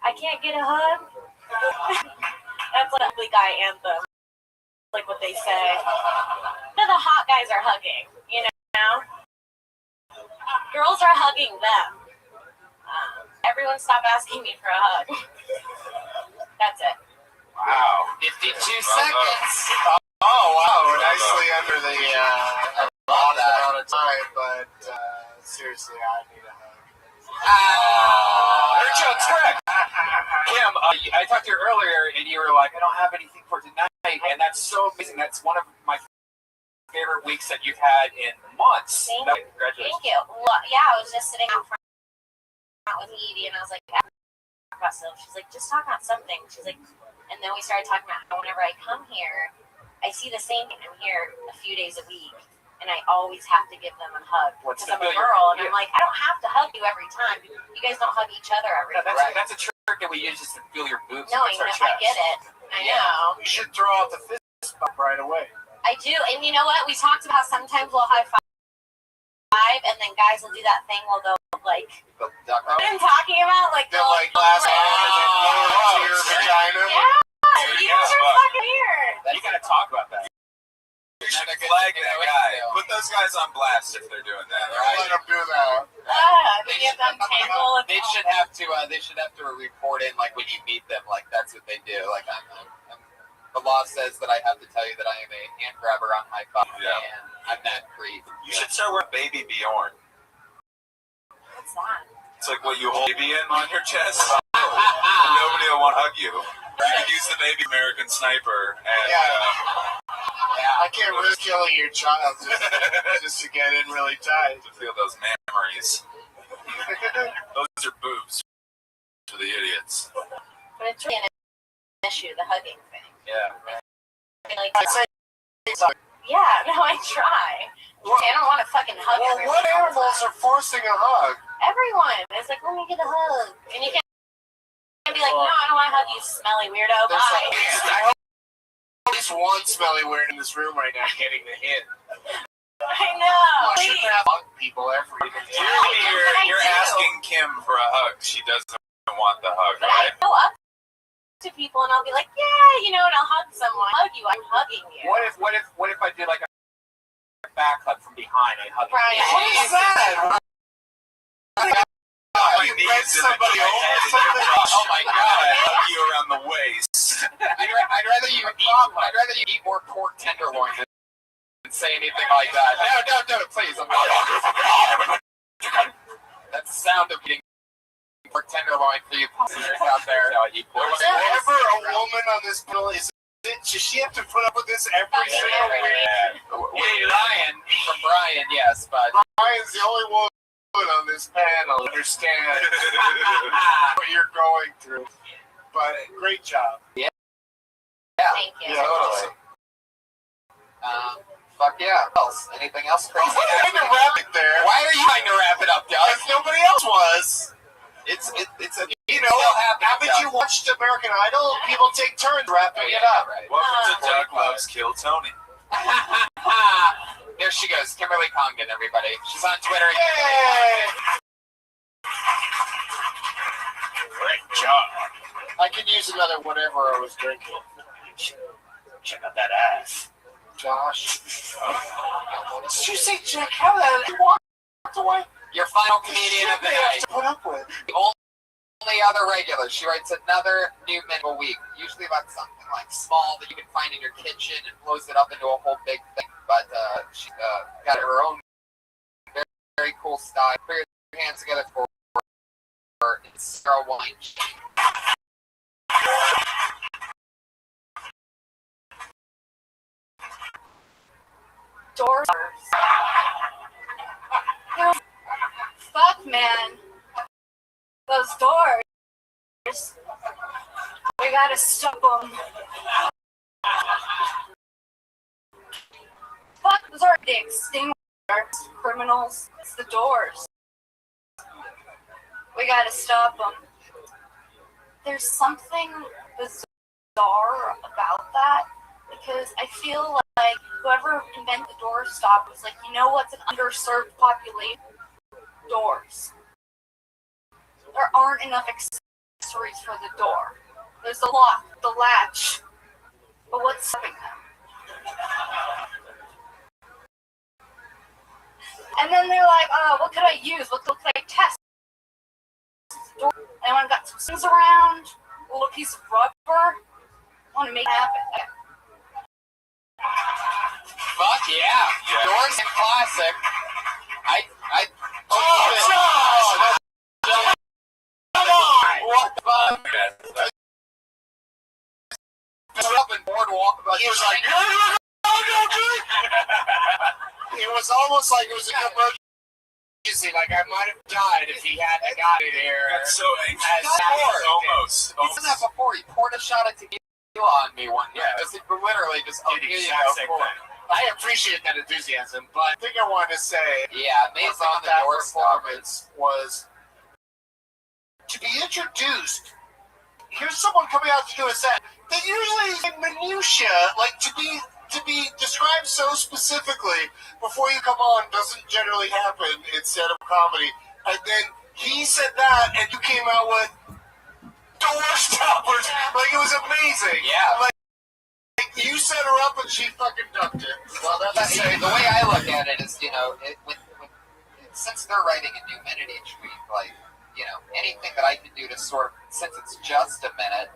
I can't get a hug. That's an ugly guy anthem. Like what they say. None of the hot guys are hugging, you know? Girls are hugging them. Everyone stop asking me for a hug. That's it. Wow. 52 seconds. Oh, wow. We're nicely under the amount of time, but seriously, I need a hug. Your joke's correct. Kim, I talked to you earlier, and you were like, I don't have anything for tonight, and that's so amazing. That's one of my favorite weeks that you've had in months. Congratulations. Thank you. Well, yeah, I was just sitting out front with Edie, and I was like, about stuff. She's like, just talk about something. She's like, and then we started talking about how whenever I come here, I see the same thing. I'm here a few days a week, and I always have to give them a hug because I'm a girl, and I'm like, I don't have to hug you every time. You guys don't hug each other every time. That's a trick that we use just to feel your boobs. No, I get it. I know. You should throw out the fist bump right away. I do, and you know what? We talked about sometimes we'll high five, and then guys will do that thing where they'll like. What I'm talking about, like they'll like glass to your vagina. Yeah, you guys are fucking weird. You gotta talk about that. You should flag that guy. Put those guys on blast if they're doing that. Right? Let them do that. They get them tangled. They should have to report in like when you meet them. Like that's what they do. Like the law says that I have to tell you that I am a hand grabber on high five, and I'm that creep. You should start wearing Baby Bjorn. What's that? It's like what you hold baby in on your chest. Nobody will want to hug you. You can use the Baby American Sniper and. I can't risk killing your child just to get in really tight. To feel those memories. Those are boobs for the idiots. But it's really issue, the hugging thing. Yeah. Like, yeah, no, I try. I don't want to fucking hug everyone. What animals are forcing a hug? Everyone. It's like, let me get a hug. And you can't be like, no, I don't want to hug you, smelly weirdo. Bye. I hope at least one smelly weird in this room right now getting the hint. I know. I shouldn't have hug people every day. You're asking Kim for a hug. She doesn't want the hug, But right? I go up to people and I'll be like, yeah, and I'll hug someone. Hug you. I'm hugging you. What if I did like a back hug from behind and hug Brian. you? What is that? You bent somebody over or something? Oh my god, I hug you around the waist. I'd rather you eat more pork tenderloin than say anything like that. No, please. That's the sound of eating pork tenderloin for you listeners out there. Was there ever a woman on this bill? Does she have to put up with this every single week? From Brian, yes, but Brian's the only woman on this panel understand what you're going through. But great job. Yeah. Thank you. Yeah, totally. Fuck yeah. What else? Anything else crazy? I'm trying to wrap it there. Why are you trying to wrap it up, Doug? Because nobody else was. It's a Haven't you watched American Idol? People take turns wrapping it up. Right. Welcome to Doug Loves Kill Tony. There she goes, Kimberly Congdon, everybody. She's on Twitter. Yay! Great job. I could use another whatever I was drinking. Check out that ass. Josh. Did you say check out that? You walked away? Your final comedian of the They have night. to put up with. The only other regular. She writes another new minute a week, usually about something like small that you can find in your kitchen and blows it up into a whole big thing. But she's got her own very, very cool style. Put your hands together for her. It's Sarah Wine. Doors. Fuck, man. Those doors. We gotta stop them. Fuck, those are the extinguishers. Criminals. It's the doors. We gotta stop them. There's something bizarre about that because I feel like whoever invented the door stop was like, you know what's an underserved population? Doors. There aren't enough accessories for the door. There's the lock, the latch. But what's stopping them? And then they're like, what could I use? What could I test? And I went and got some things around, a little piece of rubber. I want to make it happen. Fuck yeah. Doors and classic. Come on! What the fuck? Put up and boardwalk about He was like, it was almost like it was an emergency. Like I might have died if he hadn't got it here. That's so anxious. Almost. He said that before. He poured a shot of tequila on me one day. Just literally just Did the exact same thing. I appreciate that enthusiasm, but the thing I wanted to say amazing about on the that doorstep. performance was to be introduced. Here's someone coming out to do a set. They usually say minutia, like to be described so specifically before you come on doesn't generally happen in stand-up comedy. And then he said that, and you came out with door stoppers. Like it was amazing. Yeah. Like you set her up and she fucking ducked it. Well, that's The way I look at it is, since they're writing a new minute each week, like, anything that I can do to sort of, since it's just a minute,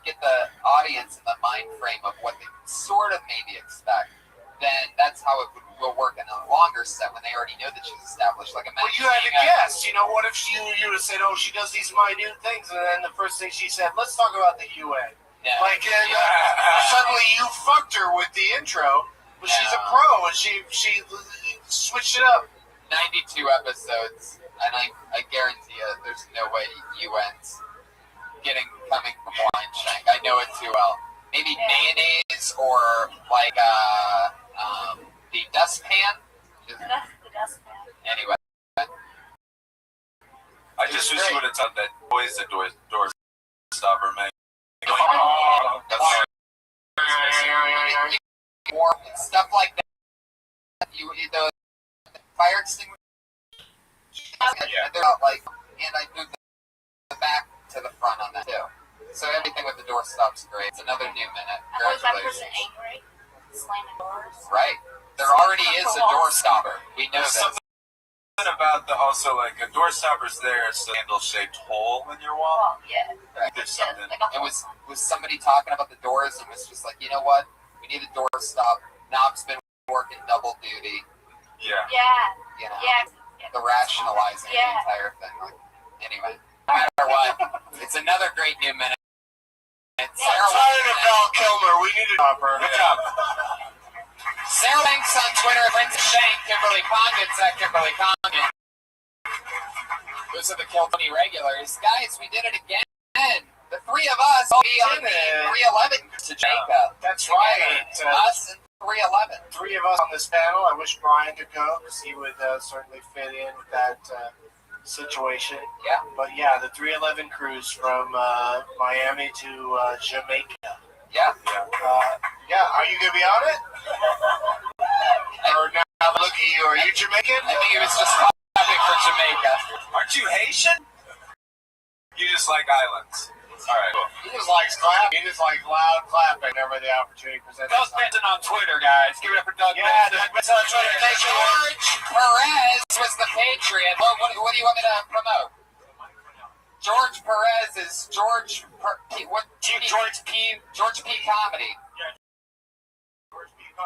get the audience in the mind frame of what they sort of maybe expect, then that's how it will work in a longer set when they already know that she's established. Like a minute. Well, you had to guess. What if you would have said, oh, she does these minute things, and then the first thing she said, let's talk about the UN. Yeah. Like, suddenly you fucked her with the intro, but she's a pro, and she switched it up. 92 episodes, and I guarantee you, there's no way UN's coming from Wine Shank. I know it too well. maybe mayonnaise or like the dustpan. The dustpan. Anyway. I just wish you would have taught that always the door stopper, man. More stuff like that. The fire extinguisher. They're out like, and I moved the back to the front on that too. So everything with the door stop's great. It's another new minute. Was that person angry? Slamming doors? Right. There already is a door stopper. We know this. About the also like a door stopper's there, it's the handle-shaped hole in your wall. Yeah. Right. There's something. It was somebody talking about the doors and was just like, you know what? We need a door stop. Knob's been working double duty. Yeah. Yeah. You know, Yeah. the rationalizing the entire thing. Like, anyway, no matter what, it's another great new minute. I'm tired of Val Kilmer. We need a stopper. Good job. Sarah Banks on Twitter, Princess Shank, Kimberly Condon's at Kimberly Condon. Those are the Kill Tony regulars. Guys, we did it again. The three of us will be on the 311 to Jamaica. That's right. Us and 311. Three of us on this panel. I wish Brian could go because he would certainly fit in with that situation. Yeah. But yeah, the 311 cruise from Miami to Jamaica. Yeah. Are you going to be on it? Or now look at you. Are you Jamaican? I think it was just topic for Jamaica. Aren't you Haitian? You just like islands. All right. Cool. He just likes clapping. He just likes loud clapping whenever the opportunity presents Doug itself. Benson on Twitter, guys. Give it up for Doug Yeah, Benson. Doug Benson on Twitter. Thank you. George Perez was the Patriot. What do you want me to promote? George Perez is George P Comedy.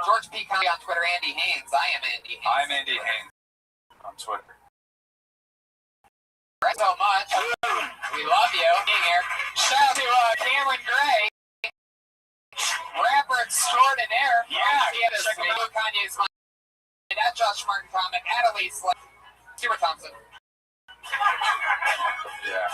George P Comedy on Twitter. Andy Haynes. I am Andy Haynes. I'm Andy Haynes on Twitter. Thanks so much. We love you being here. Shout out to Cameron Gray, rapper extraordinaire. Yeah, he had his Kanye's mind. At Josh Martin comic. At Elise Stuart Thompson. Yeah.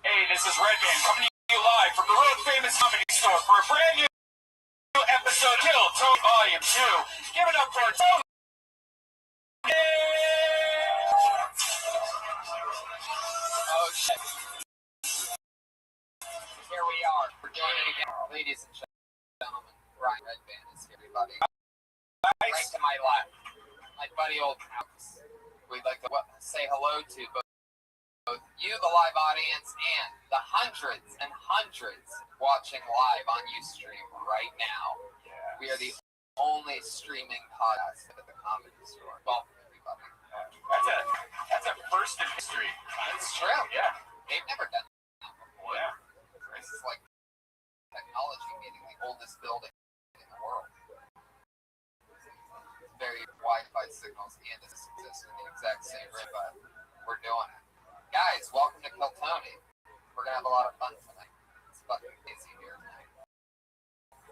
Hey, this is Redman coming to you live from the world famous comedy store for a brand new episode of Kill Tony Volume 2. Give it up for Tony. Oh shit. Here we are. We're doing it again. Ladies and gentlemen, Brian Redband is here, everybody. Right to my left, my buddy old Alex. We'd like to say hello to both you, the live audience, and the hundreds and hundreds watching live on Ustream right now. Yeah. We are the only streaming podcast at the Comedy Store. Welcome, everybody. That's a first in history. It's true. Yeah. They've never done that before. Yeah. This is like technology meeting the oldest building in the world. Very Wi-Fi signals and this exists in the exact same room, but we're doing it. Guys, welcome to Kill Tony. We're gonna have a lot of fun tonight. It's fucking busy here tonight.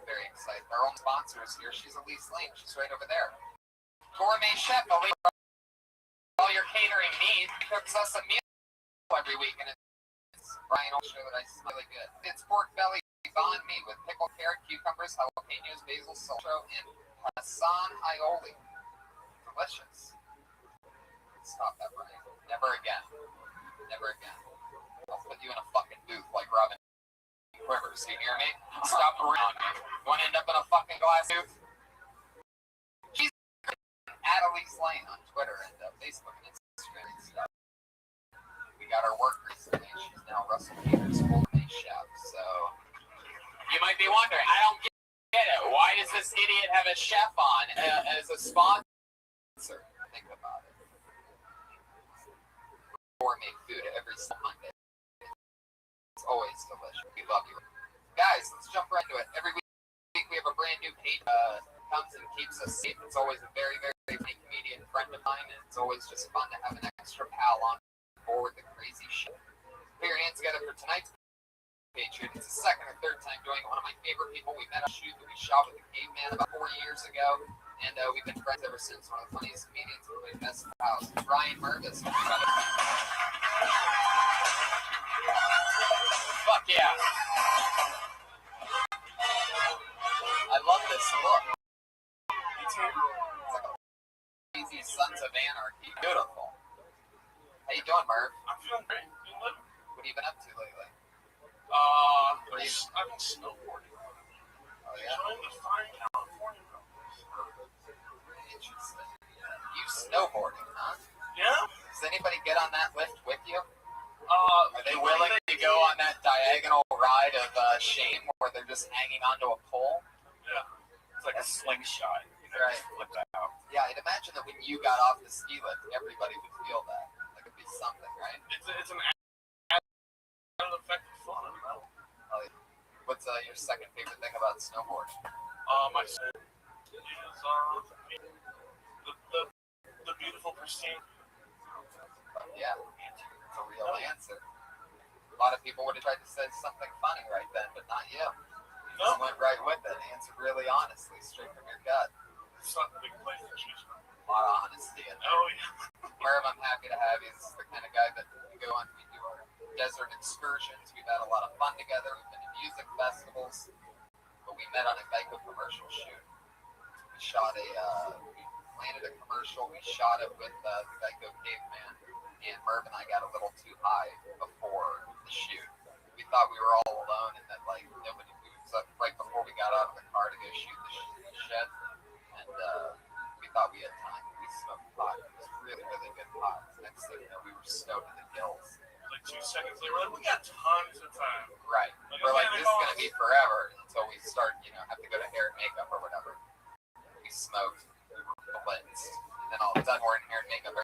Very excited. Our own sponsor is here. She's Elise Lane. She's right over there. Gourmet chef, all your catering needs. He cooks us a meal every week, and it's Brian will show that I smell really good. It's pork belly banh mi with pickled carrot, cucumbers, jalapenos, basil, cilantro, and Hassan aioli. Delicious. Stop that, Brian. Never again. Never again. I'll put you in a fucking booth like Robin Quivers. You hear me? Stop around me. You want to end up in a fucking glass booth? She's at Elise Lane on Twitter and Facebook and Instagram and stuff. We got our work recently. She's now Russell Peters' gourmet chef. So you might be wondering, I don't get it. Why does this idiot have a chef on as a sponsor? Think about it. gourmet food every single Monday. It's always delicious. We love you. Guys, let's jump right into it. Every week we have a brand new page comes and keeps us safe. It's always a very, very funny comedian friend of mine, and it's always just fun to have an extra pal on board the crazy shit. Put your hands together for tonight's Patriot. It's the second or third time doing one of my favorite people. We met on a shoot that we shot with the caveman about 4 years ago, and we've been friends ever since. One of the funniest comedians in the best of the house. Ryan Mervis. Fuck yeah. I love this look. Me too. It's like a crazy Sons of Anarchy. Beautiful. How you doing, Merv? I'm feeling great. What have you been up to lately? I've been snowboarding. Oh, yeah? Enjoying the fine California roads. Interesting. You snowboarding, huh? Yeah. Does anybody get on that lift with you? Are they willing to go on that diagonal ride of shame where they're just hanging onto a pole? Yeah. It's like a slingshot. Right. Flip that out. Yeah, I'd imagine that when you got off the ski lift, everybody would feel that. That could be something, right? It's an added effect of fun. I don't know. What's your second favorite thing about snowboarding? My second is the beautiful pristine. Yeah, it's a real answer. A lot of people would have tried to say something funny right then, but not you. You just went right with it. Answered really honestly, straight from your gut. It's not the big place to choose from. A lot of honesty in there. Oh, yeah. Merv, I'm happy to have you. This is the kind of guy that we go on, we do our desert excursions. We've had a lot of fun together. We've been to music festivals. But we met on a Geico commercial shoot. We shot we landed a commercial. We shot it with the Geico caveman. And Merv and I got a little too high before the shoot. We thought we were all alone and that like nobody moved up right before we got out of the car to go shoot the shed. And we thought we had time. We smoked pot. It was really, really good pot. Next thing you know, we were stoked to the gills. Like 2 seconds later, we're like, we got tons of time. Right. We're like, this is going to be forever until we start, have to go to hair and makeup or whatever. We smoked. We were blitzed. And then all of a sudden, we're in hair and makeup. I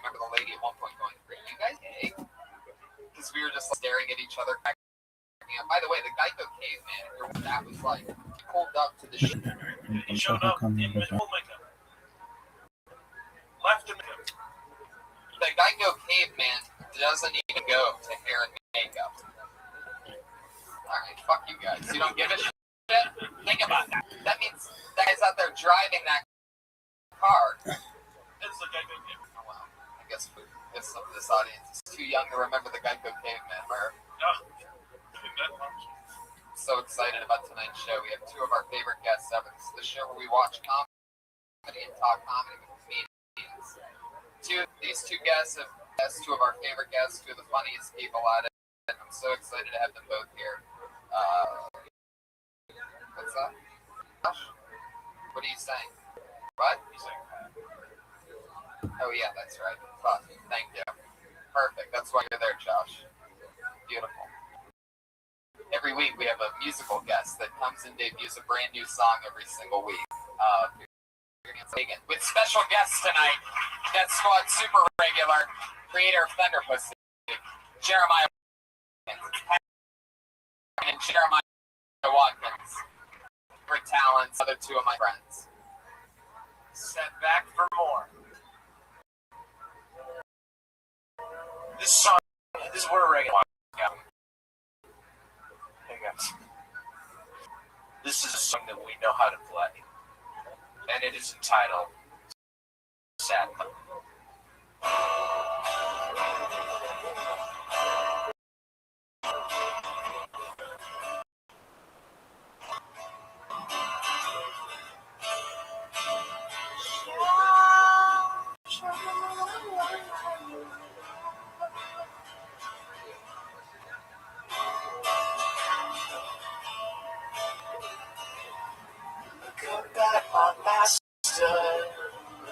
remember the lady at one point going, are you guys gay? Because we were just staring at each other. By the way, the Geico caveman, that was like, he pulled up to the shoot. He showed up in full makeup. Left in makeup. The Geico caveman doesn't even go to hair and makeup. Alright, fuck you guys. You don't give a shit? Think about that. That means that guy's out there driving that car. It's the Geico caveman. Oh, wow. I guess some of this audience is too young to remember the Geico caveman, Merv. So excited about tonight's show. We have 2 of our favorite guests ever. This is the show where we watch comedy and talk comedy with comedians. These two guests have 2 of our favorite guests, 2 of the funniest people at it. And I'm so excited to have them both here. What's that? Josh? What are you saying? What? He's saying that. Oh yeah, that's right. Fuck. Thank you. Perfect. That's why you're there, Josh. Beautiful. Every week we have a musical guest that comes and debuts a brand new song every single week. With special guests tonight, Death Squad super regular, creator of Thunder Pussy, Jeremiah and Jeremiah Watkins. Great talents, other 2 of my friends. Set back for more. This song, this is where we're regular. Hey guys. This is a song that we know how to play. And it is entitled Sad Love. Look at my master,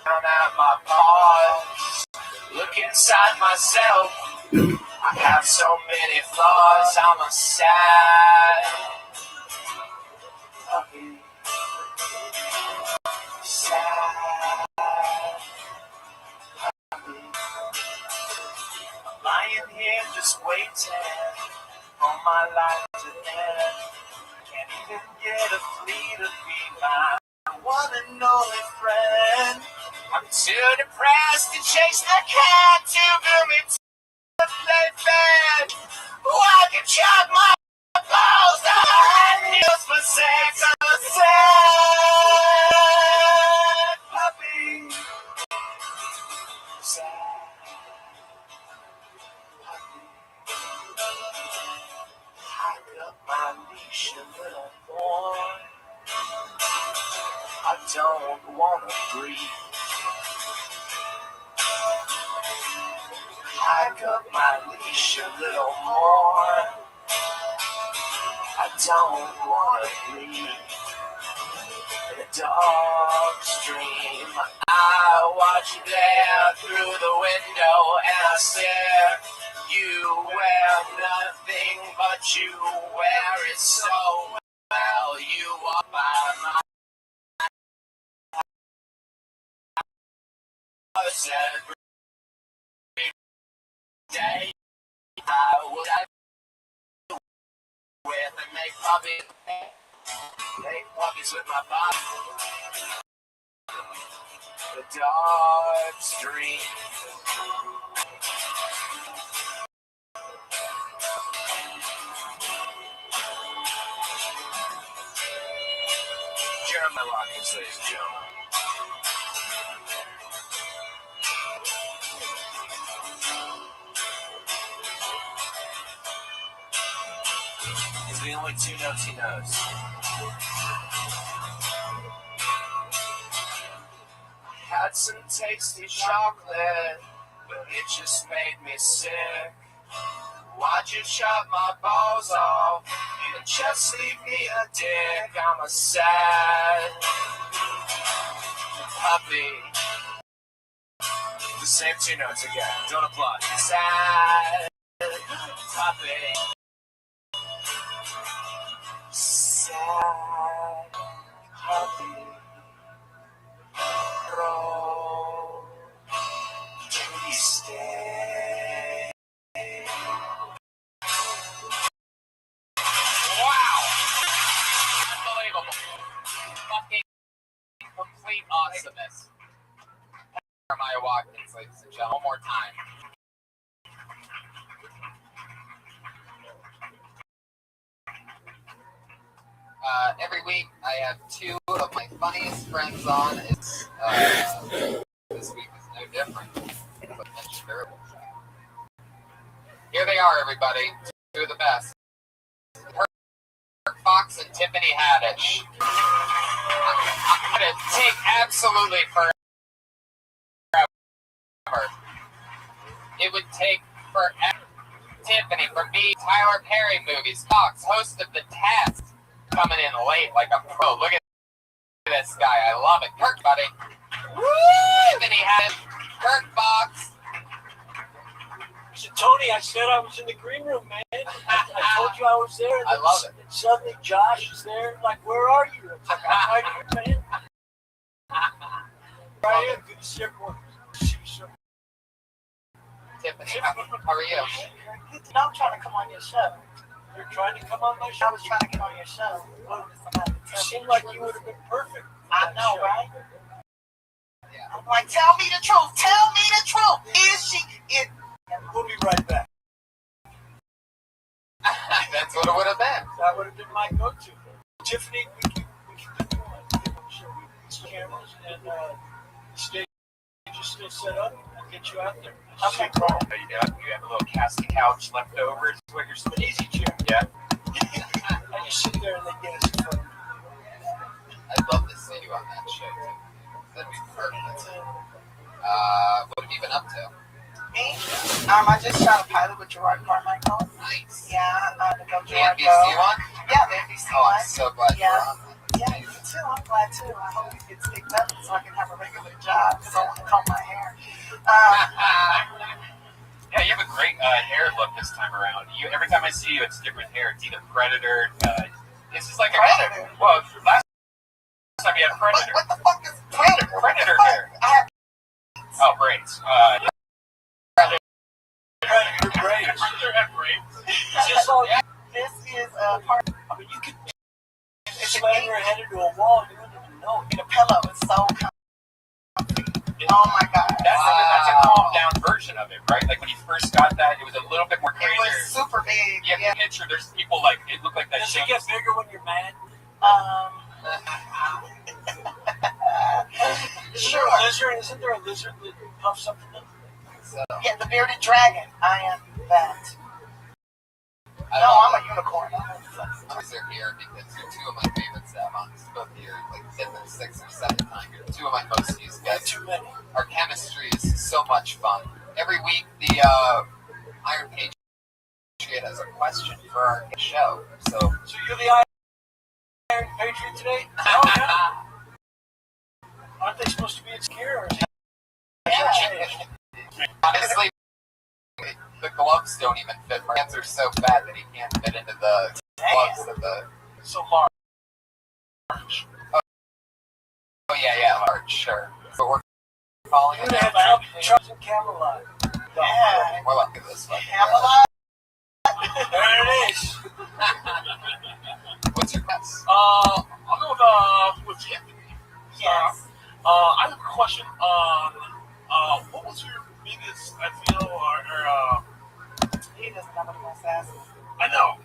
down at my paws. Look inside myself, I have so many flaws. I'm a sad puppy. Sad puppy. waiting for my life to end. Can't even get a flea to be my one and only friend. I'm too depressed to chase the cat, too gloomy to play fair. I can chop my balls out and use for sex. I'm a sad puppy. Sad puppy. Hike up my leash a little more. I don't wanna breathe. Hike up my leash a little more. I don't wanna breathe. In a dog's dream, I watch you there through the window and I stare. You wear nothing but you wear it so well. You walk by my house every day. I would with and make puppies with my body. The dog's dream. Jeremiah Watkins, ladies and gentlemen. He's the only two notes he knows. Had some tasty chocolate, but it just made me sick. Why'd you chop my balls off and just leave me a dick? I'm a sad puppy. The same two notes again. Don't applaud. Sad puppy. Sad puppy. Roll. Can you stay? Wow! Unbelievable. Fucking complete awesomeness. Jeremiah Watkins, ladies and gentlemen. One more time. Every week I have two of my funniest friends on. It's this week is no different. But that's terrible. Here they are, everybody. Two of the best. Kirk Fox and Tiffany Haddish. I'm gonna take absolutely forever. It would take forever. Tiffany from me, Tyler Perry movies. Fox, host of The Test, coming in late like a pro. Look at this guy. I love it. Kirk, buddy. Woo! Tiffany Haddish. Kirk Fox. So Tony, I said I was in the green room, man. I told you I was there. And I love it. And suddenly Josh is there. Like, where are you? It's like, I'm right here, man. Right here. Good to see everyone. Tiffany, how are you? No, I'm trying to come on your show. You're trying to come on my show? I was trying to get on your show. You seem like you would have been perfect. I know, right? Yeah. I'm like, tell me the truth. Tell me the truth. Is she in? We'll be right back. That's what it would have been. That would have been my go-to. Tiffany, we can do one. Show we these cameras and the stage is still set up. I'll get you out there. Okay, cool. You have a little casting couch left over. It's what you're An easy chair. Yeah. And you sit there and they get us from. I'd love to see you on that show, too. That'd be perfect. What have you been up to? Me? I just shot a pilot with Gerard Carmichael. Nice. Yeah, the Go The Gerard NBC Go. one? Yeah, the NBC Oh, one. I'm so glad you're on that. Yeah, me too. I'm glad too. I hope it gets picked up so I can have a regular job because I want to comb my hair. Yeah, you have a great hair look this time around. Every time I see you, it's different hair. It's either Predator. This is like Predator? Well, last time you had Predator. What the fuck is Predator? Predator hair. I have Oh, braids. Predator braids. Arthur had braids. Just all This is a part. I mean, you could slam your head into a wall. You wouldn't even know. The pillow is so comfy. Oh my god. That's a calmed down version of it, right? Like when you first got that, it was a little bit more crazy. It was super big. You have to picture there's people like it looked like that. Does it get bigger when you're mad? Sure. Isn't there a lizard that puffs up in them? So, Yeah, the bearded dragon. I am that. No, I'm a unicorn. They're here because you're two of my favorites that I'm on both here, like 5th or 6th or 7th time. You're two of my most used guys. Too many. Our chemistry is so much fun. Every week, the Iron Patriot has a question for our show. So you're the Iron Patriot today? Oh, yeah. Aren't they supposed to be in scare? Honestly, the gloves don't even fit. My hands are so fat that he can't fit into the gloves of the. So large. Oh yeah, large, sure. So we're calling it. Charles and Camelot. Yeah. More like this one. Camelot. There it is. What's your guess? I'll go with Anthony. Yes. I have a question on what was your biggest, I feel, or He doesn't know what he wants to ask. I know.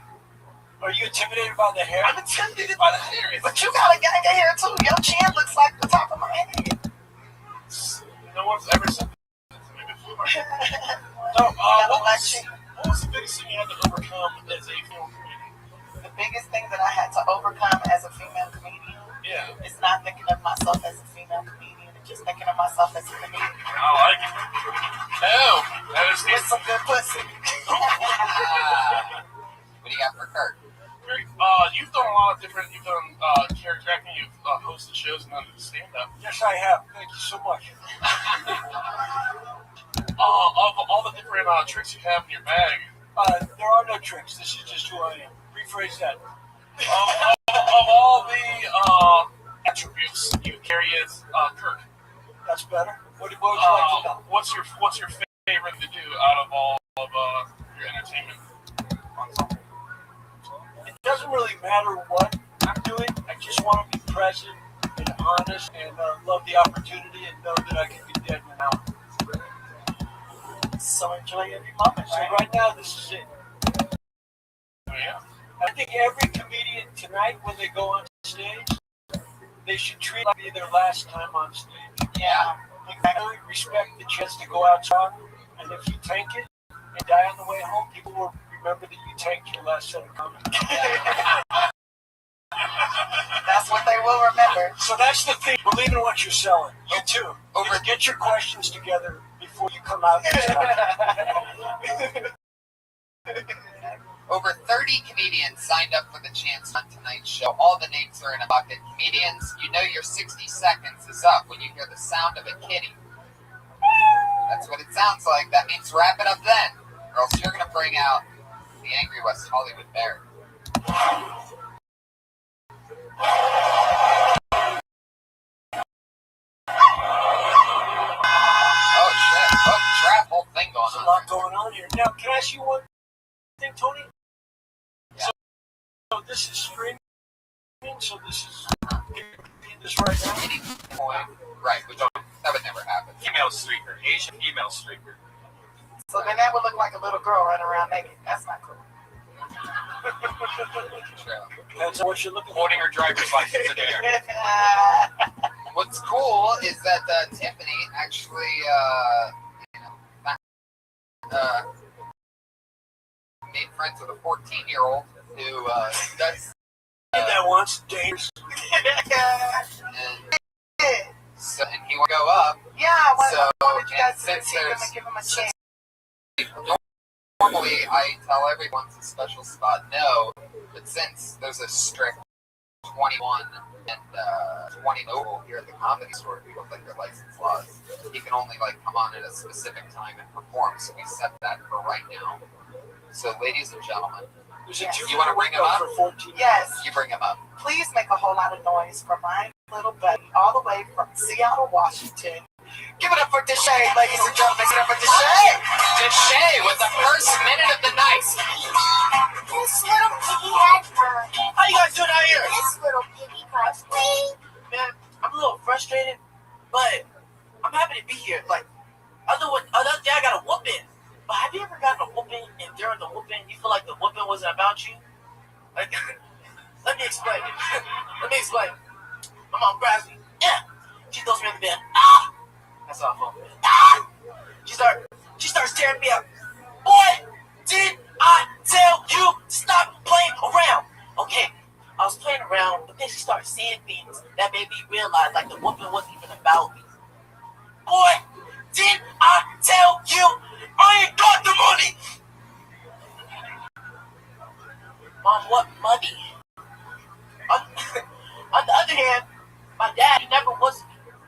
Are you intimidated by the hair? I'm intimidated by the hair. But you got a gang of hair too. Your chin looks like the top of my head. No one's ever said that to me before. No, what was the biggest thing you had to overcome as a film comedian? The biggest thing that I had to overcome as a female comedian is not thinking of myself as a female comedian and just thinking of myself as a comedian. I like it. Oh, that is With some good pussy. What do you got for Kurt? You've done a lot of different. You've done character acting. You've hosted shows and done stand-up. Yes, I have. Thank you so much. Of all the different tricks you have in your bag, there are no tricks. This is just who I am. Rephrase that. Of all the attributes you carry as Kirk, that's better. What would you like to know? What's your favorite to do out of all of your entertainment ensemble? It doesn't really matter what I'm doing. I just want to be present and honest and love the opportunity and know that I can be dead now. So enjoy every moment. So right now, this is it. Oh, yeah. I think every comedian tonight, when they go on stage, they should treat it like their last time on stage. Yeah. Exactly. Respect the chance to go out strong, and if you tank it and die on the way home, people will remember that you tanked your last set of comments. That's what they will remember. So that's the thing. Believe in what you're selling. You too. Get your questions together before you come out. Over 30 comedians signed up for the chance on tonight's show. All the names are in a bucket. Comedians, you know your 60 seconds is up when you hear the sound of a kitty. That's what it sounds like. That means wrap it up then, or else you're going to bring out the angry West Hollywood bear. Oh, shit. Oh, trap. Whole thing going on. There's a lot going on here. Now, can I ask you one thing, Tony? Yeah. So this is streaming, so this is this right now? Right, which that would never happen. Female streaker, Asian female streaker. So then that would look like a little girl running around naked. That's not cool. That's what you're looking for. Holding her driver's license in there. What's cool is that Tiffany actually, made friends with a 14-year-old who does. That once dangerous. And he will go up. Yeah, I wanted you guys to since see him and give him a chance. Normally, I tell everyone it's a special spot. No, but since there's a strict 21 and 20 rule here at the Comedy Store, people think they're license laws. He can only come on at a specific time and perform. So we set that for right now. So, ladies and gentlemen, you want to bring him up? Yes. You bring him up. Please make a whole lot of noise for my little buddy, all the way from Seattle, Washington. Give it up for Deshay, ladies and gentlemen. Give it up for Deshay. Deshay with the first tearing me up. Boy, did I tell you to stop playing around? Okay, I was playing around, but then she started seeing things that made me realize like the woman wasn't even about me. Boy, did I tell you I ain't got the money? Mom, what money? On the other hand, my dad, he never was,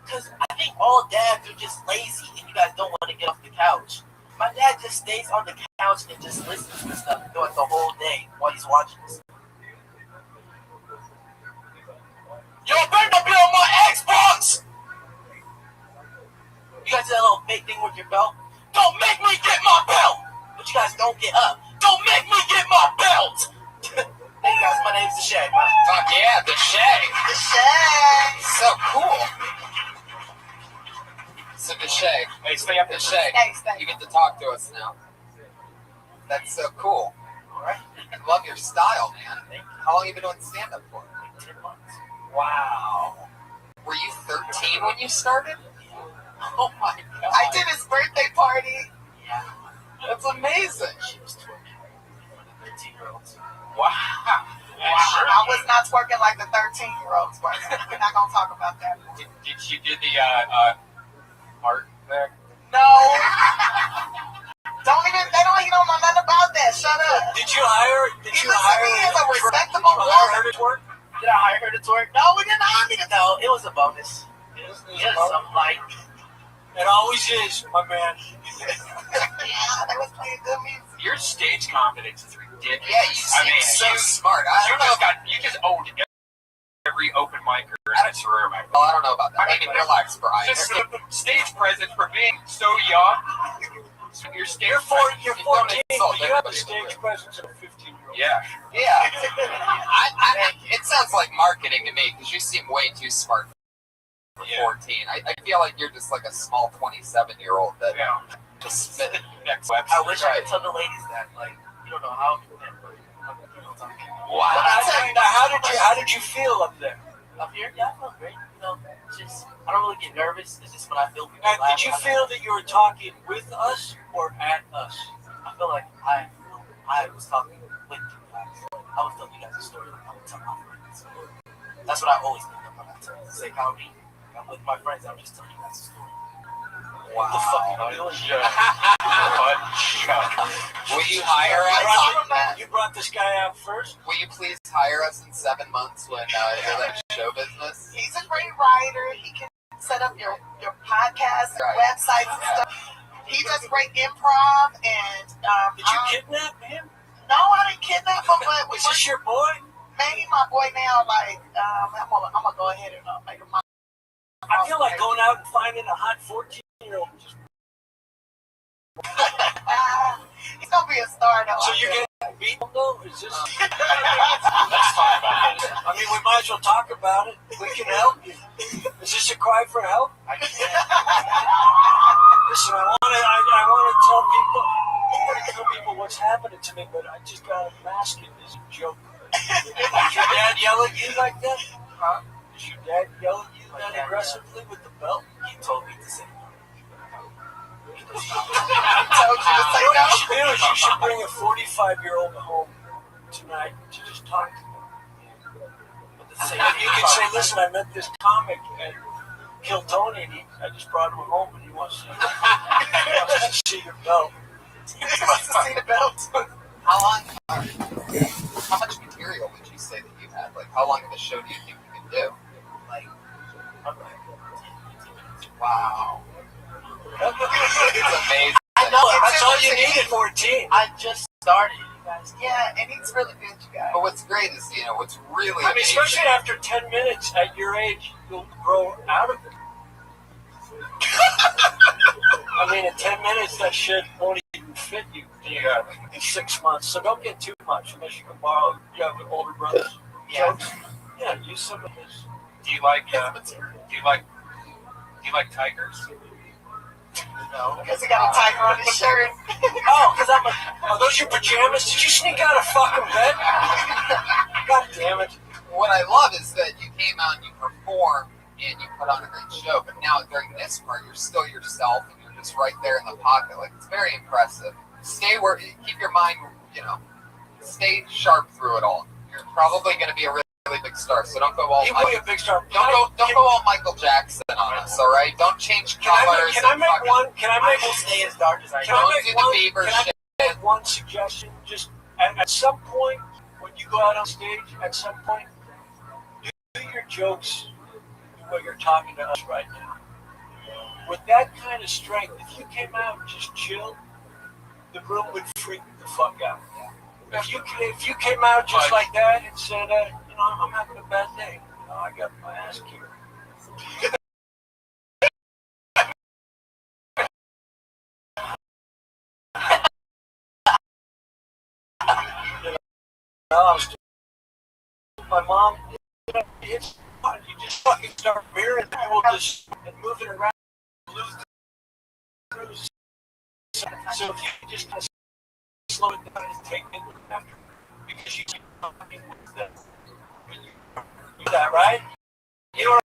because I think all dads are just lazy and you guys don't want to get off the couch. My dad just stays on the couch and just listens to stuff throughout the whole day while he's watching this. Yo, better not be on my Xbox! You guys do that little fake thing with your belt? Don't make me get my belt! But you guys don't get up. Don't make me get my belt! Hey guys, my name's Deshay. Fuck yeah, Deshay. Deshay! So cool. So Deshay. Hey, stay up. Deshay, Stay. you get to talk to us now. That's so cool. Alright. I love your style, man. How long have you been doing stand-up for? Like 10 months. Wow. Were you 13 when you started? Oh my god. I did his birthday party. Yeah. That's amazing. She was twerking for the 13-year-olds. Wow. I was not twerking like the 13-year-olds. We're not going to talk about that. Did she did the art there? No. They don't even know nothing about that. Shut up. Did you hire? Did you hire me as a respectable her to twerk? Did I hire her to twerk? No, we didn't hire me to. No, it was a bonus. It was something like. It always is, my man. Yeah, they was playing good music. Your stage confidence is ridiculous. Yeah, you seem so smart. You just owned every open micer in this room. Oh, I don't know about that. I mean, relax, Brian. Just stage presence for being so young. Your stage You're 14, but you have the everybody. stage presence of a 15-year-old. Yeah. Yeah. It sounds like marketing to me because you seem way too smart for 14. I feel like you're just like a small 27-year-old that just spit next website. I wish I could tell the ladies that. Like, you don't know how. Wow. How did you feel up there? Up here, yeah, I felt great. You know, just I don't really get nervous. It's just when I feel people And laugh. did you feel that you were talking with us or at us? I feel like I was talking with you guys. I was telling you guys a story. Like I would tell my friends. That's what I always do when I tell say comedy. I'm with my friends. I'm just telling you guys a story. Wow. What the fuck are you doing? Will you hire us? You brought this guy out first? Will you please hire us in 7 months when you're like show business? He's a great writer. He can set up your podcast and websites and stuff. He does great improv and Did you kidnap him? No, I didn't kidnap him, but Was this your boy? maybe my boy now. Like I'm gonna go ahead and make him my. I feel like going out and finding a hot 14-year-old. He's gonna be a star though. So you're getting beaten though? Is this? Let's talk about this. I mean, we might as well talk about it. We can help you. Is this a cry for help? Listen, I want to tell people what's happening to me, but I just gotta mask it as a joke. Did your dad yell at you like that? Huh? Did your dad yell at you that aggressively with the belt? He told me to say no. What you should do is you should bring a 45-year-old home tonight to just talk to them. You can say, listen, I met this comic at Kill Tony, and I just brought him home, and he wants to see your belt. He wants to see the belt. How much material would you say that you had? Like, how long of a show do you think you could do? Like, wow. It's amazing. I know. That's all you need at 14. I just started, you guys. Yeah, and he's really good, you guys. But what's great is, what's really I mean, amazing. especially after 10 minutes at your age, you'll grow out of it. I mean, in 10 minutes, that shit won't even fit you in 6 months. So don't get too much unless you can borrow. You have older brothers. Yeah. Jokes. Yeah, use some of his. Do you like tigers? No. Because he got a tiger on his shirt. Oh, because are those your pajamas? Did you sneak out of fucking bed? God damn it. What I love is that you came out and you performed and you put on a great show, but now during this part, you're still yourself and you're just jokes right there in the pocket. Like, it's very impressive. Keep your mind, stay sharp through it all. You're probably going to be a really, really big star, so don't go all. He will be a big star. Don't go all Michael Jackson on us, all right? Don't change colors. Can I make one? Can I make will stay as dark as I Can I Don't make do one? the Bieber Can I shit. make one suggestion? Just at some point when you go out on stage, at some point, do your jokes the way you're talking to us right now. With that kind of strength, if you came out and just chilled, the room would freak the fuck out. If you came out just like that and said, I'm having a bad day, I got my ass kicked. My mom, it's fun. You just fucking start mirroring people just and moving around, lose the cruise. So if you just kind of slow it down and take it after, because you keep talking with them. You do that, right? You know what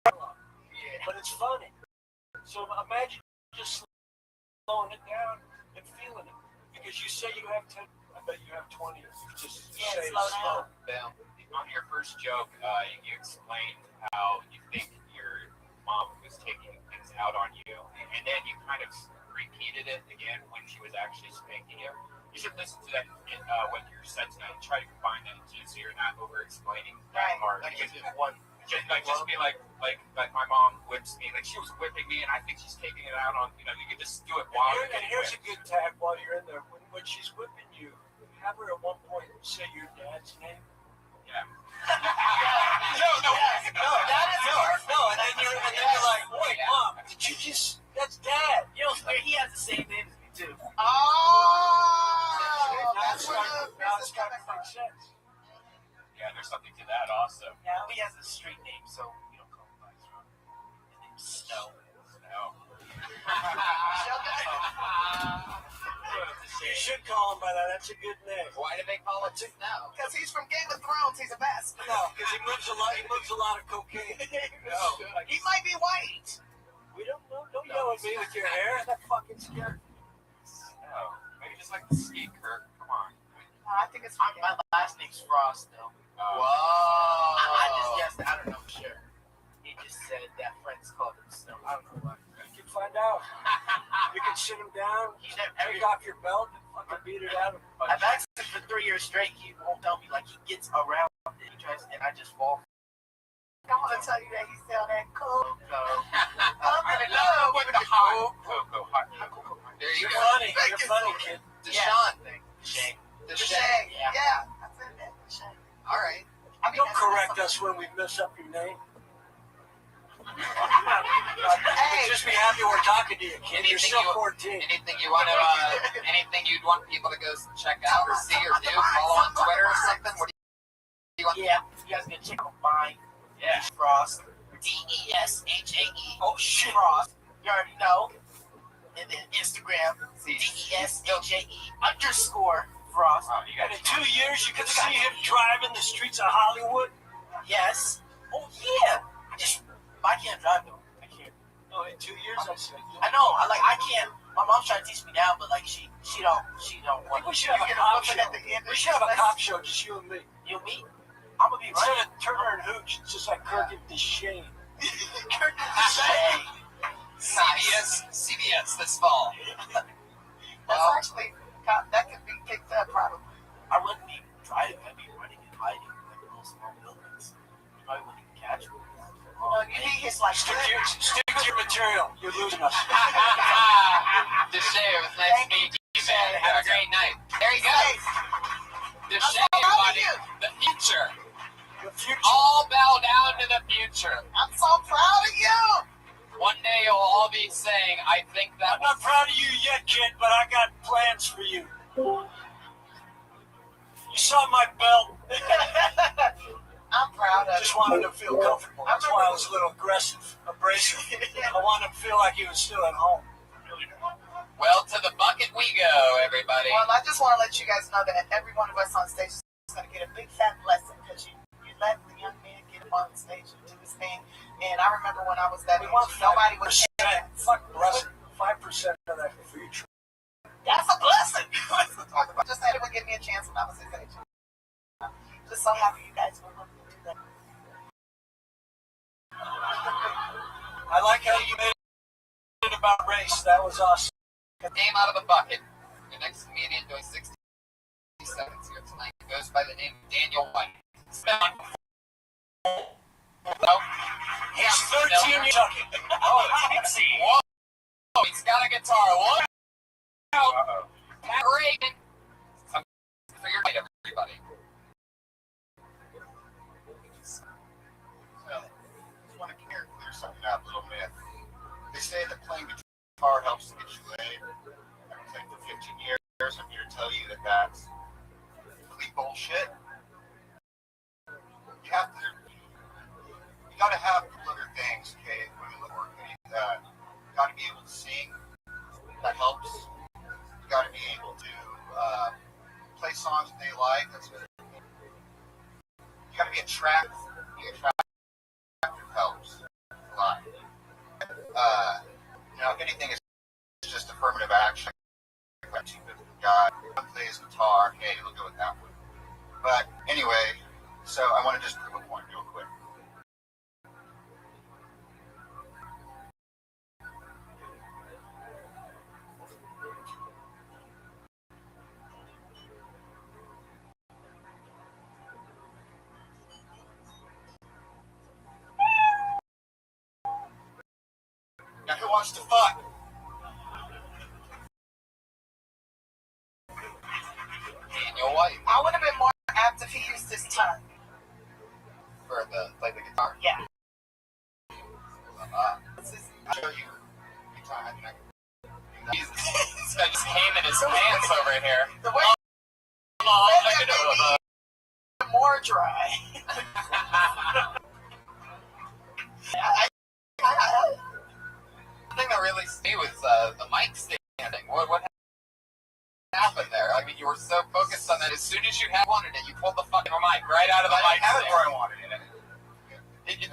I'm but it's funny. So imagine just slowing it down and feeling it. Because you say you have 10, I bet you have 20. Just say it slow. On your first joke, you explained how you think your mom was taking things out on you, and then you kind of repeated it again when she was actually spanking you. You should listen to that when you're set tonight and try to combine that too, so you're not over-explaining that part. Just be like my mom whips me, like she was whipping me, and I think she's taking it out on, you can just do it while you're getting here's a good tag while you're in there. When she's whipping you, have her at one point say your dad's name. Yeah. No, that is yours. No, and then you're like, wait, Mom, did you just, that's Dad. He has the same name as me, too. That's now it's got to make sense. Yeah, there's something to that also. Now he has a street name, so we don't call him by his name. His name's Snow. You should call him by that. That's a good name. Why do they call it Snow? Because he's from Game of Thrones. He's a bastard. No, because he moves a lot. He moves a lot of cocaine. He might be white. We don't know. Don't yell at me with your hair. That fucking scared. No, maybe just like the ski, Kirk. Come on. I think it's my last name's Frost, though. Whoa. I just guessed. I don't know for sure. He just said that friends called him Snow. I don't know why. You can find out. You can sit him down, take off your belt, and fucking beat it out of him. I've asked him for 3 years straight. He won't tell me. Like, he gets around it. He tries, and I just fall. I want to tell you that he sell that cocoa. With the hot cocoa. There you You're go. funny. You're funny, kid. Deshaun thing. Deshaun. Yeah. That's it. Deshaun. All right. Don't correct us when we mess up your name. Just be happy we're talking to you, kid. You're still 14. Anything you want to, anything you'd want people to go check out or see or do? Follow on Twitter or something? What do you want? Yeah, you guys can check out mine. Yeah. Frost. DESHAE. Oh shit. Frost. You already know. And then Instagram. DESHAE_Frost. And in 2 years, you can see him driving the streets of Hollywood. Yes. Oh yeah. I can't drive though. I can't. No, in 2 years, I said. I know. I can't. My mom's trying to teach me now, but like she don't want. We should have a cop show. We should have a cop show, just you and me. You and me. I'm gonna be Instead right. of Turner and Hooch, it's just like Kirk and Deshaun. Kirk and Deshaun. CBS this fall. That's actually that could be picked up probably. I wouldn't be driving. I'd be running and hiding in like little small buildings. You probably wouldn't even catch me. He's like Stick to your material. You're losing us. Deshaun, it was nice to meet you, man. Have a great night. There you go. Deshaun, buddy. The future. The future. All bow down to the future. I'm so proud of you. One day you'll all be saying, I think that I'm not proud of you yet, kid, but I got plans for you. You saw my belt. I'm proud of Just wanted him to feel comfortable. That's why I was a little abrasive. I wanted him to feel like he was still at home. Well, to the bucket we go, everybody. Well, I just want to let you guys know that every one of us on stage is going to get a big fat blessing because you let the young man get up on stage and do his thing. And I remember when I was that age, nobody was. Fuck blessing. 5%. talk about. Just that it would give me a chance when I was his age. Just so happy you guys were looking to do that. I like how you made it about race. That was awesome. Name out of the bucket. The next comedian doing 60 seconds here tonight goes by the name of Daniel White. He's 13 years old. Oh, it's Tipsy. Whoa, he's got a guitar. Look out. Great. For your night, everybody. I just want to clear something out, a little myth. They say that playing guitar helps to get you laid. I've played for 15 years. I'm here to tell you that that's complete bullshit. You have to. You got to have other things, okay? When you look for it, you got to be able to sing. That helps. You got to be able to play songs that they like. That's what you got to be attractive. Being attractive helps a lot. If anything, it's just affirmative action. Like two guy plays guitar. Hey, we'll go with that one. But anyway, so I want to just prove a point real quick. Now, who wants to fuck? Daniel White. I would have been more apt if he used his tongue. For the guitar. Yeah. I'll show you. This guy just came in his pants over here. The way more dry. The thing that really stayed was the mic standing. What happened there? I mean, you were so focused on that. As soon as you had wanted it, you pulled the fucking mic right out of the mic stand. Where I wanted it. You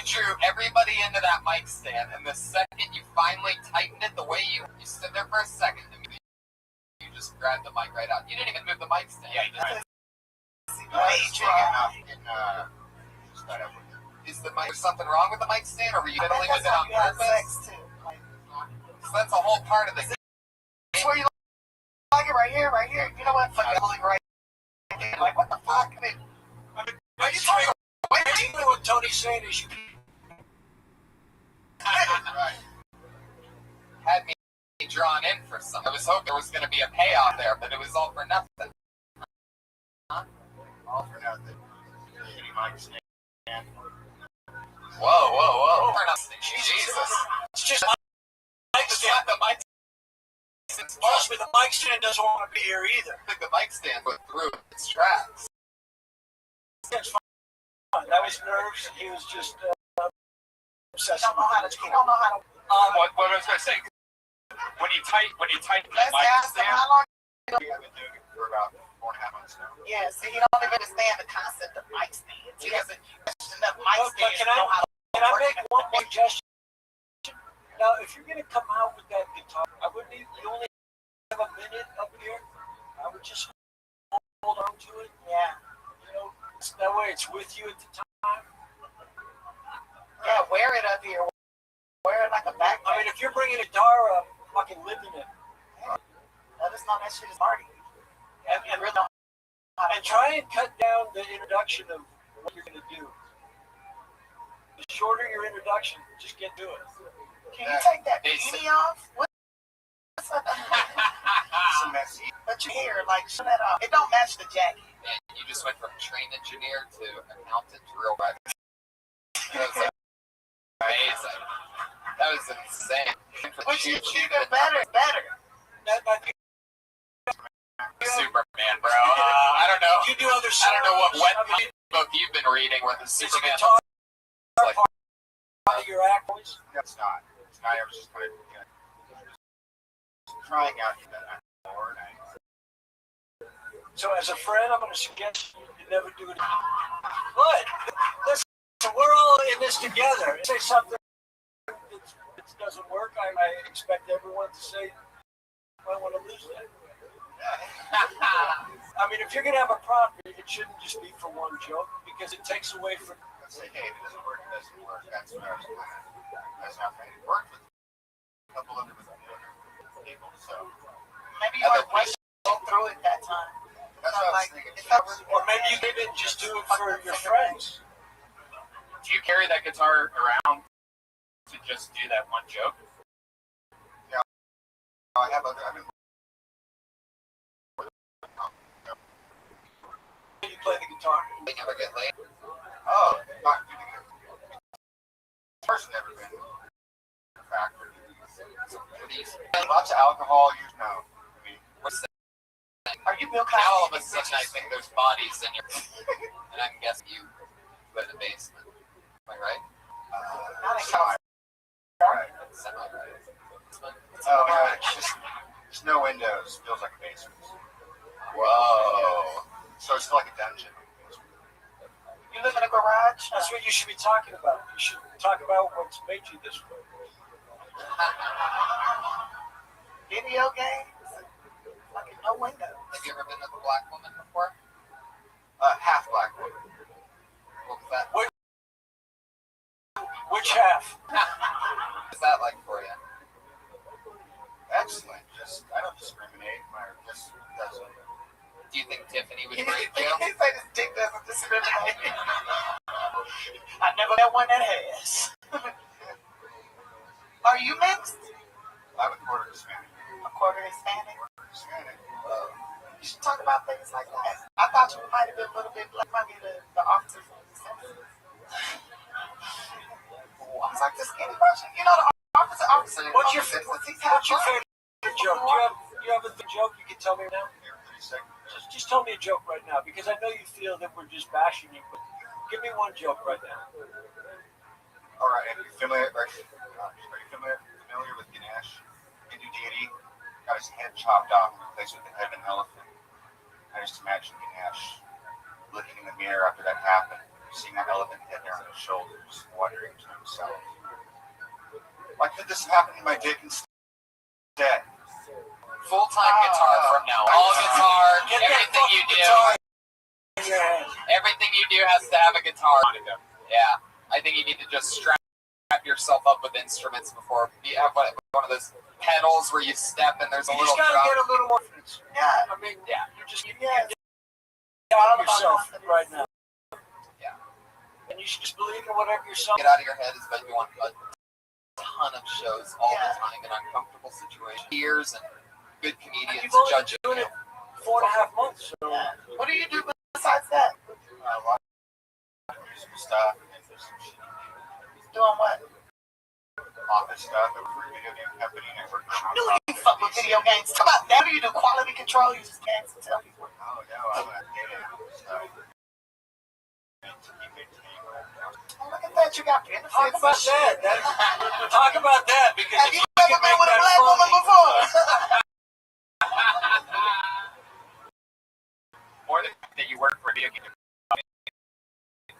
drew everybody into that mic stand, and the second you finally tightened it, the way you stood there for a second, and you just grabbed the mic right out. You didn't even move the mic stand. Yeah, you just Is there something wrong with the mic stand, or were you fiddling with it on purpose? So that's a whole part of the game. Where you like it right here. You know what? Fucking holding right there. Like, what the fuck? I mean, Are you talking about what Tony's saying is you right. Had me drawn in for some. I was hoping there was going to be a payoff there, but it was all for nothing. Huh? All for nothing. Shitty mic stand. Whoa. Jesus. It's just It's not the mic stand. Mostly the mic stand doesn't want to be here either. I think the mic stand went through its tracks. It's fine. That was nerves. He was just obsessed. He don't know how to. What I was going to say, when you tighten the Let's mic ask him stand, how long. We have been doing it for about 4.5 months now. Yeah, see, he don't even understand the concept of mic stands. He doesn't enough mic stands to know how to. Can I make one suggestion? Now, if you're going to come out with that guitar, I wouldn't. You only have a minute up here. I would just hold on to it. Yeah. That way it's with you at the time. Yeah, wear it up here. Wear it like a backpack. I mean, if you're bringing a guitar up, fucking live in it. Let us know that shit is party. And really don't. And try and cut down the introduction of what you're going to do. The shorter your introduction, just get to it. Can you take that beanie off? What's up? It's a messy. But your hair, like, show that off. It don't match the jacket. And you just went from train engineer to accountant to real life. That was amazing. That was insane. But you do better. That might be Superman, bro. I don't know. You do other I don't know what wet book you've been reading where the Superman looks like. Part of your act voice? No, it's not. It's not. I was just kind of trying out that more. So as a friend, I'm going to suggest you never do it. But listen, we're all in this together. Say something that doesn't work. I expect everyone to say might want to lose that. I mean, if you're going to have a profit, it shouldn't just be for one joke because it takes away from. Let's say, hey, if it doesn't work, it doesn't work. That's what I was kind of. That's not funny. It worked with a couple other people, so. Maybe you were pushing through it that time. That's what I was thinking. Or maybe you didn't just do it for your friends. Do you carry that guitar around to just do that one joke? Yeah, I have other. I've been. You play the guitar. They never get laid. Oh, not really good. First, never been a factor. Lots of alcohol, you know. I mean, What's that? Are you Bill Cosby? Now all of a sudden I think there's bodies in your and I'm guessing you live in the basement. Am I right? Not a car. right. Semi-right. Oh, yeah, it's just there's no windows. Feels like a basement. Whoa. So it's like a dungeon. You live in a garage? That's what you should be talking about. You should talk about what's made you this way. Video games? Like no windows. Have you ever been with a black woman before? Half black woman. What was that? Which half? What's that like for you? Excellent. Just I don't discriminate. My just doesn't. Do you think Tiffany would break you? He said his dick doesn't discriminate. I never met one that has. Are you mixed? I'm a quarter Hispanic. A quarter Hispanic? Hispanic. You should talk about things like that. I thought you might have been a little bit like maybe the autism. It's like the skinny person. You know, the officer. What's your favorite joke? Do you have a good joke you can tell me now? Just tell me a joke right now, because I know you feel that we're just bashing you, but give me one joke right now. All right, are you familiar with Ganesh, Hindu deity? Got his head chopped off and replaced with the head of an elephant. I just imagine Ganesh looking in the mirror after that happened, seeing that elephant head there on his shoulders, wondering to himself, why could this happen to my dick instead? Full-time guitar from now. All guitar, everything you do. Everything you do has to have a guitar. Yeah, I think you need to just strap yourself up with instruments before you have one of those pedals where you step and there's a little drum. You just gotta get a little more. Yeah, I mean, yeah. You just get yourself right now. Yeah. And you should just believe in whatever yourself. Get out of your head is that you want a ton of shows all the time in uncomfortable situations. Years and good comedians judging doing it 4.5 months. So. Yeah. What do you do besides that? A lot of musical stuff. Doing what? Office stuff. I work for a video game company. I work for I knew you fuck with video games. Come on, now do you do quality control? You just can't tell people. Oh, no, I'm a data stuff. Oh, look at that. You got benefits. Talk about that. Talk about that, because have you ever been with a black woman before? More than that you work for a video game company,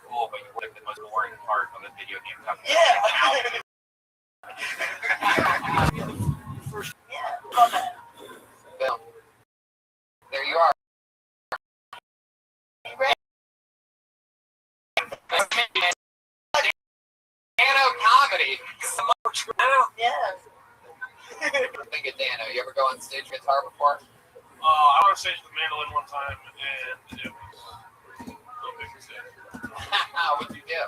cool, but you work the most boring part of a video game company. Yeah. Love that. Boom. There you are. You ready? Dano comedy. Yeah. Think of Dano. You ever go on stage guitar before? I went on stage with the mandolin one time, and it was a little big mistake. What'd you do?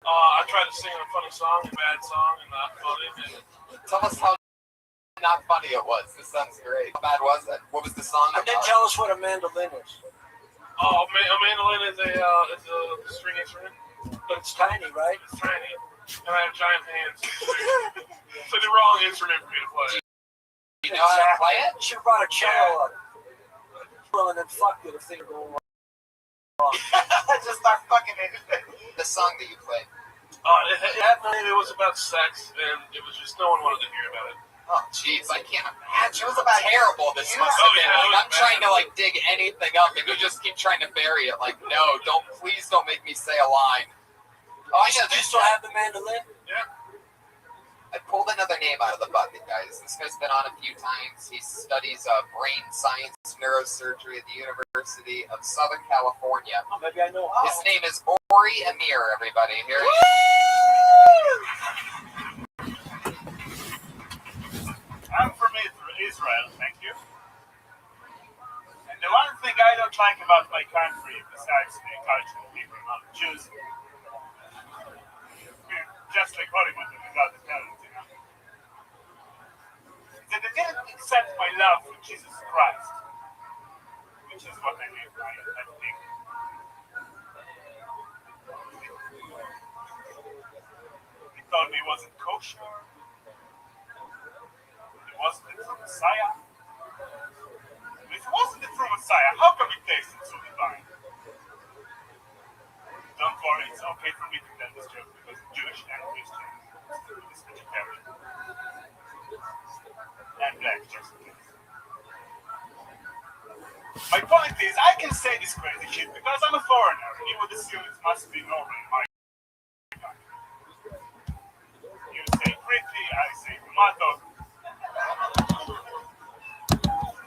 I tried to sing a funny song, a bad song, and not funny. And Tell us how not funny it was. This sounds great. How bad was it? What was the song And then tell us what a mandolin is. a mandolin is a string instrument, But it's tiny, right? it's tiny, and I have giant hands. So the wrong instrument for me to play. You know how to play it? You should have brought a cello up. Well, and then fucked it if they were going wrong. Just start fucking it. The song that you played. That night it was about sex, and it was just no one wanted to hear about it. Oh, jeez, I can't imagine. It was about terrible this must have been. yeah, Like, I'm trying to dig anything up, and you just keep trying to bury it. Like, no, please don't make me say a line. Oh, You still have the mandolin? Yeah. I pulled another name out of the bucket, guys. This guy's been on a few times. He studies brain science, neurosurgery at the University of Southern California. Oh, maybe I know how. His name is Ori Amir, everybody. Here he is. I'm from Israel, thank you. And the one thing I don't like about my country, besides the culture, people, not Jews, just like Hollywood without the talent, you know, that they didn't accept my love for Jesus Christ, which is what I think. He told me it wasn't kosher. It wasn't the true Messiah. If it wasn't the true Messiah, how come it tasted so divine? Don't worry, it's okay for me to tell this joke because Jewish and Christian is vegetarian. And black, just in case. My point is, I can say this crazy shit because I'm a foreigner. You would assume it must be normal in my country. You say pretty, I say tomato.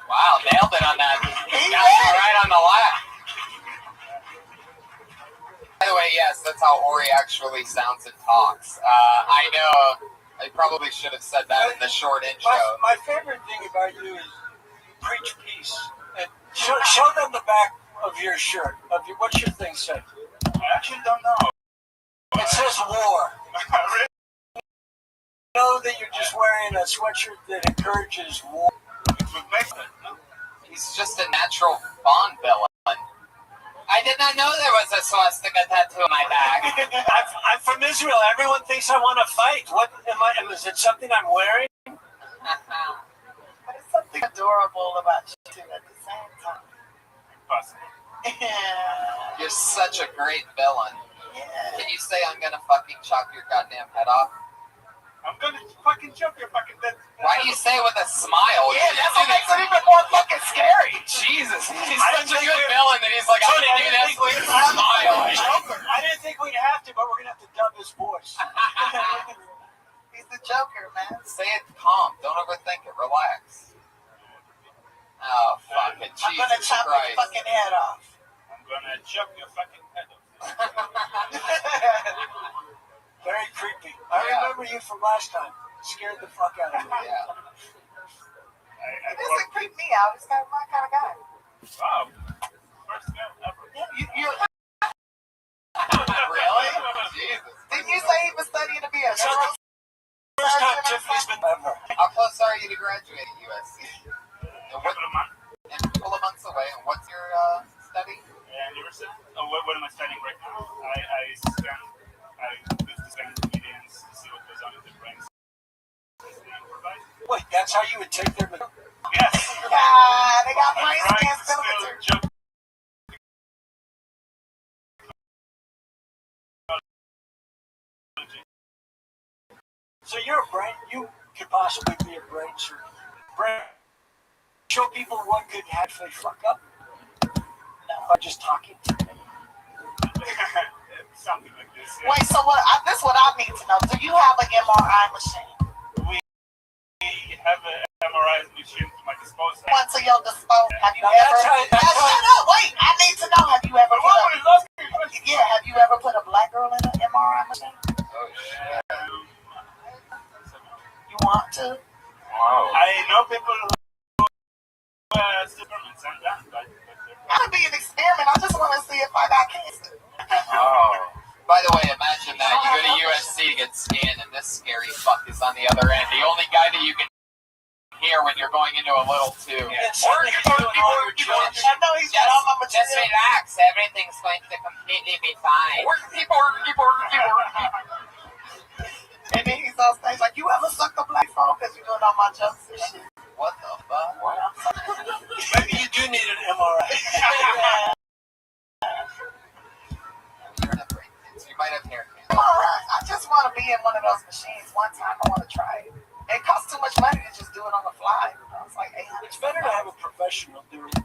Wow, nailed it on that. Got me right on the laugh. By the way, yes, that's how Ori actually sounds and talks. I know I probably should have said that in the short intro. My favorite thing about you is you preach peace. And show them the back of your shirt. What's your thing say? I actually don't know. It says war. Really? You know that you're just wearing a sweatshirt that encourages war. He's just a natural Bond villain. I did not know there was a swastika tattoo on my back. I'm from Israel. Everyone thinks I want to fight. What am I? Is it something I'm wearing? But it's something adorable about you two at the same time. Possible. Yeah. You're such a great villain. Yeah. Can you say I'm gonna fucking chop your goddamn head off? I'm gonna fucking chop your fucking head. Why do you say it with a smile? Yeah, that's what makes it even more fucking scary. Jesus, he's such a good villain that he's like, I'm gonna do that with a smile. I didn't think we'd have to, but we're gonna have to dub his voice. He's the Joker, man. Say it calm. Don't overthink it. Relax. Oh, fucking Jesus I'm gonna chop your Christ. fucking head off. I'm gonna chop your fucking head off. Very creepy. I remember you from last time. Scared the fuck out of me. Yeah. He doesn't creep me out. He's kind of my kind of guy. Wow. First time ever. You Really? Jesus. didn't you say he was studying to be a neurosurgeon? First time Tiffany's been ever. How close are you to graduate at USC? A couple of months. A couple of months away. And what's your study? University. Oh, what am I studying right now? I do scan comedians to see what goes on in their brains. Wait, that's how you would take their material? Yes. They got brain scans telemetry. So you're a brain. You could possibly be a brain surgeon. Show people what could actually fuck up. No, by just talking. Something like this. Yeah. Wait, so this is what I need to know. Do you have an MRI machine? We have an MRI machine to my disposal. One to your disposal. Have you Now, ever? that's Shut up! Wait, I need to know. Have you ever put have you ever put a black girl in an MRI machine? Oh, shit. You want to? Wow. I know people who experiments on that, but That'll be an experiment. I just want to see if I got cancer. Oh. By the way, imagine that. You go to USC to get scanned, and this scary fuck is on the other end. The only guy that you can hear when you're going into a little too. I know he's got all my material. Just relax. Everything's going to completely be fine. Keep working. And then he's on stage like, you ever suck a black phone because you're doing all my jokes and shit? What the fuck? Maybe you do need an MRI. You might have hair cancer. Alright, I just want to be in one of those machines one time. I want to try it. It costs too much money to just do it on the fly. It's like $800. It's better to have a professional do it.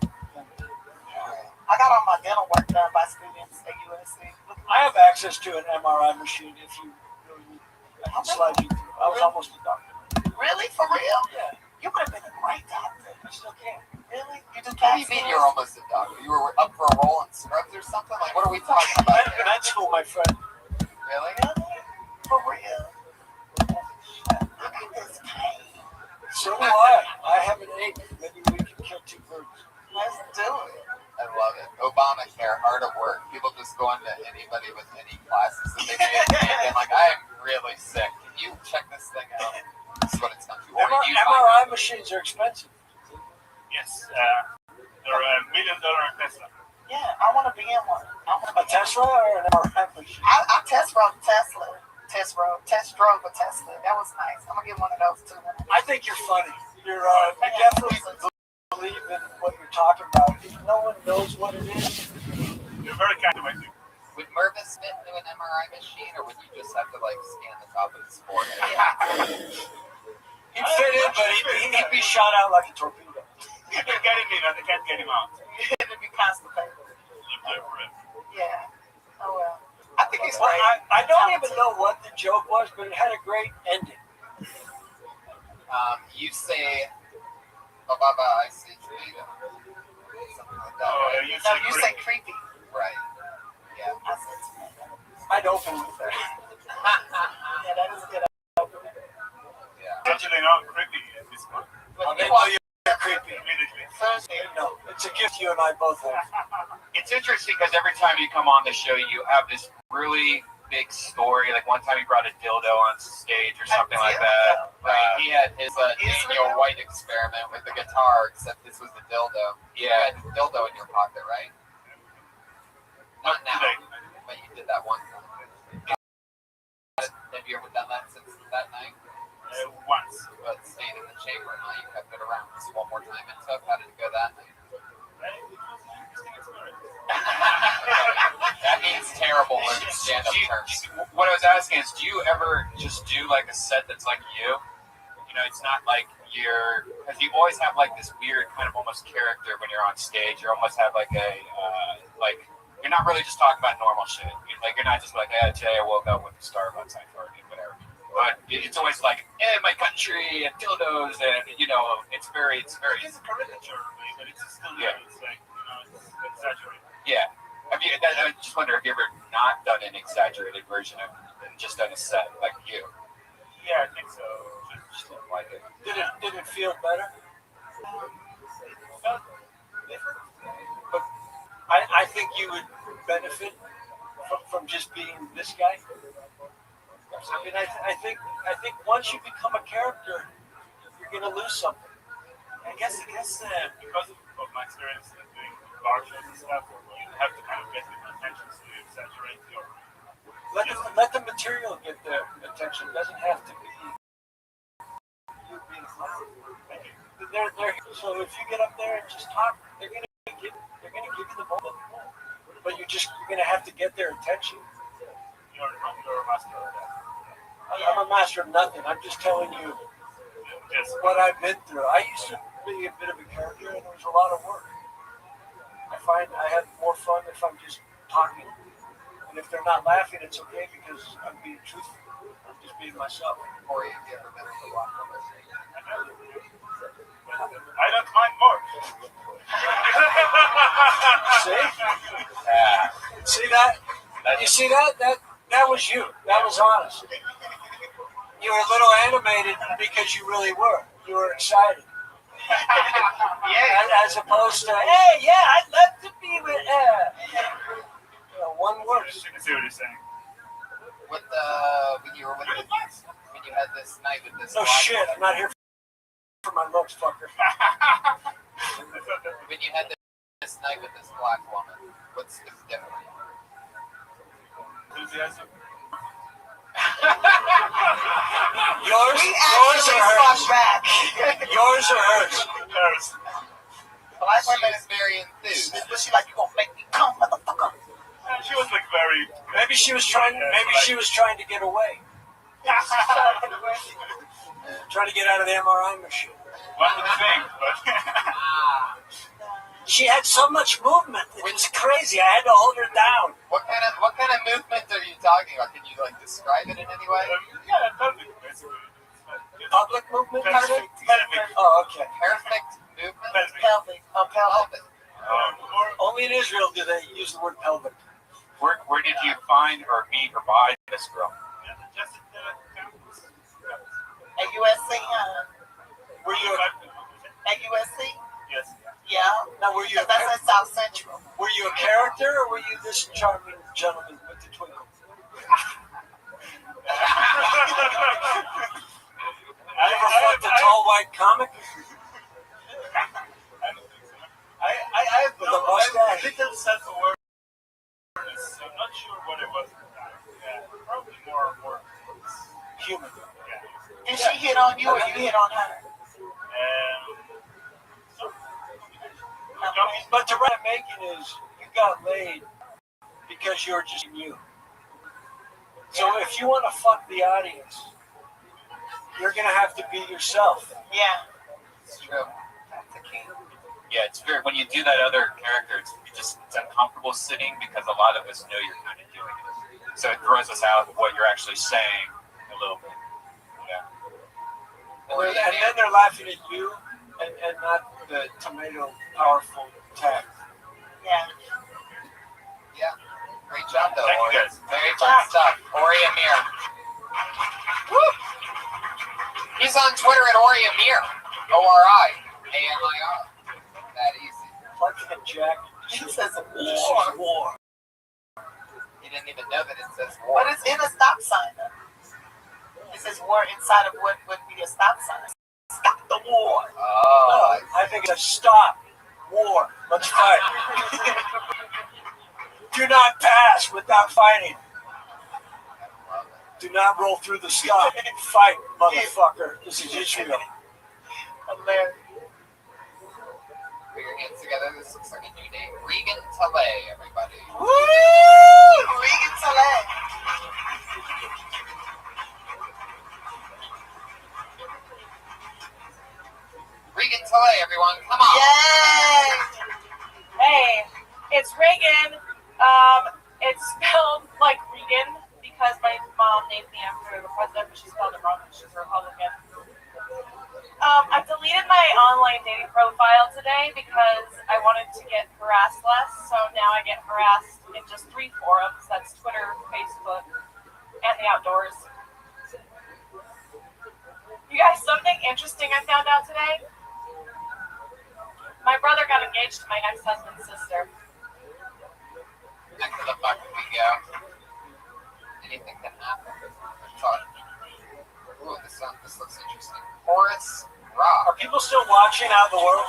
I got all my dental work done by students at USC. I have access to an MRI machine if you really need. I can slide you through. I was almost a doctor. Really? For real? Yeah. You would have been a great doctor. I still can. Really? You do What do you mean you're almost a doctor? You were up for a role in Scrubs or something? Like, what are we talking about here? Med school, my friend. Really? For real? Look at this pain. So do I. I have an ache. Maybe we can kill two birds. Let's do it. I love it. Obamacare, hard at work. People just go into anybody with any classes that they get. And like, I am really sick. Can you check this thing out? This is what it's done to. Or you MRI machines are expensive. Yes, they're $1 million Tesla. Yeah, I want to be in one. A Tesla or an MRI machine? I test drove Tesla. Test drove a Tesla. That was nice. I'm gonna get one of those too. I think you're funny. You definitely believe in what you're talking about. If no one knows what it is, You're very kind of my dude. Would Mervis fit into an MRI machine, or would you just have to like scan the top of his forehead? he'd fit in, but he'd be shot out like a torpedo. You can get him in, and they can't get him out. It'd be constipated. Live there forever. Yeah. Oh well. I think he's Well, great. I don't even know what the joke was, but it had a great ending. You say, oh, Baba, I say tomato. Something like that. Oh, Right? you You say creepy. Right. Yeah. I said tomato. I'd open with that. Yeah, that is a good opening. Yeah. Actually, not creepy at this point. They know you're creepy. Immediately. No, it's a gift you and I both have. It's interesting because every time you come on the show, you have this really big story. Like one time he brought a dildo on stage or something like that. Right. He had his Daniel White experiment with the guitar, except this was the dildo. Yeah. You had the dildo in your pocket, right? Not now, but you did that one time. Have you ever done that since that night? Once. But stayed in the chamber, now you kept it around. Just one more time it took. How did it go that night? That means terrible in stand-up terms. What I was asking is, do you ever just do like a set that's like you? You know, it's not like because you always have like this weird kind of almost character when you're on stage. You almost have like a, you're not really just talking about normal shit. You're not just like, hey, today I woke up with a Starbucks, I farted, whatever. But it's always like, my country and dildos, and it's very. It is a caricature, but it's still it's like it's exaggerated. Yeah. I just wonder if you ever not done an exaggerated version of it and just done a set like you. Yeah, I think so. Just don't like it. Did it feel better? It felt different. But I think you would benefit from just being this guy. I mean, I think once you become a character, you're gonna lose something. I guess because of my experience in doing bar shows and stuff, you have to kind of get the attention, so you exaggerate your. Let the material get the attention. It doesn't have to be you being clown. So if you get up there and just talk, they're gonna give you the ball. But you're gonna have to get their attention. You're a master of that. I'm a master of nothing. I'm just telling you what I've been through. I used to be a bit of a character, and it was a lot of work. I find I have more fun if I'm just talking. And if they're not laughing, it's okay because I'm being truthful. I'm just being myself. Or have you ever been to walk on the stage? I don't mind more. See? See that? You see that? That was you. That was honest. You were a little animated because you really were. You were excited. Yeah. As opposed to, hey, yeah, I'd love to be with one word. I see what you're saying. When you had this night with this. No shit, I'm not here for my looks, fucker. When you had this night with this black woman, what's the difference? Enthusiasm. Yours or hers? Yours or hers? Hers. Black woman is very enthused. Was she like, you gonna make me come, motherfucker? She was like very. Maybe she was trying to get away. Trying to get out of the MRI machine. One would think, but. She had so much movement. It was crazy. I had to hold her down. What kind of movement are you talking about? Can you describe it in any way? Yeah, perfect. Basically. public movement? Pelvic. Oh, okay. Perfect movement. Pelvic. Pelvic. Only in Israel do they use the word pelvic. Where did you find or meet or buy this girl? At USC, Were you At USC? Yes. Yeah. now? Were you That's at South Central. were you a character, or were you this charming gentleman with the twinkle? I Ever fucked a tall white comic? have With a mustache? little sense of awareness. I'm not sure what it was. Yeah, probably more Human. Yeah. Did she hit on you or you hit on her? But the right I'm making is you got laid because you're just you. So if you want to fuck the audience, you're gonna have to be yourself. Yeah. It's true. That's the key. Yeah, it's very when you do that other character, it's uncomfortable sitting because a lot of us know you're kind of doing it. So it throws us out of what you're actually saying a little bit. Yeah. And then they're laughing at you and not the tomato powerful tag. Yeah. Yeah. Great job, though, Thank Ori. you guys. Very fun stuff. Ori Amir. Woo! He's on Twitter at Ori Amir. ORIAMIR. That easy. Like a jack. He says This war. is war. He didn't even know that it says war. But it's in a stop sign, though. It says war inside of what would be a stop sign. Stop the war. Oh. No, I think it's stop war. Let's fight. Do not pass without fighting. Do not roll through the stop. Fight, motherfucker. This is Israel. Hilarious. Put your hands together. This looks like a new name. Regan Talay, everybody. Woo! Regan Talay. Regan Talay, everyone. Come on. Yay! Hey, it's Reagan. It's spelled like Regan because my mom named me after the president, but she spelled it wrong because she's a Republican. I deleted my online dating profile today because I wanted to get harassed less, so now I get harassed in just 3 forums. That's Twitter, Facebook, and the outdoors. You guys, something interesting I found out today. My brother got engaged to my ex-husband's sister. Next to the fuck we go. Anything can happen. Ooh, this looks interesting. Horace Rock. Are people still watching out in the world?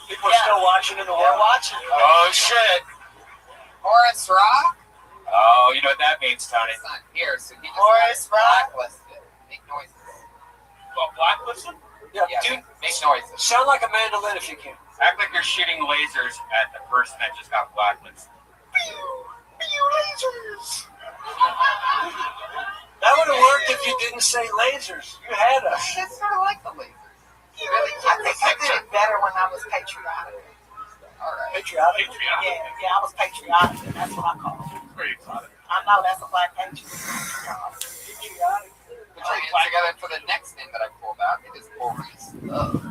People are still watching in the world? They're watching. Oh shit! Horace Rock? Oh, you know what that means, Tony. It's not here, so he just Horace Rock. blacklisted. Make noises. Well, blacklisted? Yeah, Yeah, dude, make noises. sound like a mandolin if you can. Act like you're shooting lasers at the person that just got blacklisted. Lasers. That would have worked if you didn't say lasers. You had us. It's sort of like the lasers. Really? I think I did it better when I was patriotic. All right. Patriotic? Yeah, I was patriotic. That's what I call it. Very exotic. I know that's a black patriot. Patriotic. Put your hands together for the next name that I pulled out. It is Maurice Love.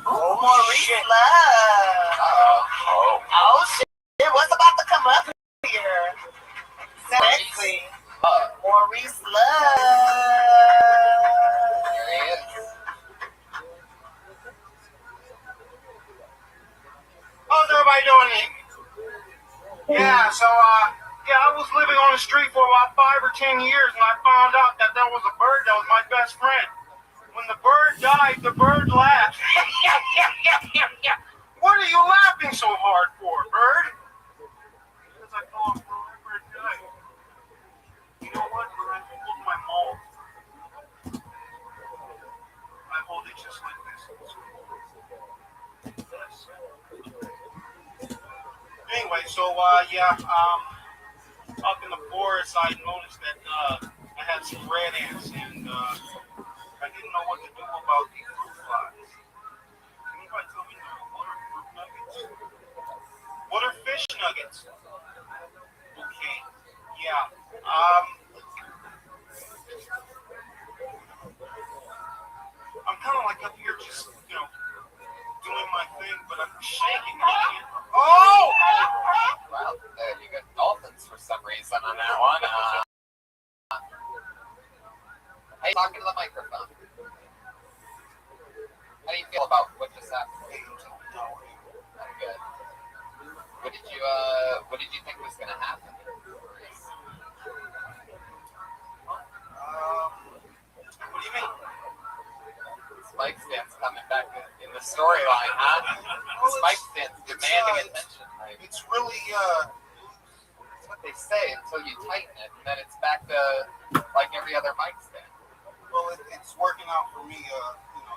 Oh, Maurice Love. Uh-oh. Oh, shit. What's about to come up here? Sexy. Maurice Love. Here he is. How's everybody doing? Yeah, so I was living on the street for about 5 or 10 years, and I found out that there was a bird that was my best friend. When the bird died, the bird laughed. What are you laughing so hard for, bird? Because I thought the bird died. You know what? When I hold my mouth, I hold it just like this. Anyway, so up in the forest, I noticed that I had some red ants, and I didn't know what to do about these fruit flies. Can anybody tell me what are fruit nuggets? What are fish nuggets? Okay, yeah. shaking. Oh! Well, you got dolphins for some reason on that one. Hey, talking to the microphone. How do you feel about what just happened? Not good. What did you think was going to happen? What do you mean? Spike stands coming back in the storyline, huh? Spike stands demanding attention. It's really, That's what they say until you tighten it, and then it's back to like every other mic stand. well, it's working out for me.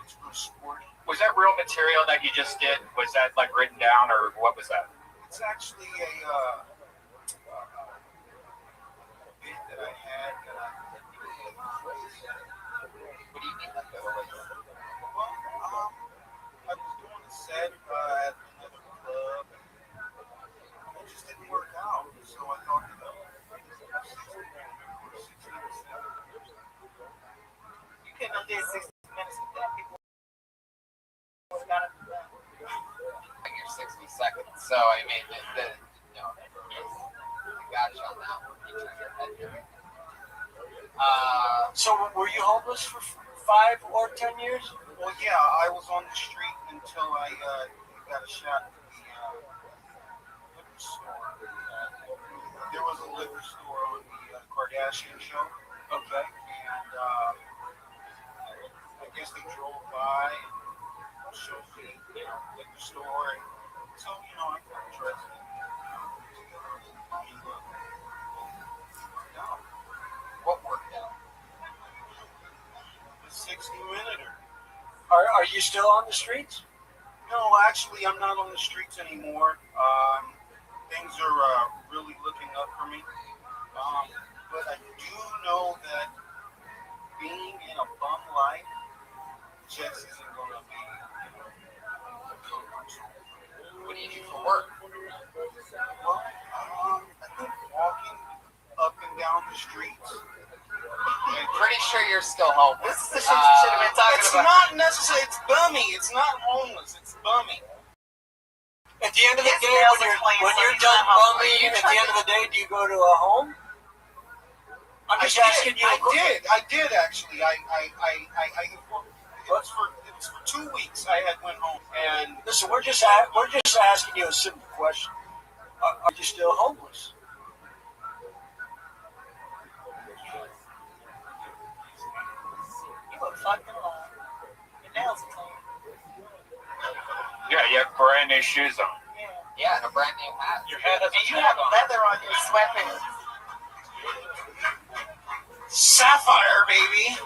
It's real sporty. Was that real material that you just did? Was that like written down, or what was that? It's actually a bit that I had that I What do you mean like that? well, I was doing a set at another club, and it just didn't work out. So I thought, You couldn't have did 60 minutes with that. People would have got it done. Your 60 seconds. So I mean, I got you on that one. You turned your head here. So were you homeless for 5 or 10 years? well, yeah, I was on the street until I got a shot at the liquor store. There was a liquor store on the Kardashian show. Okay. And I guess they drove by and showed me, liquor store. And so, I got interested. What worked out? The 60-minute. Are you still on the streets? No, actually, I'm not on the streets anymore. Things are really looking up for me. But I do know that being in a bum life just isn't going to be. What do you do for work? Well, I think walking up and down the streets. I'm pretty sure you're still homeless. This is the shit you should have been talking It's about. not necessarily. It's bummy. It's not homeless. It's bummy. At the end of the His day, nails when are clean, you're so he's done not homeless. bumming, You're at the end of the day, do you go to a home? I'm just asking you. I did actually. It was for 2 weeks. I had went home and Listen, we're just asking you a simple question. Are you still homeless? You look fucking low. Your nails are clean. Yeah, you have brand new shoes on. Yeah, and a brand new hat. Your head has And you have leather on your sweatpants. Sapphire, baby.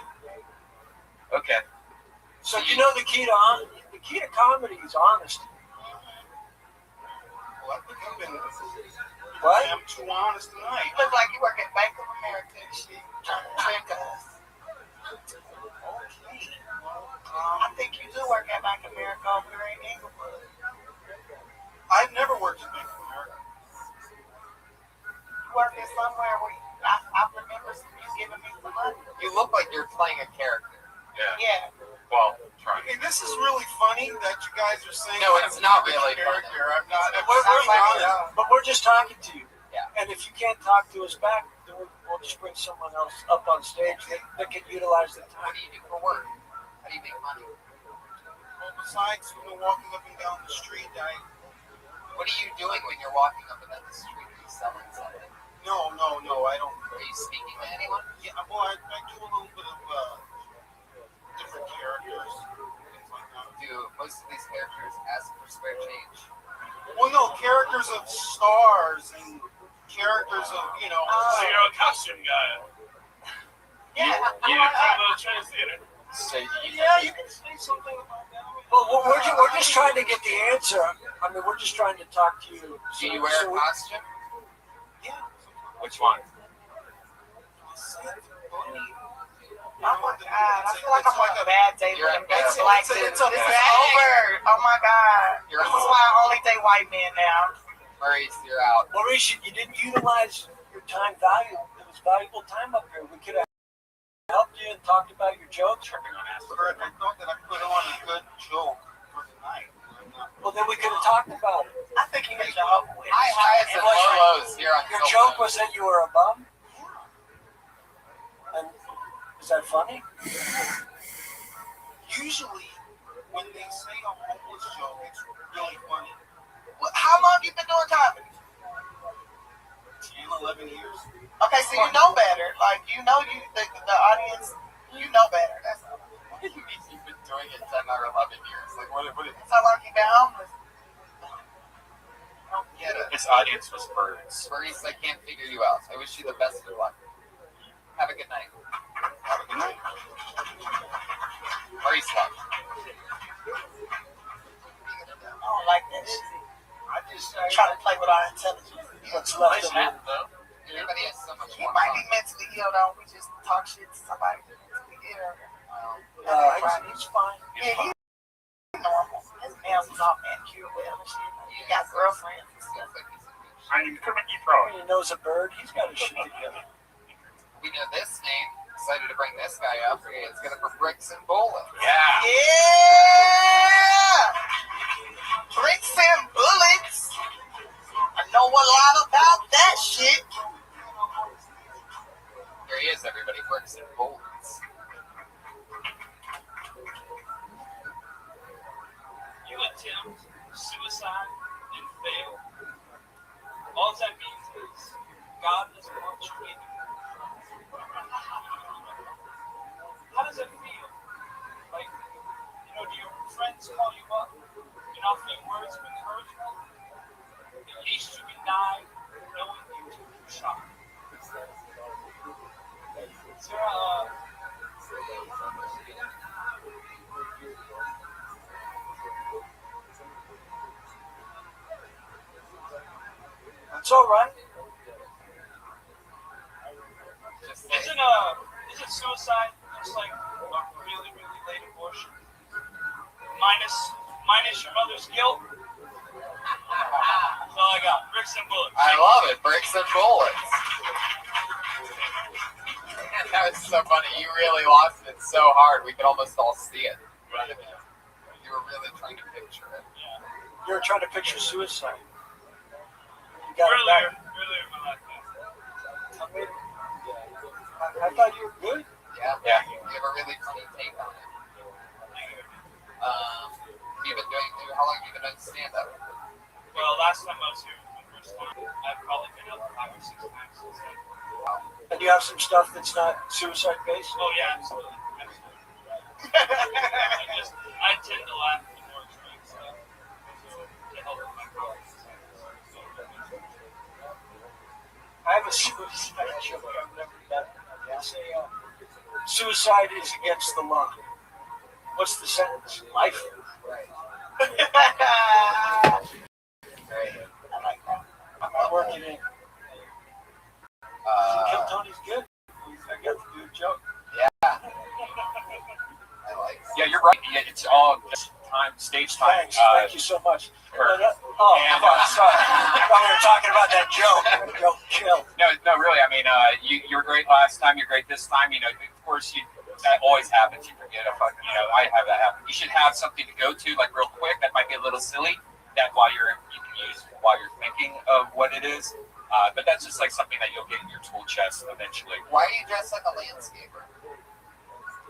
Okay. So you know the key to comedy is honesty. Well, I think I've been. What? I'm too honest tonight. You look like you work at Bank of America and shit, trying to trick us. Okay. I think you do work at Bank of America over there in Inglewood. I've never worked at Bank of America. You work at somewhere where I remember you giving me some money. You look like you're playing a character. Yeah. Well, try. Hey, this is really funny that you guys are saying. No, it's not I'm a really character. I'm not. But we're just talking to you. Yeah. And if you can't talk to us back, then we'll just bring someone else up on stage that can utilize the time. What do you do for work? How do you make money? Well, besides walking up and down the street, What are you doing when you're walking up and down the street? Are you selling something? No, I don't. Are you speaking to anyone? Yeah, well, I do a little bit of different characters, things like that. Do most of these characters ask for spare change? Well, no, characters of stars and characters of, So you're a costume guy. Yeah. You're a translator. So yeah, you can say something about that. Well, we're just trying to get the answer. I mean, we're just trying to talk to you. Do you wear a costume? Yeah. Which one? Oh my God, I feel like I'm on a bad day You're with in bitch bed. like this. This is over. Oh my God. You're This is why I only date white men now. Maurice, you're out. Maurice, you didn't utilize your time valuable. It was valuable time up here. We could have helped you and talked about your jokes. Correct. I thought that I put on a good joke for tonight. Well, then we could have talked about it. I think you got your own way. High highs and low lows here on Your Silver joke Moon. was that you were a bum? And is that funny? Usually, when they say a homeless joke, it's really funny. How long you been doing comedy? 10, 11 years. Okay, so you know better. Like, you know the audience, you know better. That's all. What do you mean you've been doing it 10 or 11 years? Like, what is That's how long you been homeless. I don't get it. His audience was birds. Maurice, I can't figure you out. I wish you the best of luck. Have a good night. Have a good night. Maurice, love. I don't like that shit. I just Trying to play with our intelligence. What's left of it. Everybody has so much He more might fun. be mentally ill though. We just talk shit to somebody who's mentally ill. He's fine. Yeah, he's normal. His nails is all manicured well and shit. He got girlfriends and stuff. I'm coming to throw He knows a bird. He's got his shit together. We know this name. Excited to bring this guy up. It's gonna for bricks and bullets. Yeah. Yeah! Bricks and bullets. I know a lot about that shit. Here he is, everybody. Bricks and bullets. You attempt suicide and fail. All that means is God doesn't want you in. How does it feel? Like, do your friends call you up and offer you words of encouragement? At least you can die knowing you took your shot. Is there a It's all right. Isn't suicide just like a really, really late abortion? Minus your mother's guilt? That's all I got. Bricks and bullets. I love it. Bricks and bullets. That was so funny. You really lost it so hard. We could almost all see it. You were really trying to picture it. You were trying to picture suicide. You got it back. Earlier in my life. I thought you were good. Yeah. You have a really funny take on it. You've been doing. How long have you been doing stand-up? Well, last time I was here for the first time, I've probably been up 5 or 6 times since then. And you have some stuff that's not suicide-based? Oh, yeah, absolutely. I tend to laugh at the more extreme stuff. So, to help with my problems. I have a suicide joke I've never done. I say, suicide is against the law. What's the sentence? Life. Right. I like that. I'm working in. Kill Tony's good. I got to do a joke. Yeah. I like it. Yeah, you're right. It's all just time, stage time. Thanks. Thank you so much. And, Sorry. I thought we were talking about that joke. Joke, chill. No, really. I mean, you were great last time. You're great this time. Of course, that always happens. You forget I have that happen. You should have something to go to, like real quick. That might be a little silly. That you can use while you're thinking of what it is. But that's just like something that you'll get in your tool chest eventually. Why are you dressed like a landscaper?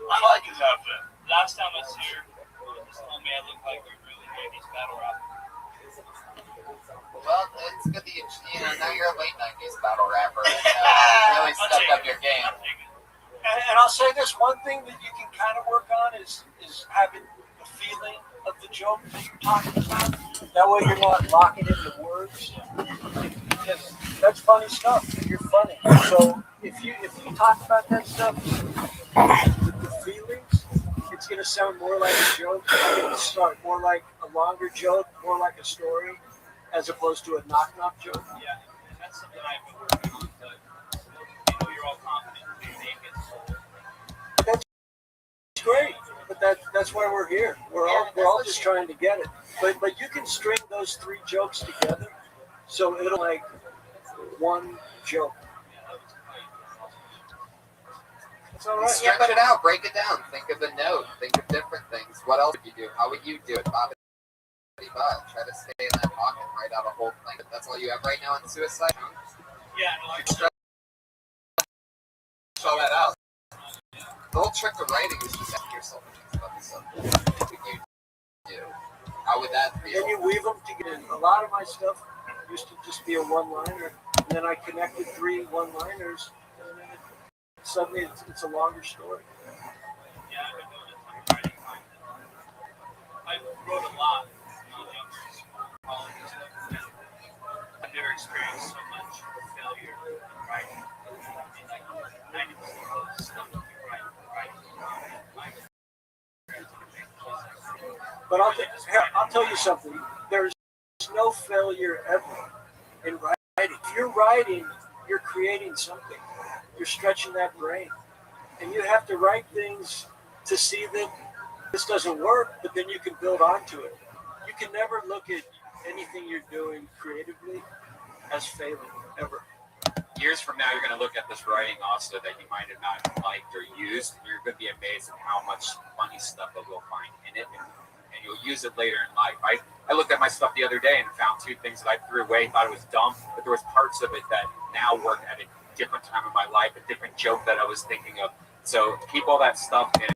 I like his outfit. Last time I was here, he just told me I looked like a really 90s battle rapper. Well, it's good that now you're a late 90s battle rapper. Really stepped up your game. And I'll say this, one thing that you can kind of work on is having the feeling of the joke that you're talking about. That way you're not locking into words. Because that's funny stuff. You're funny. So if you talk about that stuff with the feelings, it's going to sound more like a joke. It's going to start more like a longer joke, more like a story, as opposed to a knock-knock joke. Yeah, and that's something I've been working on. But you're all confident in making it. That's great, but that's why we're here. We're all just trying to get it. But you can string those 3 jokes together, so it'll like one joke. It's all right. Stretch it out, break it down, think of the note, think of different things. What else would you do? How would you do it, Bob? but try to stay in that pocket and write out a whole thing. That's all you have right now in suicide? Yeah, no, I stretch all that out. The whole trick of writing is just asking yourself about the subject. What would you do? How would that feel? Then you weave them together. A lot of my stuff used to just be a one-liner, and then I connected 3 one-liners, and then suddenly it's a longer story. Yeah, I've been doing a ton of writing. I wrote a lot when I was younger in college and stuff. I've never experienced so much failure in writing. I mean, like 90% of the stuff that you write. But I'll tell you something. There's no failure ever in writing. If you're writing, you're creating something. You're stretching that brain. And you have to write things to see that this doesn't work, but then you can build onto it. You can never look at anything you're doing creatively as failing, ever. Years from now, you're going to look at this writing also that you might have not liked or used, and you're going to be amazed at how much funny stuff that you'll find in it, and you'll use it later in life. I looked at my stuff the other day and found 2 things that I threw away, thought it was dumb, but there was parts of it that now work at a different time in my life, a different joke that I was thinking of. So keep all that stuff in,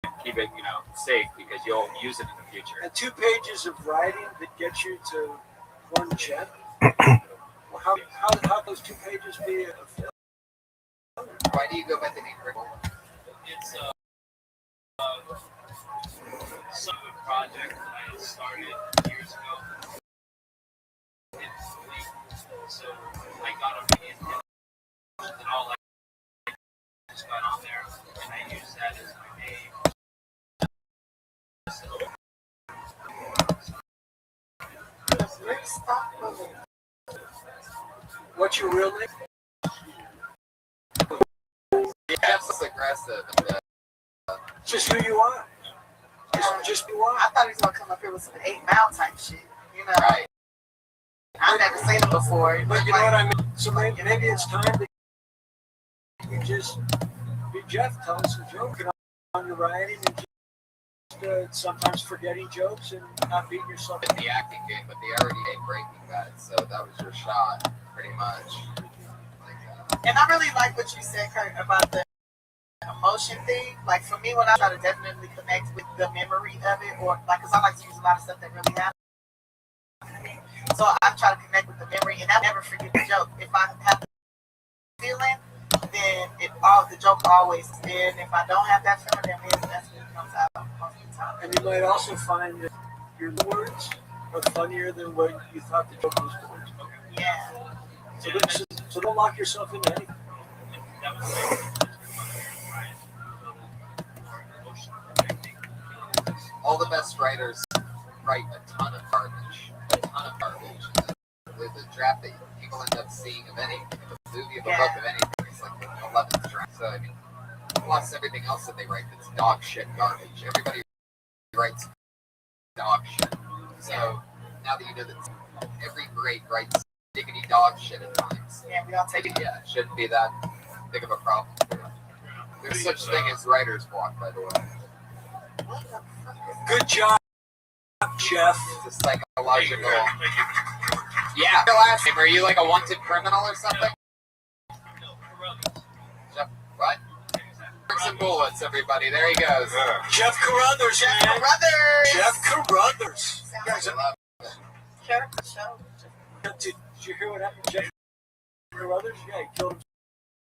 and keep it, safe, because you'll use it in the future. And 2 pages of writing that get you to 1 gem. How those 2 pages be a failure? Why do you go by the name Rick? It's some project that I started years ago. So I got a million and all I just got on there, and I use that as my name. What's your real name? Yeah, it's aggressive. Just who you are. Just who you are. I thought he was gonna come up here with some 8 Mile type shit. Right. I've never seen him before. But you know what I mean? So maybe it's time that you just be Jeff, tell us a joke on your writing and just sometimes forgetting jokes and not beating yourself in the acting game, but they already made Breaking Bad, so that was your shot, pretty much. And I really like what you said, Kurt, about the emotion thing. Like for me, when I try to definitely connect with the memory of it, or like, because I like to use a lot of stuff that really happened to me. So I try to connect with the memory, and I never forget the joke. If I have the feeling, then the joke always is there. And if I don't have that feeling, then that's when it comes out most of the time. And you might also find that your words are funnier than what you thought the joke was going to be. Yeah. So don't lock yourself into anything. All the best writers write a ton of garbage. The draft that people end up seeing of anything, of a movie, of a book, of anything, is like the 11th draft. So, I mean, plus everything else that they write that's dog shit garbage. Everybody writes dog shit. So, now that you know that every great writes diggity dog shit at times. Yeah, we all take it. Yeah, it shouldn't be that big of a problem. There's such thing as writer's block, by the way. Good job, Jeff. It's a psychological. Yeah. Your last name, are you like a wanted criminal or something? Jeff, what? Bricks and bullets, everybody. There he goes. Jeff Carruthers, man. Jeff Carruthers. Guys, I love it. Character show. Did you hear what happened to Jeff Carruthers? Yeah, he killed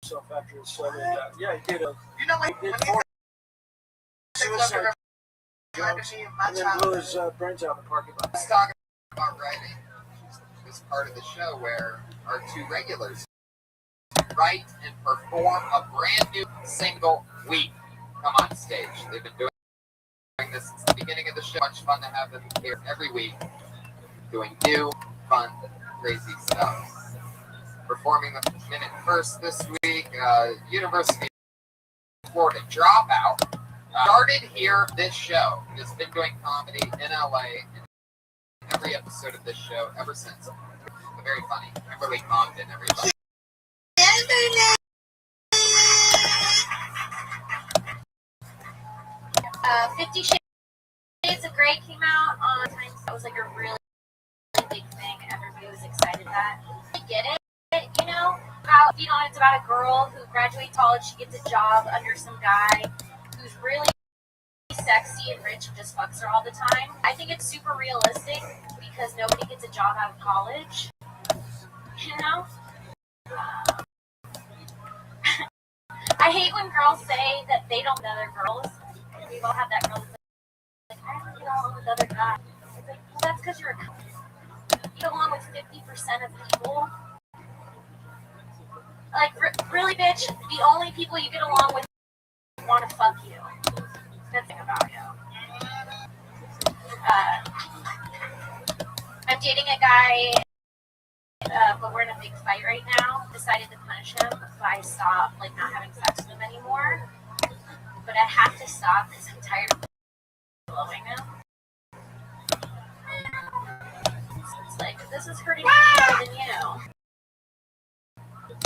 himself after his son. Yeah, he did. You know what? He did 4 suicide jokes and then blew his brains out in the parking lot. Let's talk about writing. This part of the show where our 2 regulars write and perform a brand new single week come on stage. They've been doing this since the beginning of the show. Much fun to have them here every week doing new, fun, crazy stuff. Performing the Minute First this week, University of Florida Dropout. Started here this show. Has been doing comedy in LA in every episode of this show ever since. Very funny. Kimberly Compton, everybody. 50 Shades of Grey came out on times. That was like a really big thing. Everybody was excited that. I get it. You know how it's about a girl who graduates college, she gets a job under some guy who's really sexy and rich and just fucks her all the time. I think it's super realistic because nobody gets a job out of college. You know? I hate when girls say that they don't know other girls. We've all had that girl that's like, I don't get along with other guys. It's like, well, that's because you're you get along with 50% of people. Like, really, bitch, the only people you get along with want to fuck you. That's the thing about you. I'm dating a guy, but we're in a big fight right now. Decided to punish him by not having sex with him anymore. But I have to stop because I'm tired of blowing him. So it's like, this is hurting me more than you.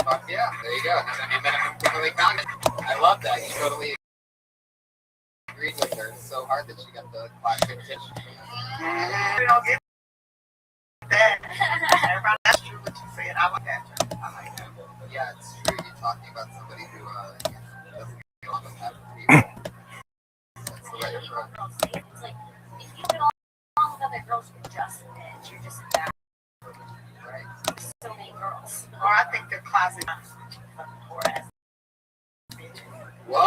Fuck yeah, there you go. I mean, minimum completely found it. I love that. You totally agreed with her. It's so hard that she got the classic titch. We don't get that. Everybody, that's true what you said. I like that. I like that. Yeah, it's true. You're talking about somebody who doesn't get along with half the people. That's the way to put it. It's like, if you get along with other girls, you're just a bitch. You're just bad. Right. So many girls. Or I think they're closet poor ass. Whoa!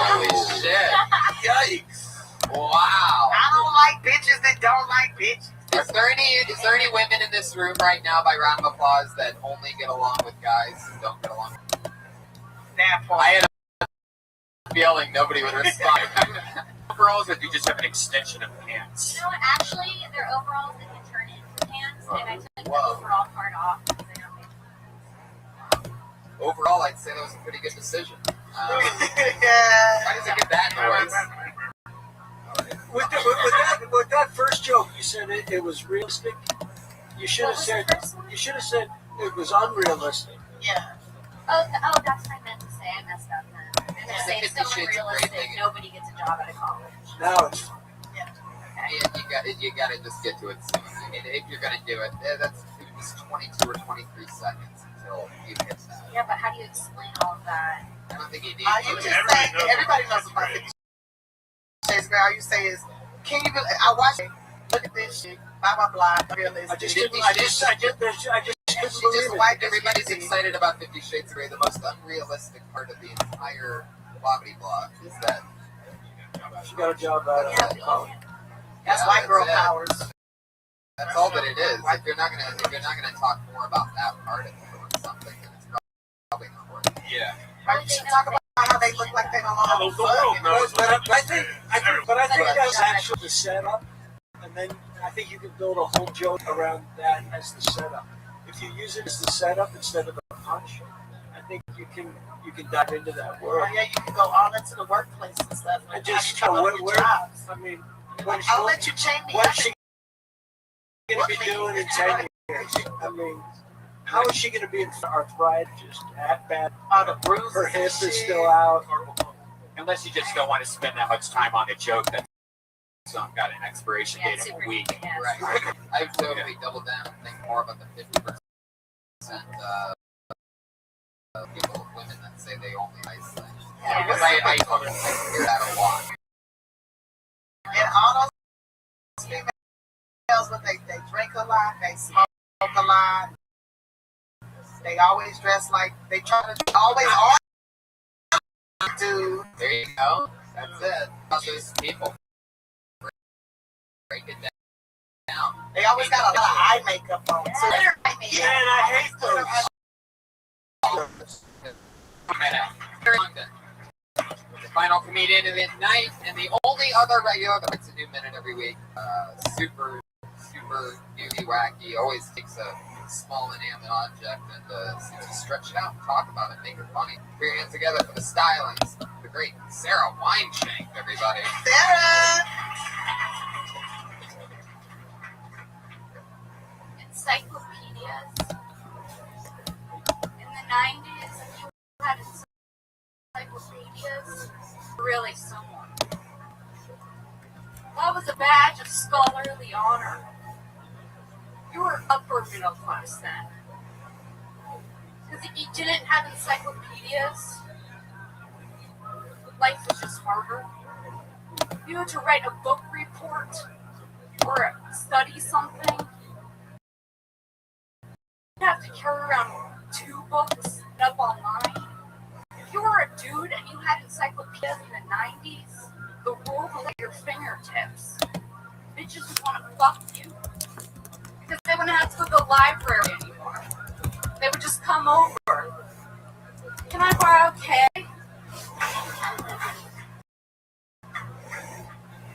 Holy shit! Yikes! Wow! I don't like bitches that don't like bitches. Is there any women in this room right now, by round of applause, that only get along with guys who don't get along? That point. I had a feeling nobody would respond. Overalls, if you just have an extension of pants. You know what? Actually, they're overalls that can turn into pants, and I took the overall part off because I don't make Overall, I'd say that was a pretty good decision. Yeah. Why does it get that noise? With that first joke, you said it was realistic. You should have said it was unrealistic. Yeah. Oh, that's what I meant to say. I messed up then. I meant to say it's so unrealistic. Nobody gets a job out of college. Now it's Yeah. Yeah, you gotta just get to it soon. I mean, if you're gonna do it, that's 22 or 23 seconds until you hit that. Yeah, but how do you explain all of that? I don't think you need You just say, everybody knows about 50 Shades of Grey. All you say is, can you I watch it, look at this shit, blah, blah, blah, realistic. I just couldn't believe it. Everybody's excited about 50 Shades of Grey. The most unrealistic part of the entire body block is that she got a job out of college. That's white girl powers. That's all that it is. If you're not gonna talk more about that part of it or something, then it's probably not worth it. Yeah. Right, you should talk about how they look like they don't know how to fuck. But I think that's actually the setup, and then I think you can build a whole joke around that as the setup. If you use it as the setup instead of the punch, I think you can dive into that world. Oh, yeah, you can go all into the workplace and stuff. And just jobs. I mean, I'll let you change me. What's she going to be doing in 10 years? I mean, how is she going to be in arthritis? Just at bad. Her hip is still out. Unless you just don't want to spend that much time on a joke that's got an expiration date of a week. Right. I've totally doubled down and think more about the 50% women that say they only nice things. Yeah. Because I hear that a lot. And all those females, when they drink a lot, they smoke a lot, they always dress like, they try to always do. There you go. That's it. About those people. Break it down. They always got a lot of eye makeup on. So Yeah, and I hate those. The final comedian of the night, and the only other regular that makes a new minute every week. Super newbie wacky. Always takes a small inanimate object and seems to stretch it out and talk about it, make it funny. Put your hands together for the stylings, the great Sarah Wineshank, everybody. Sarah! Encyclopedias. In the 90s, if you had encyclopedias, really someone. was a badge of scholarly honor. You were upper middle class then. Because if you didn't have encyclopedias, life was just harder. You had to write a book report or study something. You have to carry around 2 books up online. If you were a dude and you had encyclopedias in the 90s, the world was at your fingertips. Bitches would want to fuck you. Because they wouldn't have to go to the library anymore. They would just come over. Can I borrow a K?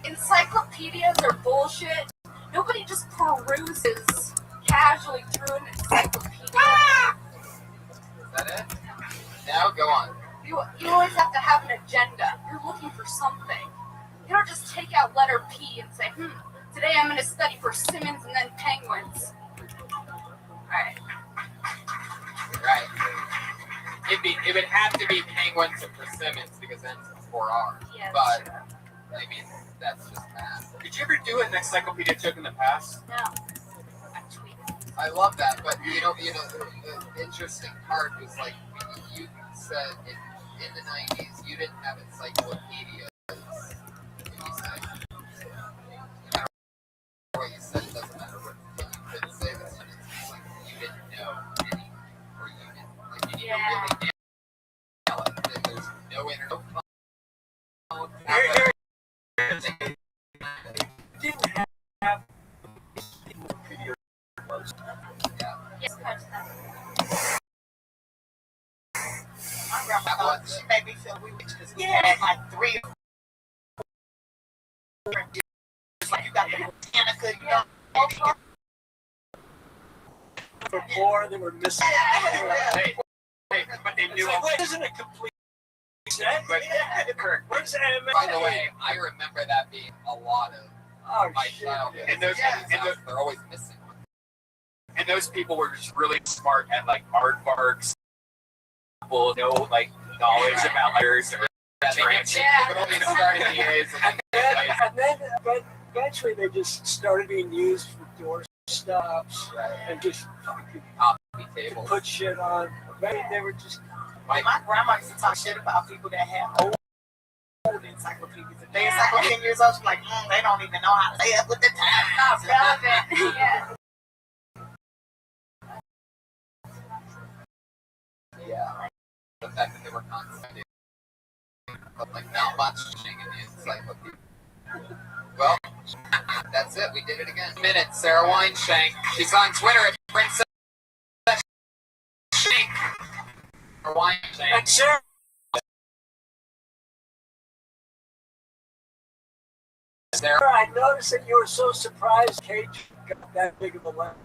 Encyclopedias are bullshit. Nobody just peruses casually through an encyclopedia. Is that it? Now go on. You always have to have an agenda. You're looking for something. You don't just take out letter P and say, today I'm going to study persimmons and then penguins. Right. It would have to be penguins and persimmons because then it's 4 R's. Yes, but sure. I mean, that's just math. Did you ever do an encyclopedia took in the past? No. I tweeted. I love that, but you know, the interesting part was like you said in the 90s you didn't have encyclopedias. And you said, no matter what you said, it doesn't matter what you could say. The sentence is like you didn't know any, or you didn't like you didn't really nail it. That there's no internet. Didn't have video was. Yes, Coach. My grandma, she made me feel weird because we had like 3 it's like you got the Botanica, you know. For more, they were missing. But they knew. It isn't a complete set. Where's MMA? By the way, I remember that being a lot of my childhood. And those, they're always missing one. And those people were just really smart at like aardvarks. People know like knowledge about letters or transit. But only started the A's And then eventually they just started being used for door stops and just fucking put shit on. Maybe they were just. My grandma used to talk shit about people that had old encyclopedias. If they encyclopedia 10 years old, she's like, they don't even know how to stay up with the times. Relevant. Yeah. The fact that they were constantly, but like not much in the encyclopedia. Well, that's it. We did it again. Minutes. Sarah Weinshank. She's on Twitter at Princess Shank. Or Weinshank. And Sarah. Sarah, I noticed that you were so surprised Kate got that big of a laugh.